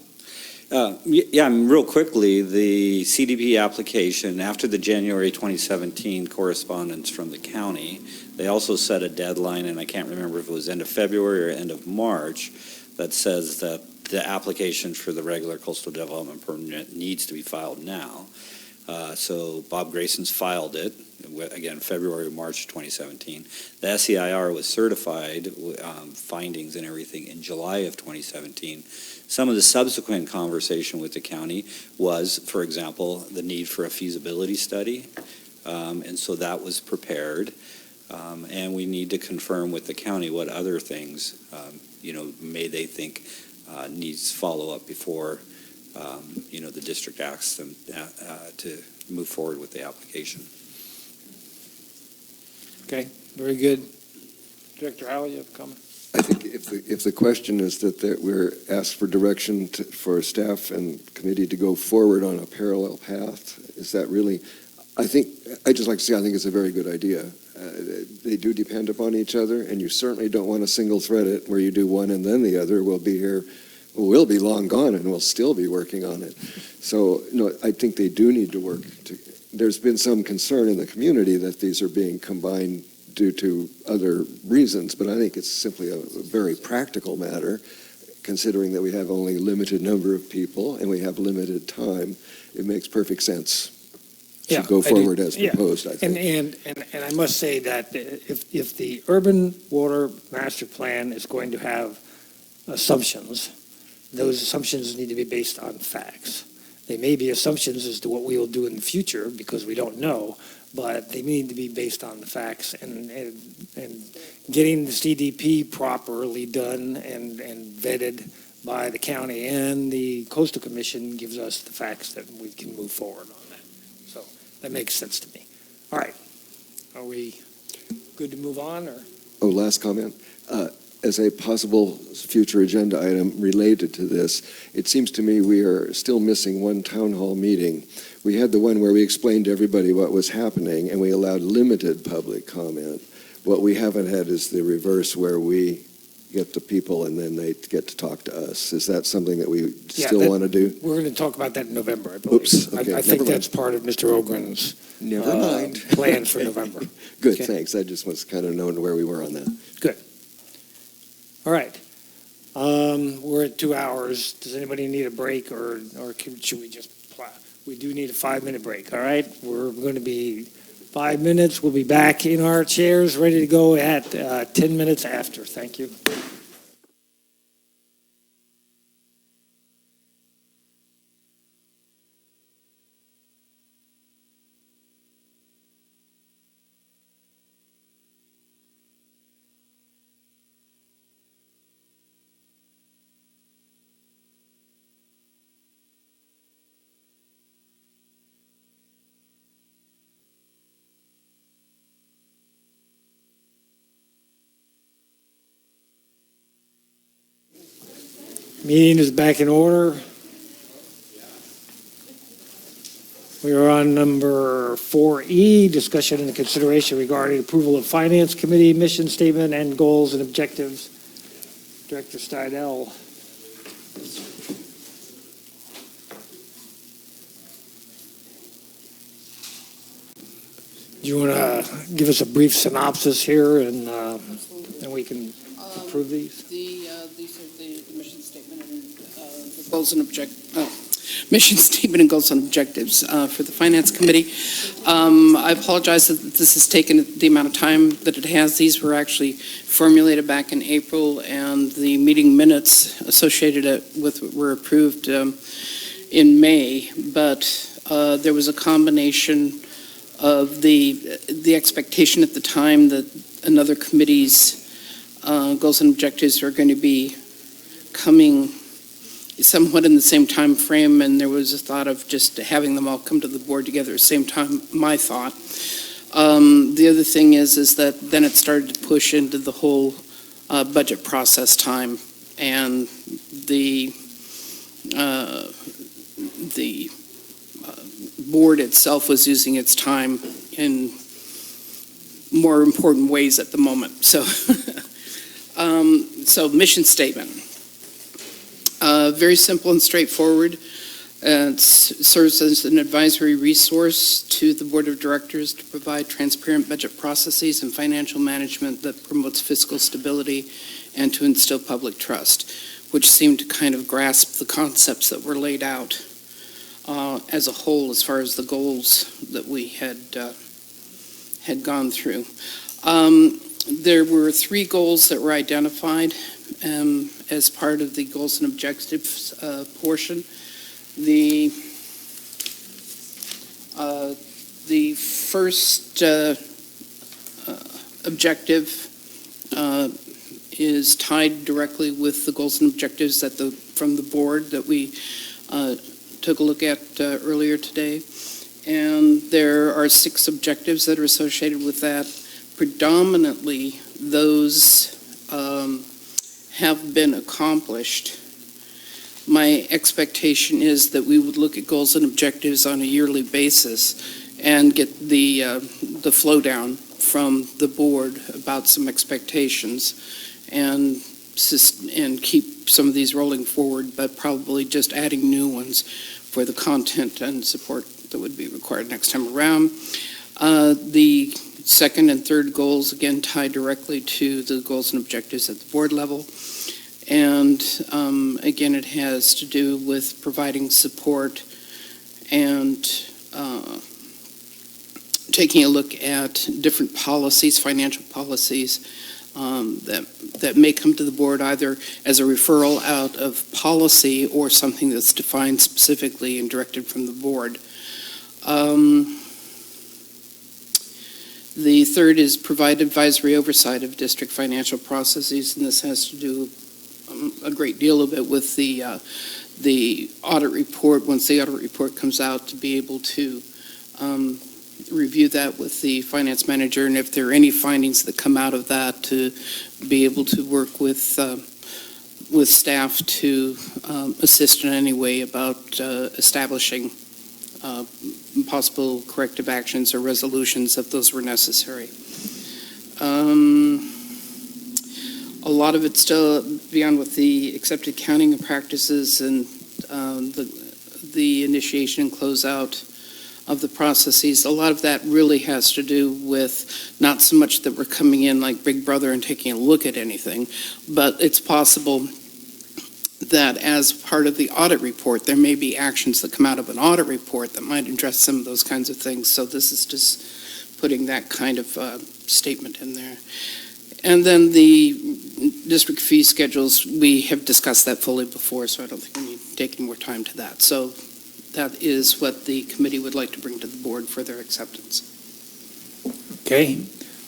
Real quickly, the CDP application, after the January 2017 correspondence from the county, they also set a deadline, and I can't remember if it was end of February or end of March, that says that the application for the regular coastal development permit needs to be filed now. So Bob Grayson's filed it, again, February or March 2017. The SEIR was certified, findings and everything, in July of 2017. Some of the subsequent conversation with the county was, for example, the need for a feasibility study. And so that was prepared. And we need to confirm with the county what other things, may they think needs follow-up before, the district asks them to move forward with the application. Okay, very good. Director Howell, you have a comment? I think if the question is that we're asked for direction for staff and committee to go forward on a parallel path, is that really, I think it's a very good idea. They do depend upon each other, and you certainly don't want to single thread it where you do one and then the other. We'll be long gone and we'll still be working on it. So, I think they do need to work. There's been some concern in the community that these are being combined due to other reasons, but I think it's simply a very practical matter, considering that we have only a limited number of people and we have limited time. It makes perfect sense to go forward as proposed, I think. And I must say that if the Urban Water Master Plan is going to have assumptions, those assumptions need to be based on facts. They may be assumptions as to what we will do in the future because we don't know, but they need to be based on the facts, and getting the CDP properly done and vetted by the county and the Coastal Commission gives us the facts that we can move forward on that. So that makes sense to me. All right. Are we good to move on? Or? Oh, last comment. As a possible future agenda item related to this, it seems to me we are still missing one town hall meeting. We had the one where we explained to everybody what was happening and we allowed limited public comment. What we haven't had is the reverse, where we get the people and then they get to talk to us. Is that something that we still want to do? We're going to talk about that in November, I believe. Oops, okay, I think that's part of Mr. Ogren's plan for November. Good, Okay. thanks. I just was kind of knowing where we were on that. Good. All right. We're at 2 hours. Does anybody need a break, or should we just plow? We do need a 5-minute break, all right? We're going to be 5 minutes. We'll be back in our chairs, ready to go at 10 minutes after. Thank you. Meeting is back in order. We are on number 4E, discussion and consideration regarding approval of Finance Committee mission statement and goals and objectives. Director Steidel. Do you want to give us a brief synopsis here, and then we can approve these? These are the mission statement and the goals and mission statement and goals and objectives for the Finance Committee. I apologize that this has taken the amount of time that it has. These were actually formulated back in April, and the meeting minutes associated with it were approved in May, but there was a combination of the expectation at the time that another committee's goals and objectives are going to be coming somewhat in the same time frame, and there was a thought of just having them all come to the board together at the same time, my thought. The other thing is that then it started to push into the whole budget process time, and the board itself was using its time in more important ways at the moment. So, so mission statement. Very simple and straightforward. It serves as an advisory resource to the Board of Directors to provide transparent budget processes and financial management that promotes fiscal stability and to instill public trust, which seemed to kind of grasp the concepts that were laid out as a whole as far as the goals that we had gone through. There were 3 goals that were identified as part of the goals and objectives portion. The first objective is tied directly with the goals and objectives from the board that we took a look at earlier today. And there are 6 objectives that are associated with that. Predominantly, those have been accomplished. My expectation is that we would look at goals and objectives on a yearly basis and get the flow down from the board about some expectations and keep some of these rolling forward, but probably just adding new ones for the content and support that would be required next time around. The second and third goals, again, tie directly to the goals and objectives at the board level. And again, it has to do with providing support and taking a look at different policies, financial policies, that may come to the board either as a referral out of policy or something that's defined specifically and directed from the board. The third is provide advisory oversight of district financial processes, and this has to do a great deal of it with the audit report. Once the audit report comes out, to be able to review that with the finance manager, and if there are any findings that come out of that, to be able to work with staff to assist in any way about establishing possible corrective actions or resolutions if those were necessary. A lot of it's still beyond with the accepted accounting practices and the initiation and closeout of the processes. A lot of that really has to do with not so much that we're coming in like Big Brother and taking a look at anything, but it's possible that as part of the audit report, there may be actions that come out of an audit report that might address some of those kinds of things. So this is just putting that kind of statement in there. And then the district fee schedules, we have discussed that fully before, so I don't think we need to take any more time to that. So that is what the committee would like to bring to the board for their acceptance. Okay.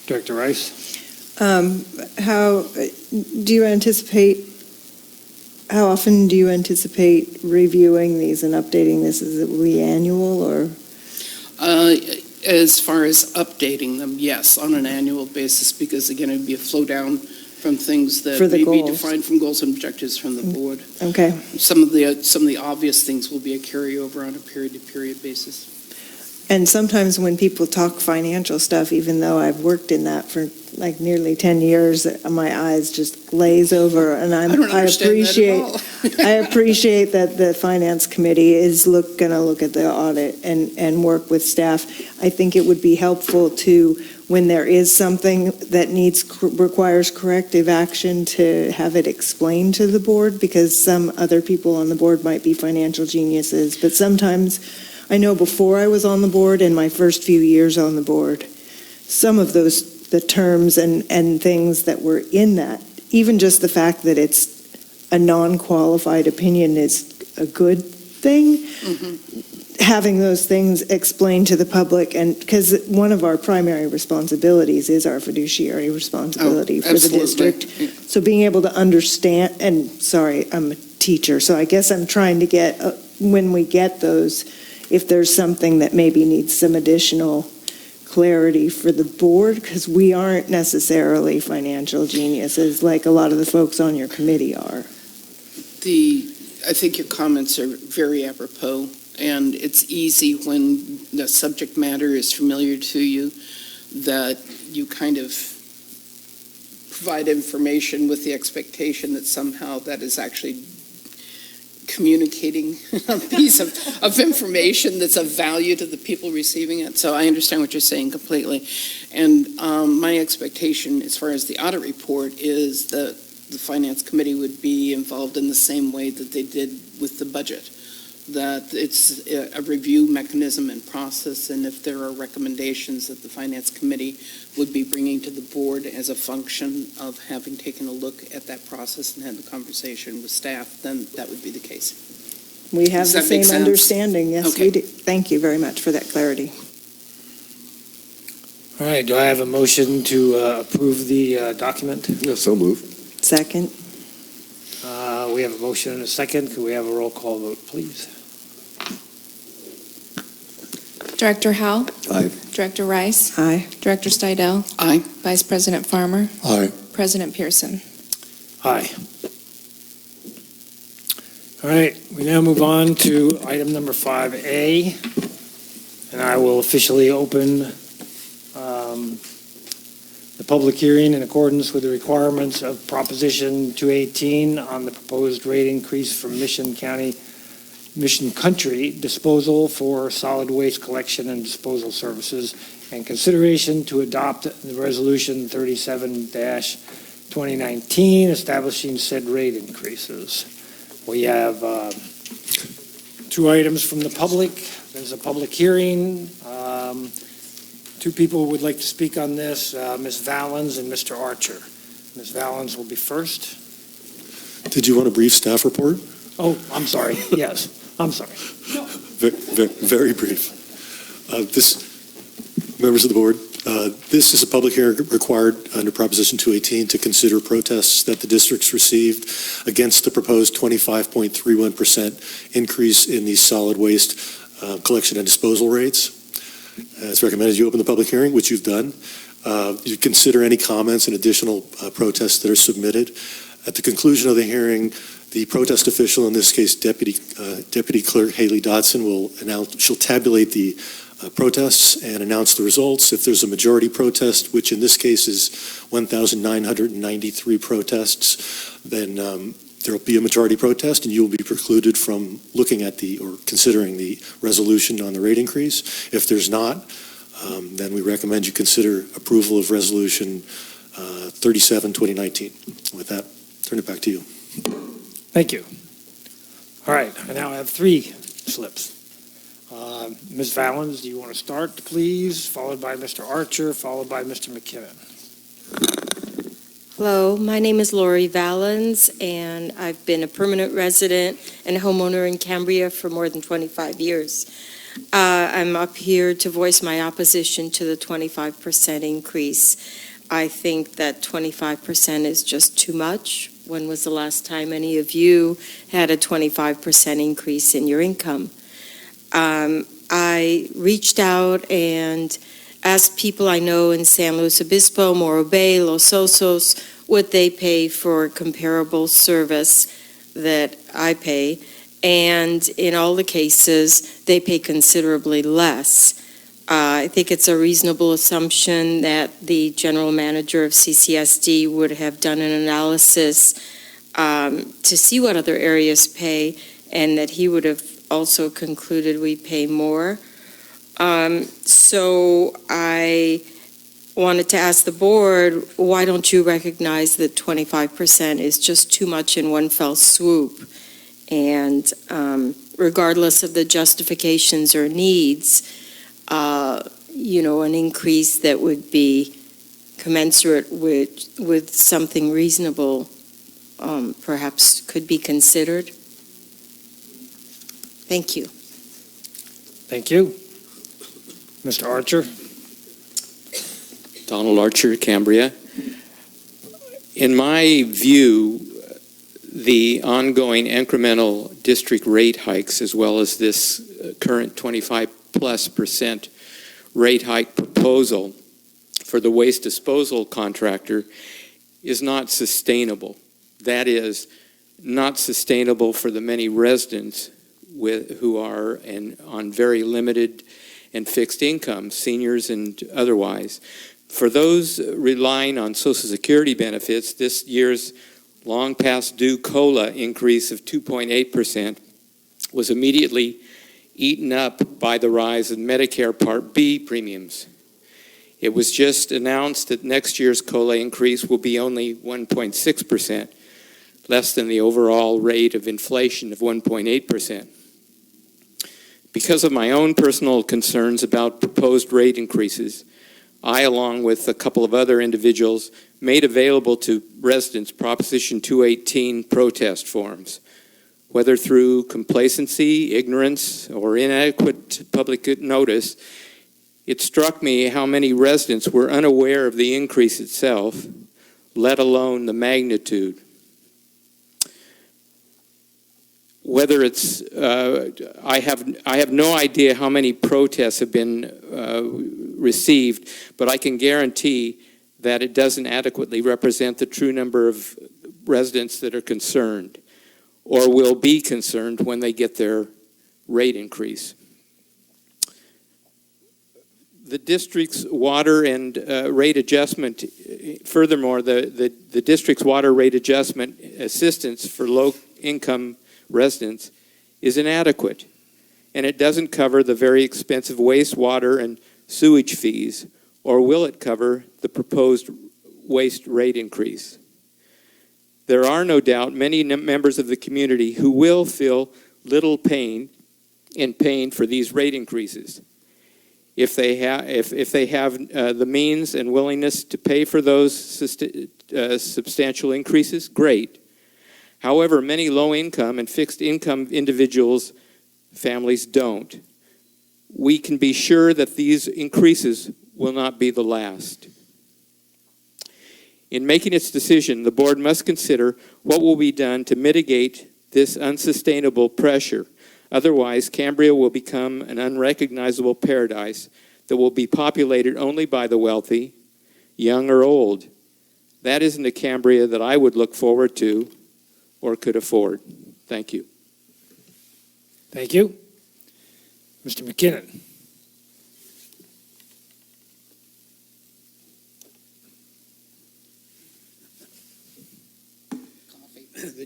Director Rice? How often do you anticipate reviewing these and updating this? Is it the annual or? As far as updating them, yes, on an annual basis, because again, it'd be a flow down from things that For the may be goals. defined from goals and objectives from the board. Okay. Some of the obvious things will be a carryover on a period-to-period basis. And sometimes when people talk financial stuff, even though I've worked in that for like nearly 10 years, my eyes just glaze over, and I don't understand that at all. I appreciate that the Finance Committee is going to look at the audit and work with staff. I think it would be helpful to, when there is something that requires corrective action, to have it explained to the board, because some other people on the board might be financial geniuses, but sometimes, I know before I was on the board, in my first few years on the board, some of the terms and things that were in that, even just the fact that it's a non-qualified opinion is a good thing. Mm-hmm. Having those things explained to the public, and because one of our primary responsibilities is our fiduciary responsibility for the district. So being able to understand, and sorry, I'm a teacher, so I guess I'm trying to get, when we get those, if there's something that maybe needs some additional clarity for the board, because we aren't necessarily financial geniuses like a lot of the folks on your committee are. I think your comments are very apropos, and it's easy when the subject matter is familiar to you that you kind of provide information with the expectation that somehow that is actually communicating a piece of information that's of value to the people receiving it. So I understand what you're saying completely. And my expectation as far as the audit report is that the Finance Committee would be involved in the same way that they did with the budget, that it's a review mechanism and process, and if there are recommendations that the Finance Committee would be bringing to the board as a function of having taken a look at that process and had the conversation with staff, then that would be the case. We have Does the that make same sense? understanding, yes, Okay. we do. Thank you very much for that clarity. All right, do I have a motion to approve the document? Yeah, so move. Second. We have a motion and a second. Could we have a roll call vote, please? Director Howe? Aye. Director Rice? Aye. Director Stidel? Aye. Vice President Farmer? Aye. President Pearson? Aye. All right, we now move on to item number 5A, and I will officially open the public hearing in accordance with the requirements of Proposition 218 on the proposed rate increase for Mission Country disposal for solid waste collection and disposal services, and consideration to adopt the Resolution 37-2019 establishing said rate increases. We have two items from the public. There's a public hearing. Two people would like to speak on this, Ms. Valens and Mr. Archer. Ms. Valens will be first. Did you want a brief staff report? Oh, I'm sorry. Yes, I'm sorry. Very brief. Members of the board, this is a public hearing required under Proposition 218 to consider protests that the districts received against the proposed 25.31% increase in the solid waste collection and disposal rates. It's recommended you open the public hearing, which you've done. You consider any comments and additional protests that are submitted. At the conclusion of the hearing, the protest official, in this case Deputy Clerk Haley Dodson, she'll tabulate the protests and announce the results. If there's a majority protest, which in this case is 1,993 protests, then there will be a majority protest, and you will be precluded from looking at or considering the resolution on the rate increase. If there's not, then we recommend you consider approval of Resolution 37-2019. With that, turn it back to you. Thank you. All right, I now have three slips. Ms. Valens, do you want to start, please? Followed by Mr. Archer, followed by Mr. McKinnon. Hello, my name is Lori Valens, and I've been a permanent resident and homeowner in Cambria for more than 25 years. I'm up here to voice my opposition to the 25% increase. I think that 25% is just too much. When was the last time any of you had a 25% increase in your income? I reached out and asked people I know in San Luis Obispo, Morro Bay, Los Osos, what they pay for comparable service that I pay, and in all the cases, they pay considerably less. I think it's a reasonable assumption that the general manager of CCSD would have done an analysis to see what other areas pay, and that he would have also concluded we pay more. So I wanted to ask the board, why don't you recognize that 25% is just too much in one fell swoop? And regardless of the justifications or needs, an increase that would be commensurate with something reasonable perhaps could be considered. Thank you. Thank you. Mr. Archer? Donald Archer, Cambria. In my view, the ongoing incremental district rate hikes, as well as this current 25+% rate hike proposal for the waste disposal contractor, is not sustainable. That is, not sustainable for the many residents who are on very limited and fixed incomes, seniors and otherwise. For those relying on Social Security benefits, this year's long past due COLA increase of 2.8% was immediately eaten up by the rise in Medicare Part B premiums. It was just announced that next year's COLA increase will be only 1.6%, less than the overall rate of inflation of 1.8%. Because of my own personal concerns about proposed rate increases, I, along with a couple of other individuals, made available to residents Proposition 218 protest forms. Whether through complacency, ignorance, or inadequate public notice, it struck me how many residents were unaware of the increase itself, let alone the magnitude. Whether it's, I have no idea how many protests have been received, but I can guarantee that it doesn't adequately represent the true number of residents that are concerned or will be concerned when they get their rate increase. The district's water and rate adjustment, furthermore, the district's water rate adjustment assistance for low-income residents is inadequate, and it doesn't cover the very expensive wastewater and sewage fees, or will it cover the proposed waste rate increase? There are no doubt many members of the community who will feel little pain in paying for these rate increases. If they have the means and willingness to pay for those substantial increases, great. However, many low-income and fixed-income individuals, families don't. We can be sure that these increases will not be the last. In making its decision, the board must consider what will be done to mitigate this unsustainable pressure. Otherwise, Cambria will become an unrecognizable paradise that will be populated only by the wealthy, young or old. That isn't a Cambria that I would look forward to or could afford. Thank you. Thank you. Mr. McKinnon. The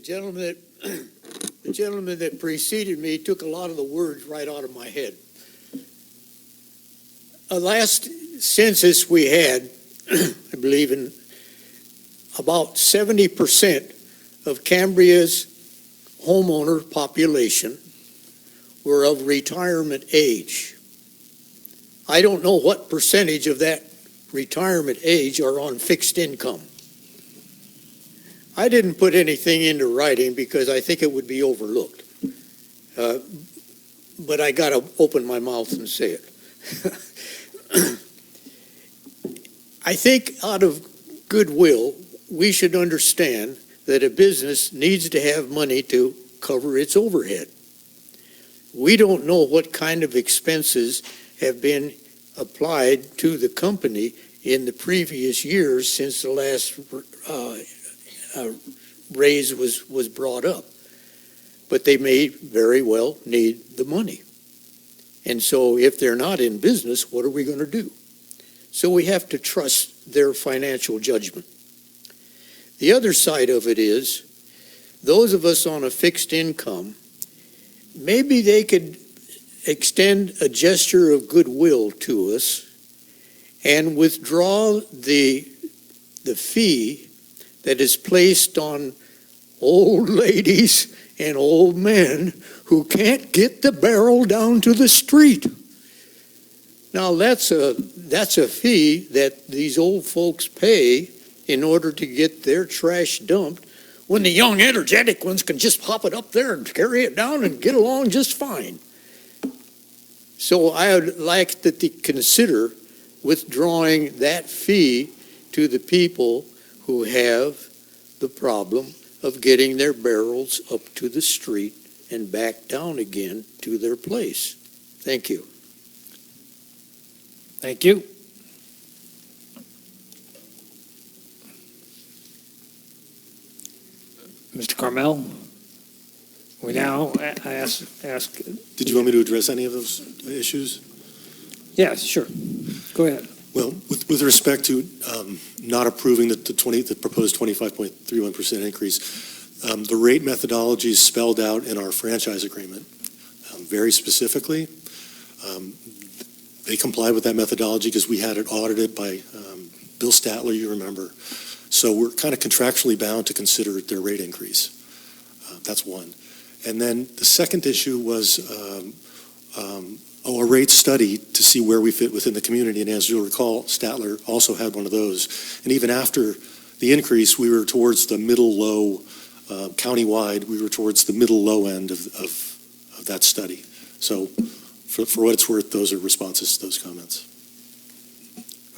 gentleman that preceded me took a lot of the words right out of my head. Last census we had, I believe in about 70% of Cambria's homeowner population were of retirement age. I don't know what percentage of that retirement age are on fixed income. I didn't put anything into writing because I think it would be overlooked. But I got to open my mouth and say it. I think out of goodwill, we should understand that a business needs to have money to cover its overhead. We don't know what kind of expenses have been applied to the company in the previous years since the last raise was brought up. But they may very well need the money. And so if they're not in business, what are we going to do? So we have to trust their financial judgment. The other side of it is, those of us on a fixed income, maybe they could extend a gesture of goodwill to us and withdraw the fee that is placed on old ladies and old men who can't get the barrel down to the street. Now that's a fee that these old folks pay in order to get their trash dumped, when the young energetic ones can just hop it up there and carry it down and get along just fine. So I would like to consider withdrawing that fee to the people who have the problem of getting their barrels up to the street and back down again to their place. Thank you. Thank you. Mr. Carmel, we now ask. Did you want me to address any of those issues? Yes, sure. Go ahead. Well, with respect to not approving the proposed 25.31% increase, the rate methodology is spelled out in our franchise agreement very specifically. They comply with that methodology because we had it audited by Bill Statler, you remember. So we're kind of contractually bound to consider their rate increase. That's one. And then the second issue was a rate study to see where we fit within the community. And as you'll recall, Statler also had one of those. And even after the increase, we were towards the middle-low, countywide, we were towards the middle-low end of that study. So for what it's worth, those are responses to those comments.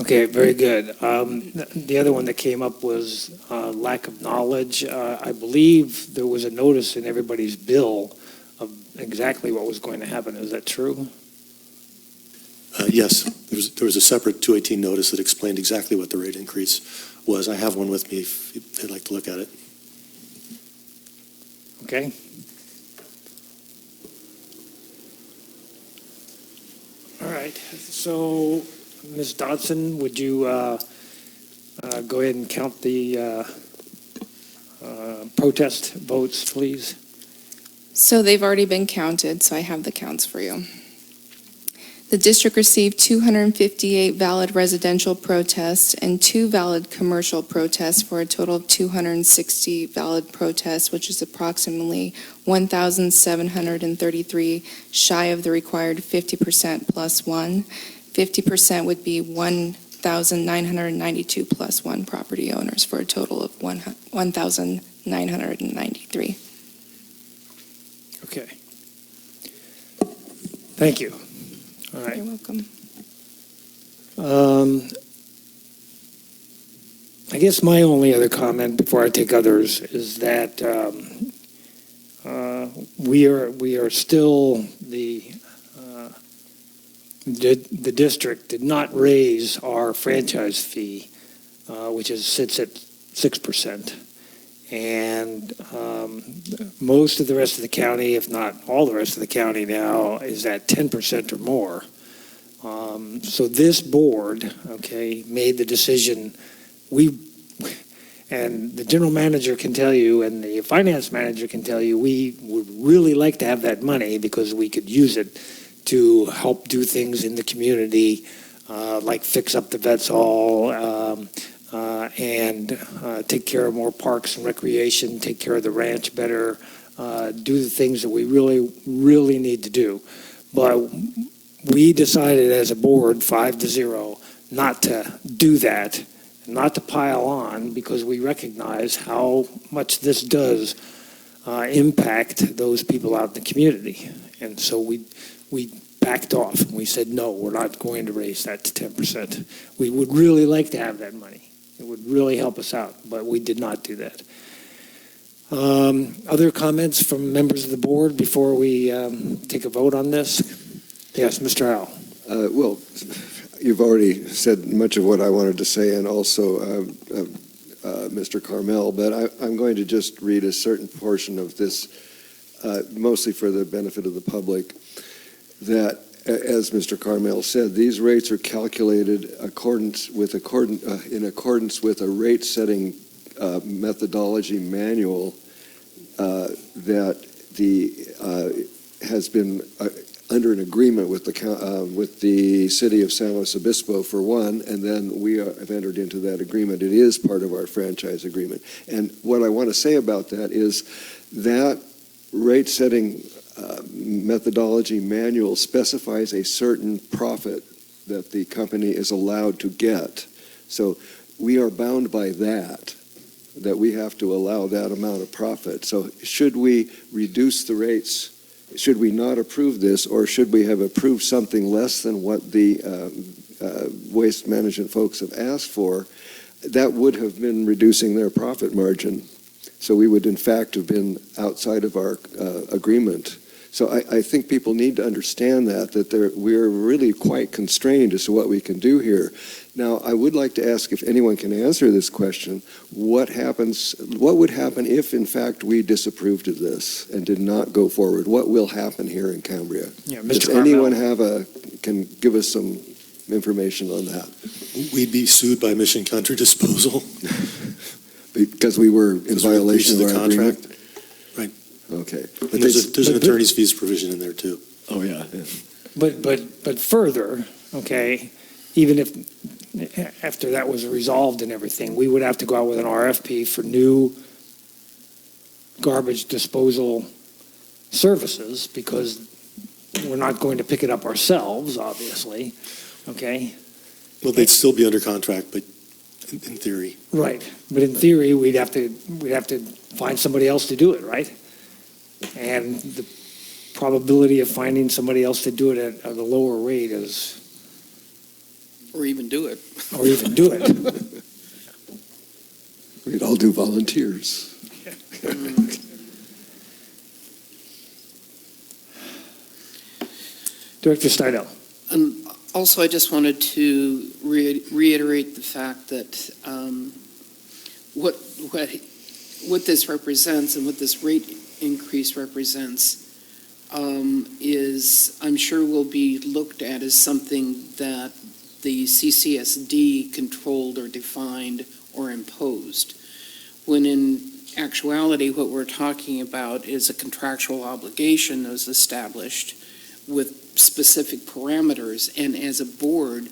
Okay, very good. The other one that came up was lack of knowledge. I believe there was a notice in everybody's bill of exactly what was going to happen. Is that true? Yes, there was a separate 218 notice that explained exactly what the rate increase was. I have one with me if you'd like to look at it. Okay. All right. So, Ms. Dodson, would you go ahead and count the protest votes, please? So they've already been counted, so I have the counts for you. The district received 258 valid residential protests and 2 valid commercial protests for a total of 260 valid protests, which is approximately 1,733 shy of the required 50% plus 1. 50% would be 1,992 plus 1 property owners for a total of 1,993. Okay. Thank you. All right. You're welcome. I guess my only other comment before I take others is that we are still the district did not raise our franchise fee, which sits at 6%. And most of the rest of the county, if not all the rest of the county now, is at 10% or more. So this board, okay, made the decision. And the general manager can tell you, and the finance manager can tell you, we would really like to have that money because we could use it to help do things in the community, like fix up the vets hall, and take care of more parks and recreation, take care of the ranch better, do the things that we really, really need to do. But we decided as a board, 5-0, not to do that, not to pile on, because we recognize how much this does impact those people out in the community. And so we backed off and we said, no, we're not going to raise that to 10%. We would really like to have that money. It would really help us out, but we did not do that. Other comments from members of the board before we take a vote on this? Yes, Mr. Howell. Well, you've already said much of what I wanted to say, and also Mr. Carmel, but I'm going to just read a certain portion of this, mostly for the benefit of the public, that, as Mr. Carmel said, these rates are calculated in accordance with a rate-setting methodology manual that has been under an agreement with the city of San Luis Obispo for one, and then we have entered into that agreement. It is part of our franchise agreement. And what I want to say about that is that rate-setting methodology manual specifies a certain profit that the company is allowed to get. So we are bound by that we have to allow that amount of profit. So should we reduce the rates? Should we not approve this, or should we have approved something less than what the waste management folks have asked for? That would have been reducing their profit margin. So we would, in fact, have been outside of our agreement. So I think people need to understand that we're really quite constrained as to what we can do here. Now, I would like to ask if anyone can answer this question. What would happen if, in fact, we disapproved of this and did not go forward? What will happen here in Cambria? Yeah, Mr. Does Carmel. anyone can give us some information on that? We'd be sued by Mission Country Disposal. Because we were in violation of our agreement? Right. Okay. And there's an attorney's fees provision in there, too. Oh, yeah. But further, okay, even if after that was resolved and everything, we would have to go out with an RFP for new garbage disposal services, because we're not going to pick it up ourselves, obviously, okay? Well, they'd still be under contract, but in theory. Right, but in theory, we'd have to find somebody else to do it, right? And the probability of finding somebody else to do it at a lower rate is, Or even do it. We'd all do volunteers. Director Steidel. Also, I just wanted to reiterate the fact that what this represents and what this rate increase represents is, I'm sure, will be looked at as something that the CCSD controlled or defined or imposed, when in actuality what we're talking about is a contractual obligation that was established with specific parameters, and as a board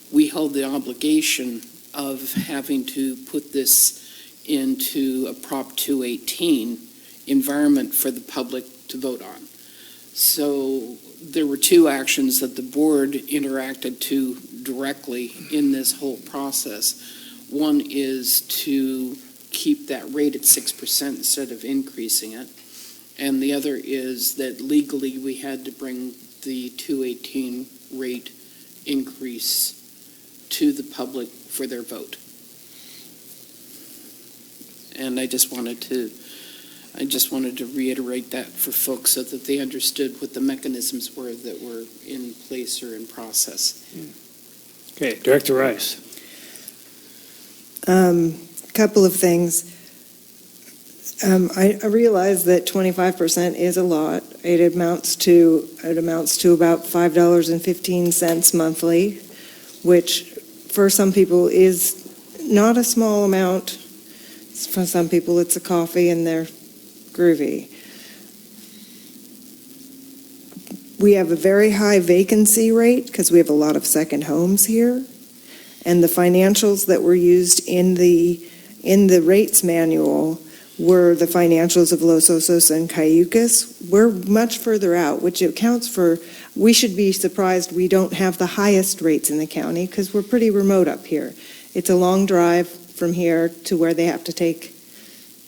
we held the obligation of having to put this into a Prop 218 environment for the public to vote on. So there were two actions that the board interacted to directly in this whole process. One is to keep that rate at 6% instead of increasing it. And the other is that legally we had to bring the 218 rate increase to the public for their vote. And I just wanted to reiterate that for folks so that they understood what the mechanisms were that were in place or in process. Okay, Director Rice. Couple of things. I realize that 25% is a lot. It amounts to about $5.15 monthly, which for some people is not a small amount. For some people, it's a coffee and they're groovy. We have a very high vacancy rate because we have a lot of second homes here. And the financials that were used in the rates manual were the financials of Los Osos and Cayucas. We're much further out, which accounts for, we should be surprised we don't have the highest rates in the county because we're pretty remote up here. It's a long drive from here to where they have to take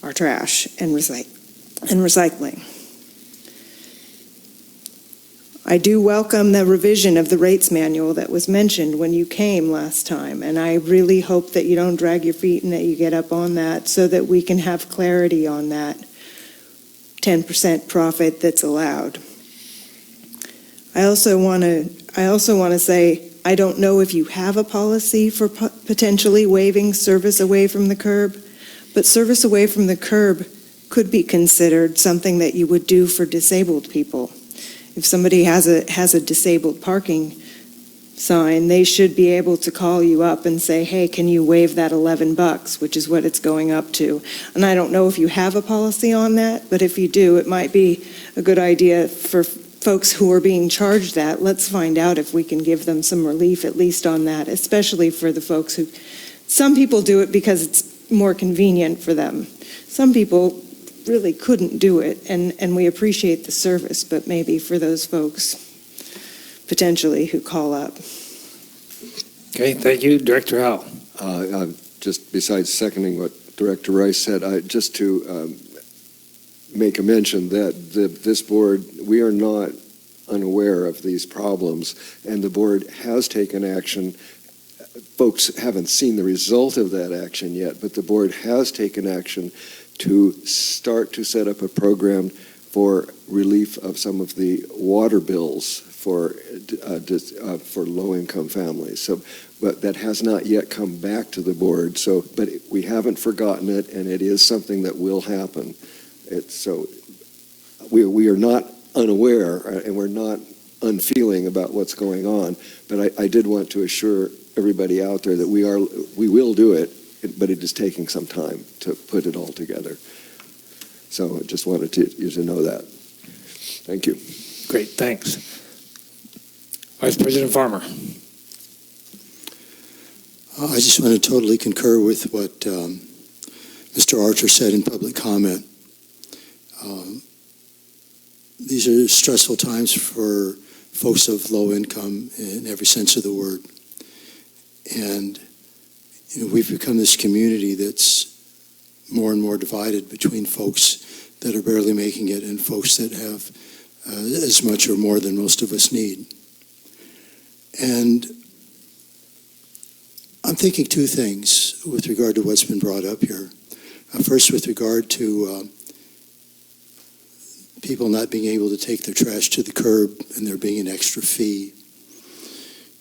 our trash and recycling. I do welcome the revision of the rates manual that was mentioned when you came last time, and I really hope that you don't drag your feet and that you get up on that so that we can have clarity on that 10% profit that's allowed. I also want to say, I don't know if you have a policy for potentially waiving service away from the curb. but service away from the curb could be considered something that you would do for disabled people. If somebody has a disabled parking sign, they should be able to call you up and say, hey, can you waive that $11, which is what it's going up to. And I don't know if you have a policy on that, but if you do, it might be a good idea for folks who are being charged that. Let's find out if we can give them some relief, at least on that, especially for the folks who, some people do it because it's more convenient for them. Some people really couldn't do it, and we appreciate the service, but maybe for those folks potentially who call up. Okay, thank you. Director Howell. Just besides seconding what Director Rice said, just to make a mention that this board, we are not unaware of these problems, and the board has taken action. Folks haven't seen the result of that action yet, but the board has taken action to start to set up a program for relief of some of the water bills for low-income families. So, but that has not yet come back to the board. So, but we haven't forgotten it, and it is something that will happen. So, we are not unaware, and we're not unfeeling about what's going on. But I did want to assure everybody out there that we will do it, but it is taking some time to put it all together. So I just wanted you to know that. Thank you. Great, thanks. Vice President Farmer. I just want to totally concur with what Mr. Archer said in public comment. These are stressful times for folks of low income in every sense of the word. And we've become this community that's more and more divided between folks that are barely making it and folks that have as much or more than most of us need. And I'm thinking two things with regard to what's been brought up here. First, with regard to people not being able to take their trash to the curb and there being an extra fee.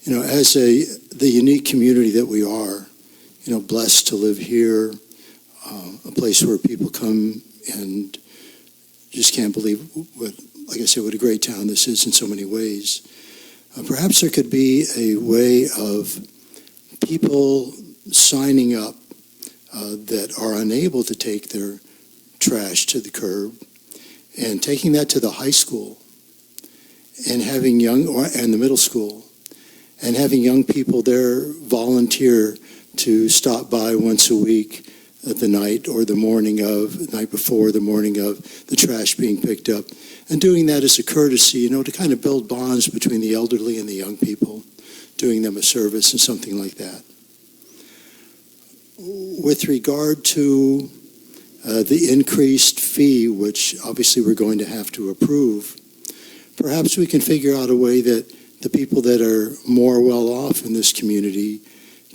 As the unique community that we are, blessed to live here, a place where people come and just can't believe what a great town this is in so many ways. Perhaps there could be a way of people signing up that are unable to take their trash to the curb and taking that to the high school and having and the middle school and having young people there volunteer to stop by once a week at the night before the morning of the trash being picked up, and doing that as a courtesy, to kind of build bonds between the elderly and the young people, doing them a service and something like that. With regard to the increased fee, which obviously we're going to have to approve, perhaps we can figure out a way that the people that are more well off in this community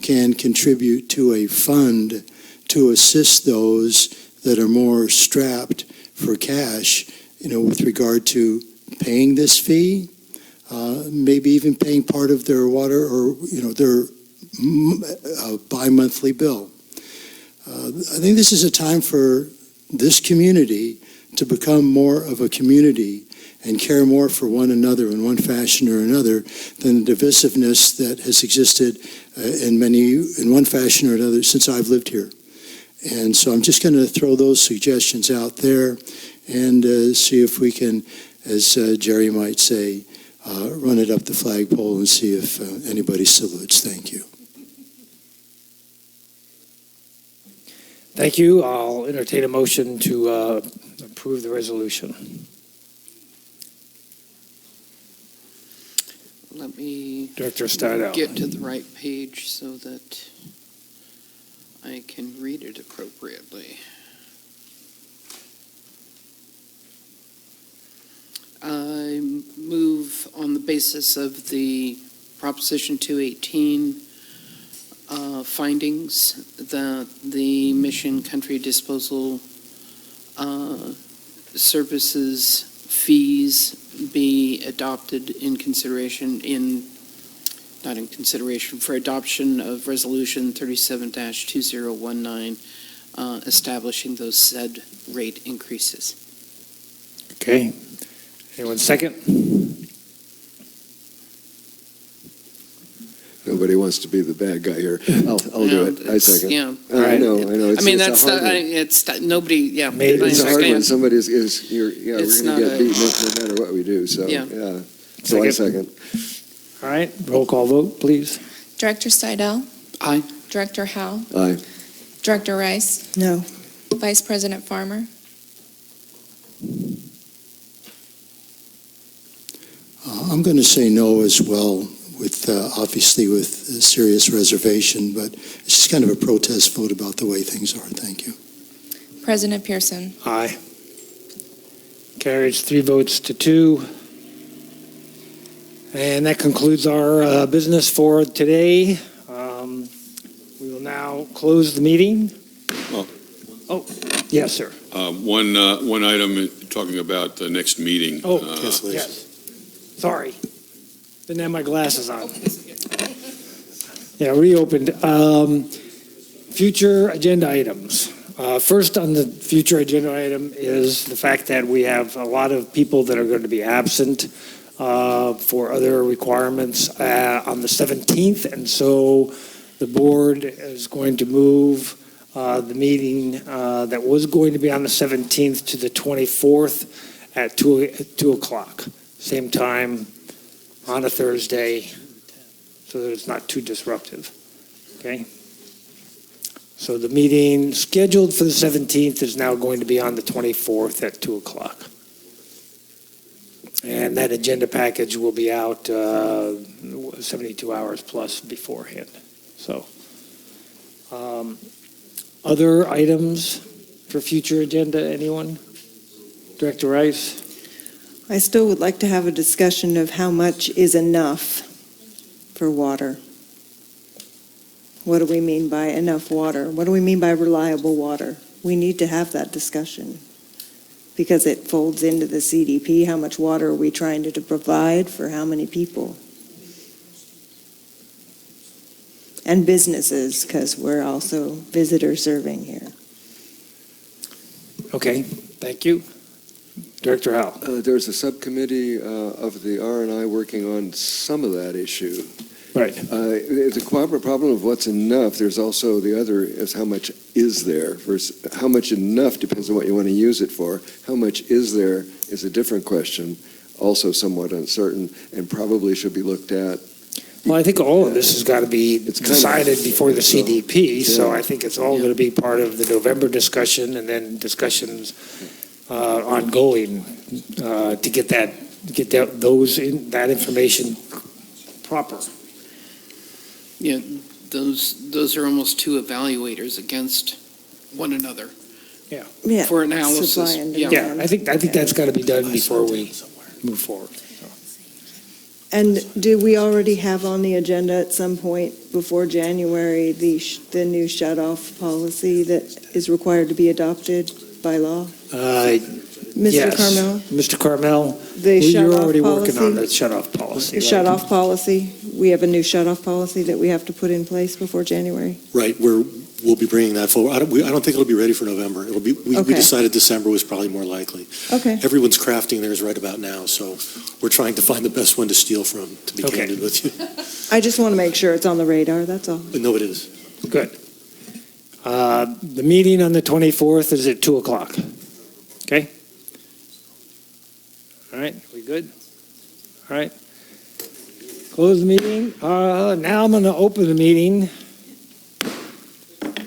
can contribute to a fund to assist those that are more strapped for cash, with regard to paying this fee, maybe even paying part of their water or, their bi-monthly bill. I think this is a time for this community to become more of a community and care more for one another in one fashion or another than the divisiveness that has existed in one fashion or another since I've lived here. And so I'm just going to throw those suggestions out there and see if we can, as Jerry might say, run it up the flagpole and see if anybody salutes. Thank you. Thank you. I'll entertain a motion to approve the resolution. Let me Director Stidel. get to the right page so that I can read it appropriately. I move on the basis of the Proposition 218 findings that the Mission Country Disposal Services fees be adopted for adoption of Resolution 37-2019 establishing those said rate increases. Okay. Anyone second? Nobody wants to be the bad guy here. I'll do it. I second. Yeah. I know. I mean, nobody, yeah. It's a hard one. Somebody is, we're It's going to not get beaten no matter what we do, so, Yeah. yeah. So I second. All right, roll call vote, please. Director Steidel? Aye. Director Howe? Aye. Director Rice? No. Vice President Farmer? I'm going to say no as well, with obviously with a serious reservation, but it's just kind of a protest vote about the way things are. Thank you. President Pearson? Aye. Carries 3 votes to 2. And that concludes our business for today. We will now close the meeting. Oh, yes, sir. One item talking about the next meeting. Oh, yes. Sorry. Didn't have my glasses on. Yeah, reopened. Future agenda items. First on the future agenda item is the fact that we have a lot of people that are going to be absent for other requirements on the 17th, and so the board is going to move the meeting that was going to be on the 17th to the 24th at 2 o'clock. Same time on a Thursday, so that it's not too disruptive. Okay? So the meeting scheduled for the 17th is now going to be on the 24th at 2 o'clock. And that agenda package will be out 72 hours plus beforehand. So, other items for future agenda, anyone? Director Rice? I still would like to have a discussion of how much is enough for water. What do we mean by enough water? What do we mean by reliable water? We need to have that discussion because it folds into the CDP. How much water are we trying to provide for how many people? And businesses, because we're also visitor serving here. Okay, thank you. Director Howe. There's a subcommittee of the R&I working on some of that issue. Right. The problem of what's enough, there's also the other is how much is there versus how much enough depends on what you want to use it for. How much is there is a different question, also somewhat uncertain, and probably should be looked at. Well, I think all of this has got to be decided before the CDP, so I think it's all going to be part of the November discussion and then discussions ongoing to get that information proper. Yeah, those are almost two evaluators against one another. Yeah. Yeah. For analysis. Supply and Yeah. demand. I think that's got to be done before we move forward. And do we already have on the agenda at some point before January the new shut-off policy that is required to be adopted by law? Mr. Yes. Carmel? Mr. Carmel, The you're shut-off already working on policy? the shut-off policy. The right? shut-off policy, we have a new shut-off policy that we have to put in place before January? Right, we'll be bringing that forward. I don't think it'll be ready for November. It'll be, we Okay. decided December was probably more likely. Okay. Everyone's crafting theirs right about now, so we're trying to find the best one to steal from, to be Okay. candid with you. I just want to make sure it's on the radar, that's all. But no, it is. Good. The meeting on the 24th is at 2 o'clock. Okay? All right, we good? All right. Close the meeting. Now I'm going to open the meeting.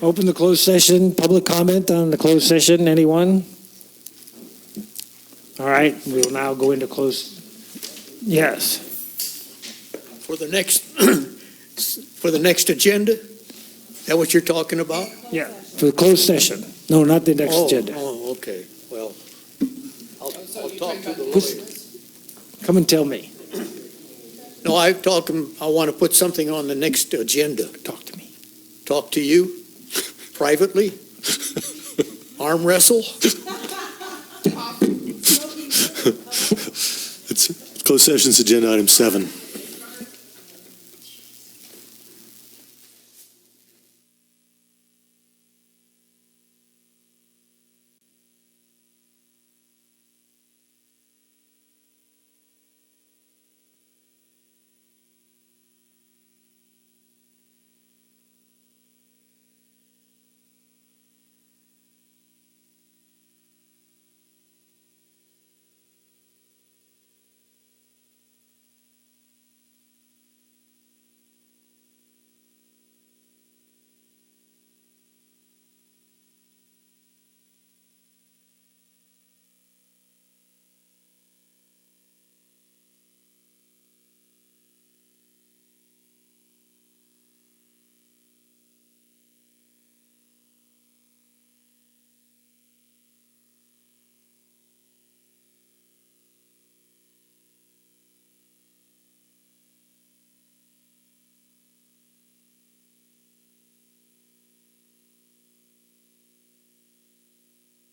Open the closed session. Public comment on the closed session. Anyone? All right, we will now go into closed. Yes. For the next agenda? Is that what you're talking about? Yeah, for the closed session. No, not the next agenda. Oh, okay. Well, I'll talk to the lawyer. Come and tell me. No, I want to put something on the next agenda. Talk to me. Talk to you privately? Arm wrestle? It's closed session's agenda item 7.